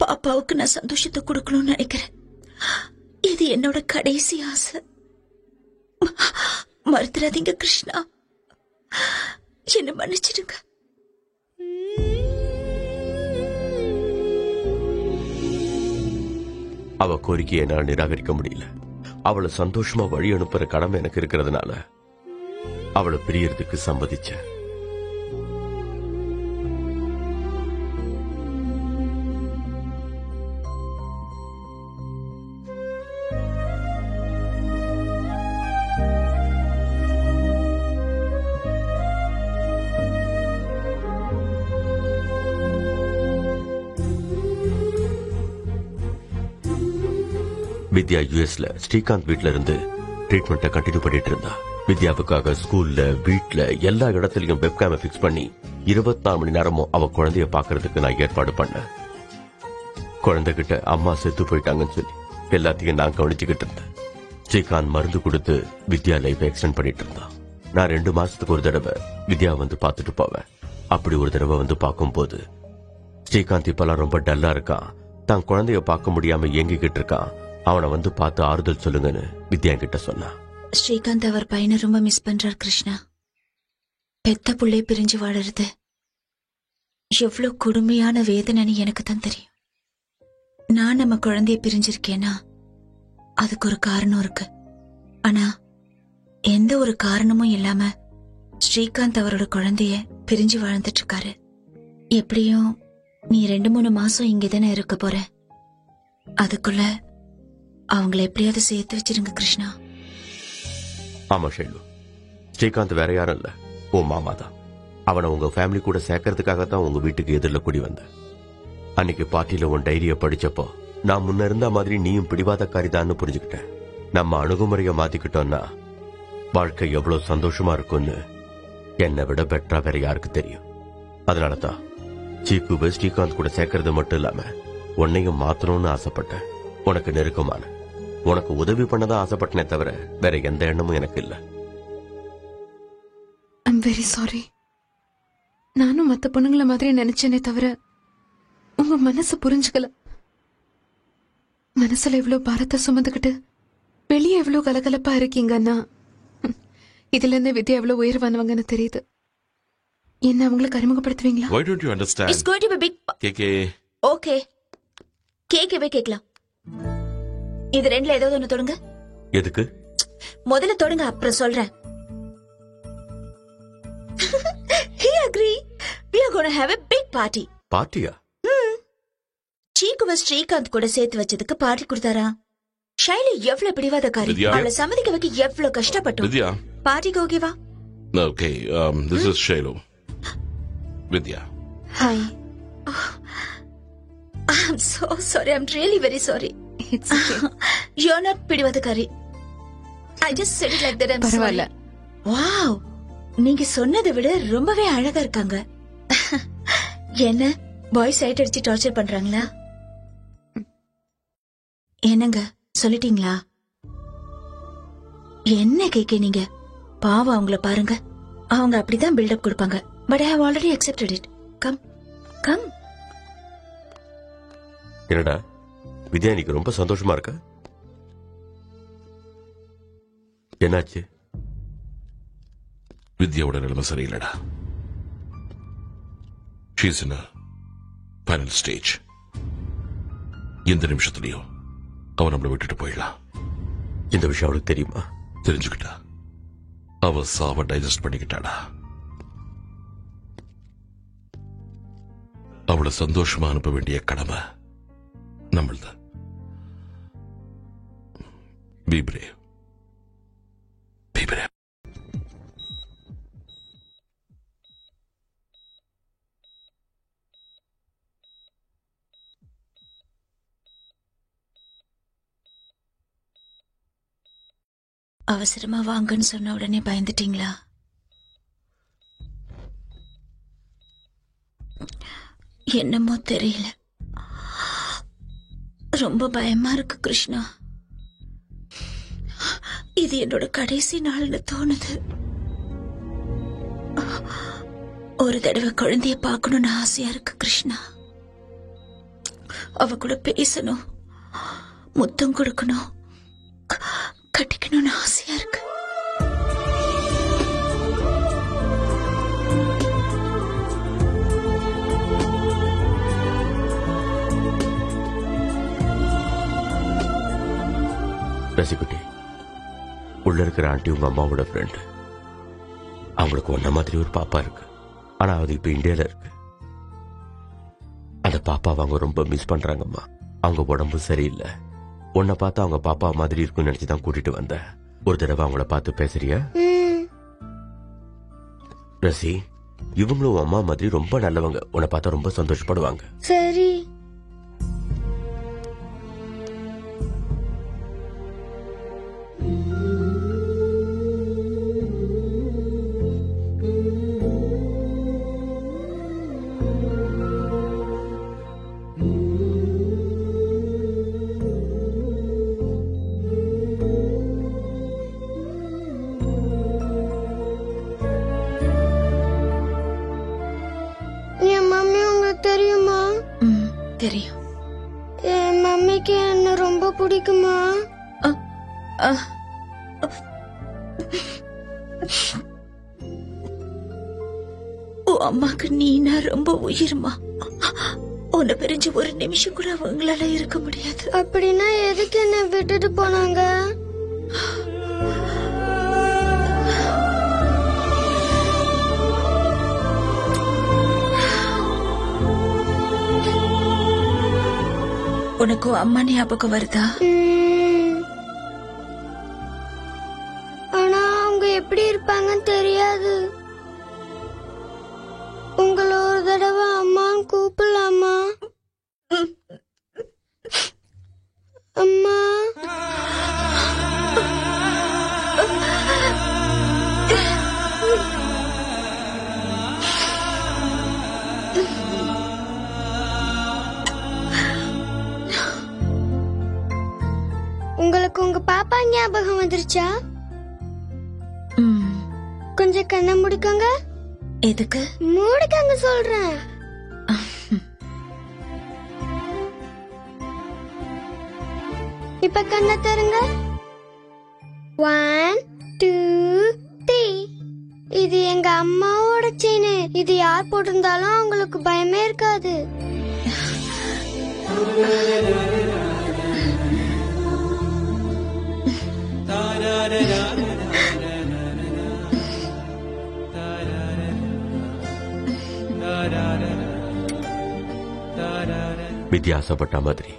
பாப்பாவுக்கு நான் சந்தோஷத்தை கொடுக்கணும்னு நினைக்கிறேன். இது என்னோட கடைசி ஆசை. மறுத்துறாதீங்க கிருஷ்ணா, என்ன மன்னிச்சிடுங்க. அவ கோரிக்கையை என்னால் நிராகரிக்க முடியல. அவளை சந்தோஷமா வழி அனுப்புற கடமை எனக்கு இருக்கிறதுனால அவளை பிரியறதுக்கு சம்மதிச்சேன். வித்யா யுஎஸ்ல ஸ்ரீகாந்த் வீட்ல இருந்து ட்ரீட்மெண்ட்டை கண்டினியூ பண்ணிட்டு இருந்தா. வித்யாவுக்காக ஸ்கூல்ல, வீட்ல, எல்லா இடத்துலயும் வெப்கேம பிக்ஸ் பண்ணி 24 மணி நேரமும் அவ குழந்தைய பாக்குறதுக்கு நான் ஏற்பாடு பண்ணேன். குழந்தைகிட்ட அம்மா செத்து போயிட்டாங்கன்னு சொல்லி எல்லாத்தையும் நான் கவனிச்சுக்கிட்டு இருந்தேன். ஸ்ரீகாந்த் மருந்து கொடுத்து வித்யா லைஃப் எக்ஸ்டெண்ட் பண்ணிட்டு இருந்தான். நான் 2 மாசத்துக்கு ஒரு தடவை வித்யா வந்து பாத்துட்டு போவேன். அப்படி ஒரு தடவை வந்து பார்க்கும்போது ஸ்ரீகாந்த் இப்பெல்லாம் ரொம்ப டல்லா இருக்கான், தான் குழந்தைய பார்க்க முடியாம ஏங்கிக்கிட்டு இருக்கான், அவனை வந்து பார்த்து ஆறுதல் சொல்லுங்கன்னு வித்யா கிட்ட சொன்னான். ஸ்ரீகாந்த் அவர் பையனை ரொம்ப மிஸ் பண்றார் கிருஷ்ணா. பெத்த புள்ளை பிரிஞ்சு வாழறது எவ்வளவு கொடுமையான வேதனைன்னு எனக்கு தான் தெரியும். நான் நம்ம குழந்தைய பிரிஞ்சிருக்கேன்னா அதுக்கு ஒரு காரணம் இருக்கு. ஆனா எந்த ஒரு காரணமும் இல்லாம ஸ்ரீகாந்த் அவரோட குழந்தைய பிரிஞ்சு வாழ்ந்துட்டு இருக்காரு. எப்படியும் நீ 2-3 மாசம் இங்கதானே இருக்க போற. அதுக்குள்ள அவங்களை எப்படியாவது சேர்த்து வச்சிருங்க கிருஷ்ணா. ஆமா ஷைலு, ஸ்ரீகாந்த் வேற யாரும் இல்ல, உன் மாமா தான். அவனை உங்க ஃபேமிலி கூட சேர்க்கறதுக்காகத்தான் உங்க வீட்டுக்கு எதிரில் கூடி வந்த. அன்னைக்கு பார்ட்டியில உன் டைரிய படிச்சப்போ நான் முன்ன இருந்த மாதிரி நீயும் பிடிவாதக்காரிதான்னு புரிஞ்சுக்கிட்டேன். நம்ம அணுகுமுறையை மாத்திக்கிட்டோம்னா வாழ்க்கை எவ்வளவு சந்தோஷமா இருக்கும்னு என்னை விட பெட்டரா வேற யாருக்கு தெரியும். அதனாலதான் சீக்குவை ஸ்ரீகாந்த் கூட சேர்க்கறது மட்டும் இல்லாம உன்னையும் மாத்தணும்னு ஆசைப்பட்டேன். உனக்கு நெருக்கமான, உனக்கு உதவி பண்ணதான் ஆசைப்பட்டனே தவிர வேற எந்த எண்ணமும் எனக்கு இல்ல. I'm very sorry. நானும் மத்த பொண்ணுங்கள மாதிரி நினைச்சேனே தவிர உங்க மனசு புரிஞ்சுக்கல. மனசுல இவ்வளவு பாரத்தை சுமந்துக்கிட்டு வெளியே எவ்வளவு கலகலப்பா இருக்கீங்கன்னா இதுல இருந்து வித்யா எவ்வளவு உயர்வானவங்கன்னு தெரியுது. என்ன அவங்களுக்கு அறிமுகப்படுத்துவீங்களா? Why don't you understand? It's going to be big. KK. Okay. கேக்கவே கேக்கலாம். இது 2ல ஏதாவது ஒண்ணு தொடுங்க. எதுக்கு? முதல்ல தொடுங்க, அப்புறம் சொல்றேன். He agree. We are going to have a big party. பார்ட்டியா? சீக்குவ Srikanth கூட சேர்த்து வச்சதுக்கு பார்ட்டி கொடுத்தாரா? ஷைலு எவ்வளவு பிடிவாதக்காரி, வித்யா. அவளை சம்மதிக்க வைக்க எவ்வளவு கஷ்டப்பட்டோம். வித்யா. பார்ட்டிக்கு ஓகேவா? Okay, this is Shailu. Vidya. Hi. I'm so sorry. I'm really very sorry. It's okay. You're not பிடிவாதக்காரி. I just said it like that. I'm sorry. பரவாயில்ல. Wow. நீங்க சொன்னதை விட ரொம்பவே அழகா இருக்காங்க. என்ன பாய்ஸ் சைட் அடிச்சு டார்ச்சர் பண்றாங்களா? என்னங்க சொல்லிட்டீங்களா? என்ன கேக்க நீங்க? பாவம் அவங்கள பாருங்க. அவங்க அப்படிதான் பில்டப் கொடுப்பாங்க. But I have already accepted it. Come. Come. என்னடா வித்யா, நீக்கு ரொம்ப சந்தோஷமா இருக்க? என்னாச்சு? வித்யாவோட நிலைமை சரியில்லடா. She's in final stage. எந்த நிமிஷத்துலயும் அவன் நம்மளை விட்டுட்டு போயிடலாம். இந்த விஷயம் அவளுக்கு தெரியுமா? தெரிஞ்சுக்கிட்டா அவ சாவ டைஜஸ்ட் பண்ணிக்கிட்டாடா. அவளை சந்தோஷமா அனுப்ப வேண்டிய கடமை நம்மள்தான். Be brave. Be brave. அவசரமா வாங்கன்னு சொன்ன உடனே பயந்துட்டீங்களா? என்னமோ தெரியல, ரொம்ப பயமா இருக்கு கிருஷ்ணா. இது என்னோட கடைசி நாள்னு தோணுது. ஒரு தடவை குழந்தைய பார்க்கணும்னு ஆசையா இருக்கு கிருஷ்ணா. அவ கூட பேசணும், முத்தம் கொடுக்கணும், கட்டிக்கணும்னு ஆசையா இருக்கு. ரசிகுட்டி, உள்ள இருக்கிற ஆண்டி உங்க அம்மாவோட ஃப்ரெண்ட். அவங்களுக்கு ஒன்ன மாதிரி ஒரு பாப்பா இருக்கு. ஆனா அது இப்ப இந்தியால இருக்கு. அந்த பாப்பாவை அவங்க ரொம்ப மிஸ் பண்றாங்கம்மா. அவங்க உடம்பு சரியில்லை. உன்னை பார்த்து அவங்க பாப்பா மாதிரி இருக்குன்னு நினைச்சுதான் கூட்டிட்டு வந்தேன். ஒரு தடவை அவங்கள பார்த்து பேசுறியா? ரசி, இவங்களும் அம்மா மாதிரி ரொம்ப நல்லவங்க. உன்னை பார்த்தா ரொம்ப சந்தோஷப்படுவாங்க. சரி. தெரியும். என் மம்மிக்கு என்ன ரொம்ப பிடிக்குமா? அம்மாக்கு நீனா ரொம்ப உயிர்மா. உன்னை பிரிஞ்சு ஒரு நிமிஷம் கூட அவங்களால இருக்க முடியாது. அப்படின்னா எதுக்கு என்ன விட்டுட்டு போனாங்க? உனக்கும் அம்மா ஞாபகம் வருதா? ஆனா அவங்க எப்படி இருப்பாங்கன்னு தெரியாது. உங்களை ஒரு தடவை அம்மான்னு கூப்பிடலாமா? அம்மா. உங்களுக்கு உங்க பாப்பா ஞாபகம் வந்துருச்சா? கொஞ்சம் கண்ணை முடிக்கங்க. எதுக்கு? மூடிக்கங்க சொல்றேன். இப்ப கண்ணை தருங்க. 1 2 3. இது எங்க அம்மாவோட செயின். இது யார் போட்டிருந்தாலும் அவங்களுக்கு பயமே இருக்காது. வித்தியாசப்பட்ட மாதிரி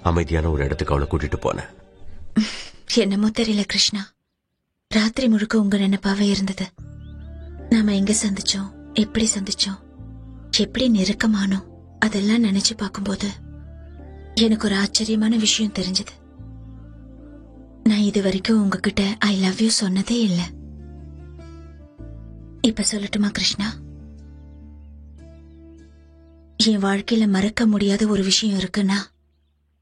அமைதியான ஒரு இடத்துக்கு அவளை கூட்டிட்டு போனேன். என்னமோ தெரியல கிருஷ்ணா, ராத்திரி முழுக்க உங்க நினைப்பாவே இருந்தது. நாம எங்க சந்திச்சோம், எப்படி சந்திச்சோம், எப்படி நெருக்கமானோம், அதெல்லாம் நினைச்சு பார்க்கும்போது எனக்கு ஒரு ஆச்சரியமான விஷயம் தெரிஞ்சது. நான் இது வரைக்கும் உங்ககிட்ட ஐ லவ் யூ சொன்னதே இல்ல. இப்ப சொல்லட்டுமா கிருஷ்ணா? என் வாழ்க்கையில மறக்க முடியாத ஒரு விஷயம் இருக்குன்னா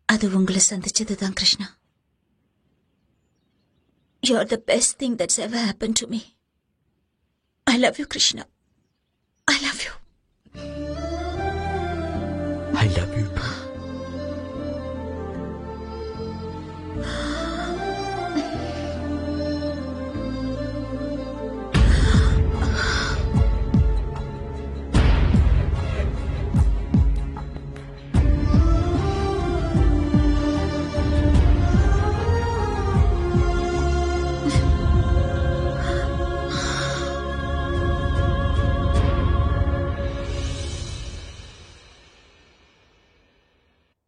அது உங்களை சந்திச்சதுதான் Krishna. You're the best thing that's ever happened to me. I love you, Krishna. I love you. I love you too.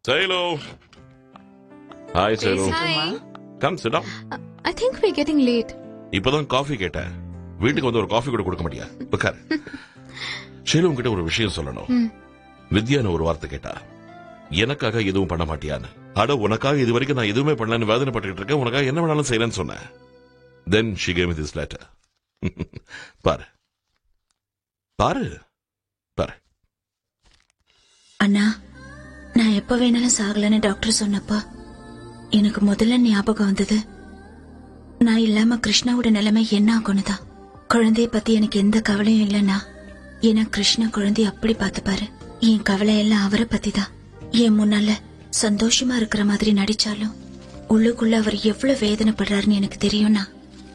Sailu. Hi, Sailu. Hi. Come, sit down. I think we're getting late. இப்பதான் coffee கேட்டேன். வீட்டுக்கு வந்து ஒரு coffee கூட கொடுக்க மாட்டியா? உட்கார். ஷைலு உன்கிட்ட ஒரு விஷயம் சொல்லணும். வித்யான்னு ஒரு வார்த்தை கேட்டா, எனக்காக எதுவும் பண்ண மாட்டியான்னு. அட உனக்காக இது வரைக்கும் நான் எதுவுமே பண்ணலன்னு வேதனைப்பட்டுக்கிட்டு இருக்கேன், உனக்காக என்ன வேணாலும் செய்யறேன்னு சொன்னேன். Then she gave me this letter. பாரு பாரு பாரு. அண்ணா, நான் எப்ப வேணாலும் சாகலன்னு டாக்டர் சொன்னப்ப எனக்கு முதல்ல ஞாபகம் வந்தது நான் இல்லாம கிருஷ்ணாவோட நிலைமை என்ன ஆகும்னுதான். குழந்தைய பத்தி எனக்கு எந்த கவலையும் இல்லைன்னா, ஏன்னா கிருஷ்ணா குழந்தைய அப்படி பார்த்துப்பாரு. என் கவலை எல்லாம் அவரை பத்தி தான். என் முன்னால சந்தோஷமா இருக்கிற மாதிரி நடிச்சாலும் உள்ளுக்குள்ள அவர் எவ்வளவு வேதனைப்படுறாருன்னு எனக்கு தெரியும்னா,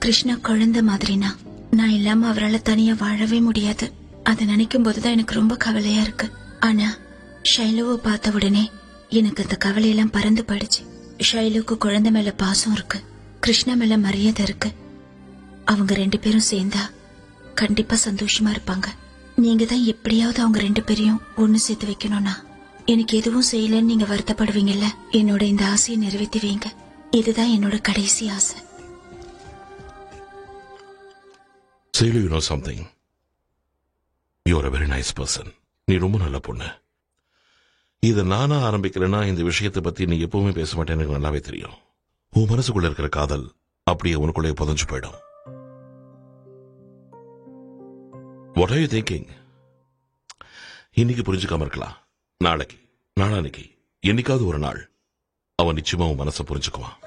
கிருஷ்ணா குழந்தை மாதிரினா நான் இல்லாம அவரால் தனியா வாழவே முடியாது. அதை நினைக்கும் போதுதான் எனக்கு ரொம்ப கவலையா இருக்கு. ஆனா ஷைலுவை பார்த்த உடனே எனக்கு அந்த கவலையெல்லாம் பறந்து போயிடுச்சு. ஷைலுக்கு குழந்தை மேல பாசம் இருக்கு, கிருஷ்ணா மேல மரியாதை இருக்கு. அவங்க 2 பேரும் சேர்ந்தா கண்டிப்பா சந்தோஷமா இருப்பாங்க. நீங்க தான் எப்படியாவது அவங்க 2 பேரையும் ஒண்ணு சேர்த்து வைக்கணும்னா, எனக்கு எதுவும் செய்யலன்னு நீங்க வருத்தப்படுவீங்கல்ல, என்னோட இந்த ஆசையை நிறைவேற்றி வைங்க. இதுதான் என்னோட கடைசி ஆசை. Sailu, you know something? You are a very nice person. நீ ரொம்ப நல்ல பொண்ணு. இதை நானா ஆரம்பிக்கலன்னா இந்த விஷயத்தை பத்தி நீ எப்பவுமே பேச மாட்டேன்னு எனக்கு நல்லாவே தெரியும். உன் மனசுக்குள்ள இருக்கிற காதல் அப்படியே உனக்குள்ளே புதஞ்சு போயிடும். What are you thinking? இன்னைக்கு புரிஞ்சுக்காம இருக்கலாம், நாளைக்கு நாளானைக்கு என்னைக்காவது ஒரு நாள் அவன் நிச்சயமா உன் மனசை புரிஞ்சுக்குவான்.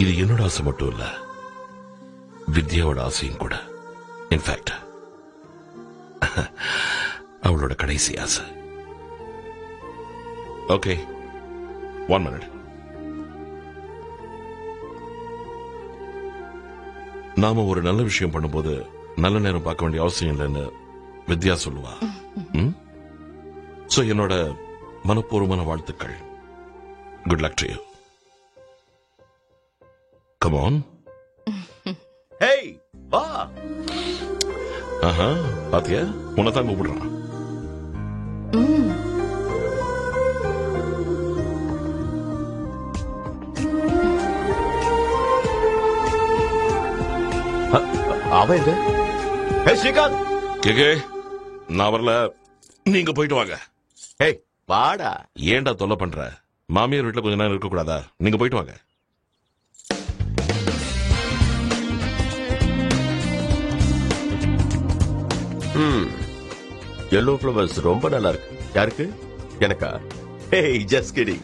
இது என்னோட ஆசை மட்டும் இல்ல, வித்யாவோட ஆசையும் கூட. இன்ஃபேக்ட் அவளோட கடைசி ஆசை. Okay, 1 minute. நாம ஒரு நல்ல விஷயம் பண்ணும்போது நல்ல நேரம் பார்க்க வேண்டிய அவசியம் இல்லைன்னு வித்யா சொல்லுவா. சோ என்னோட மனப்பூர்வமான வாழ்த்துக்கள். Good luck to you. Come on. Hey வா. ஆஹா, பாத்தியா, உன்னதான் கூப்பிடுறான். அவன் எங்க? ஹே ஸ்ரீகாந்த். கேக்கே, நான் வரல, நீங்க போயிட்டு வாங்க. ஹேய் வாடா. ஏன்டா தொல்லை பண்ற? மாமியார் வீட்டுல கொஞ்ச நேரம் இருக்க கூடாதா? நீங்க போயிட்டு வாங்க. yellow flowers ரொம்ப நல்லா இருக்கு. யாருக்கு? எனக்கா? Hey just kidding.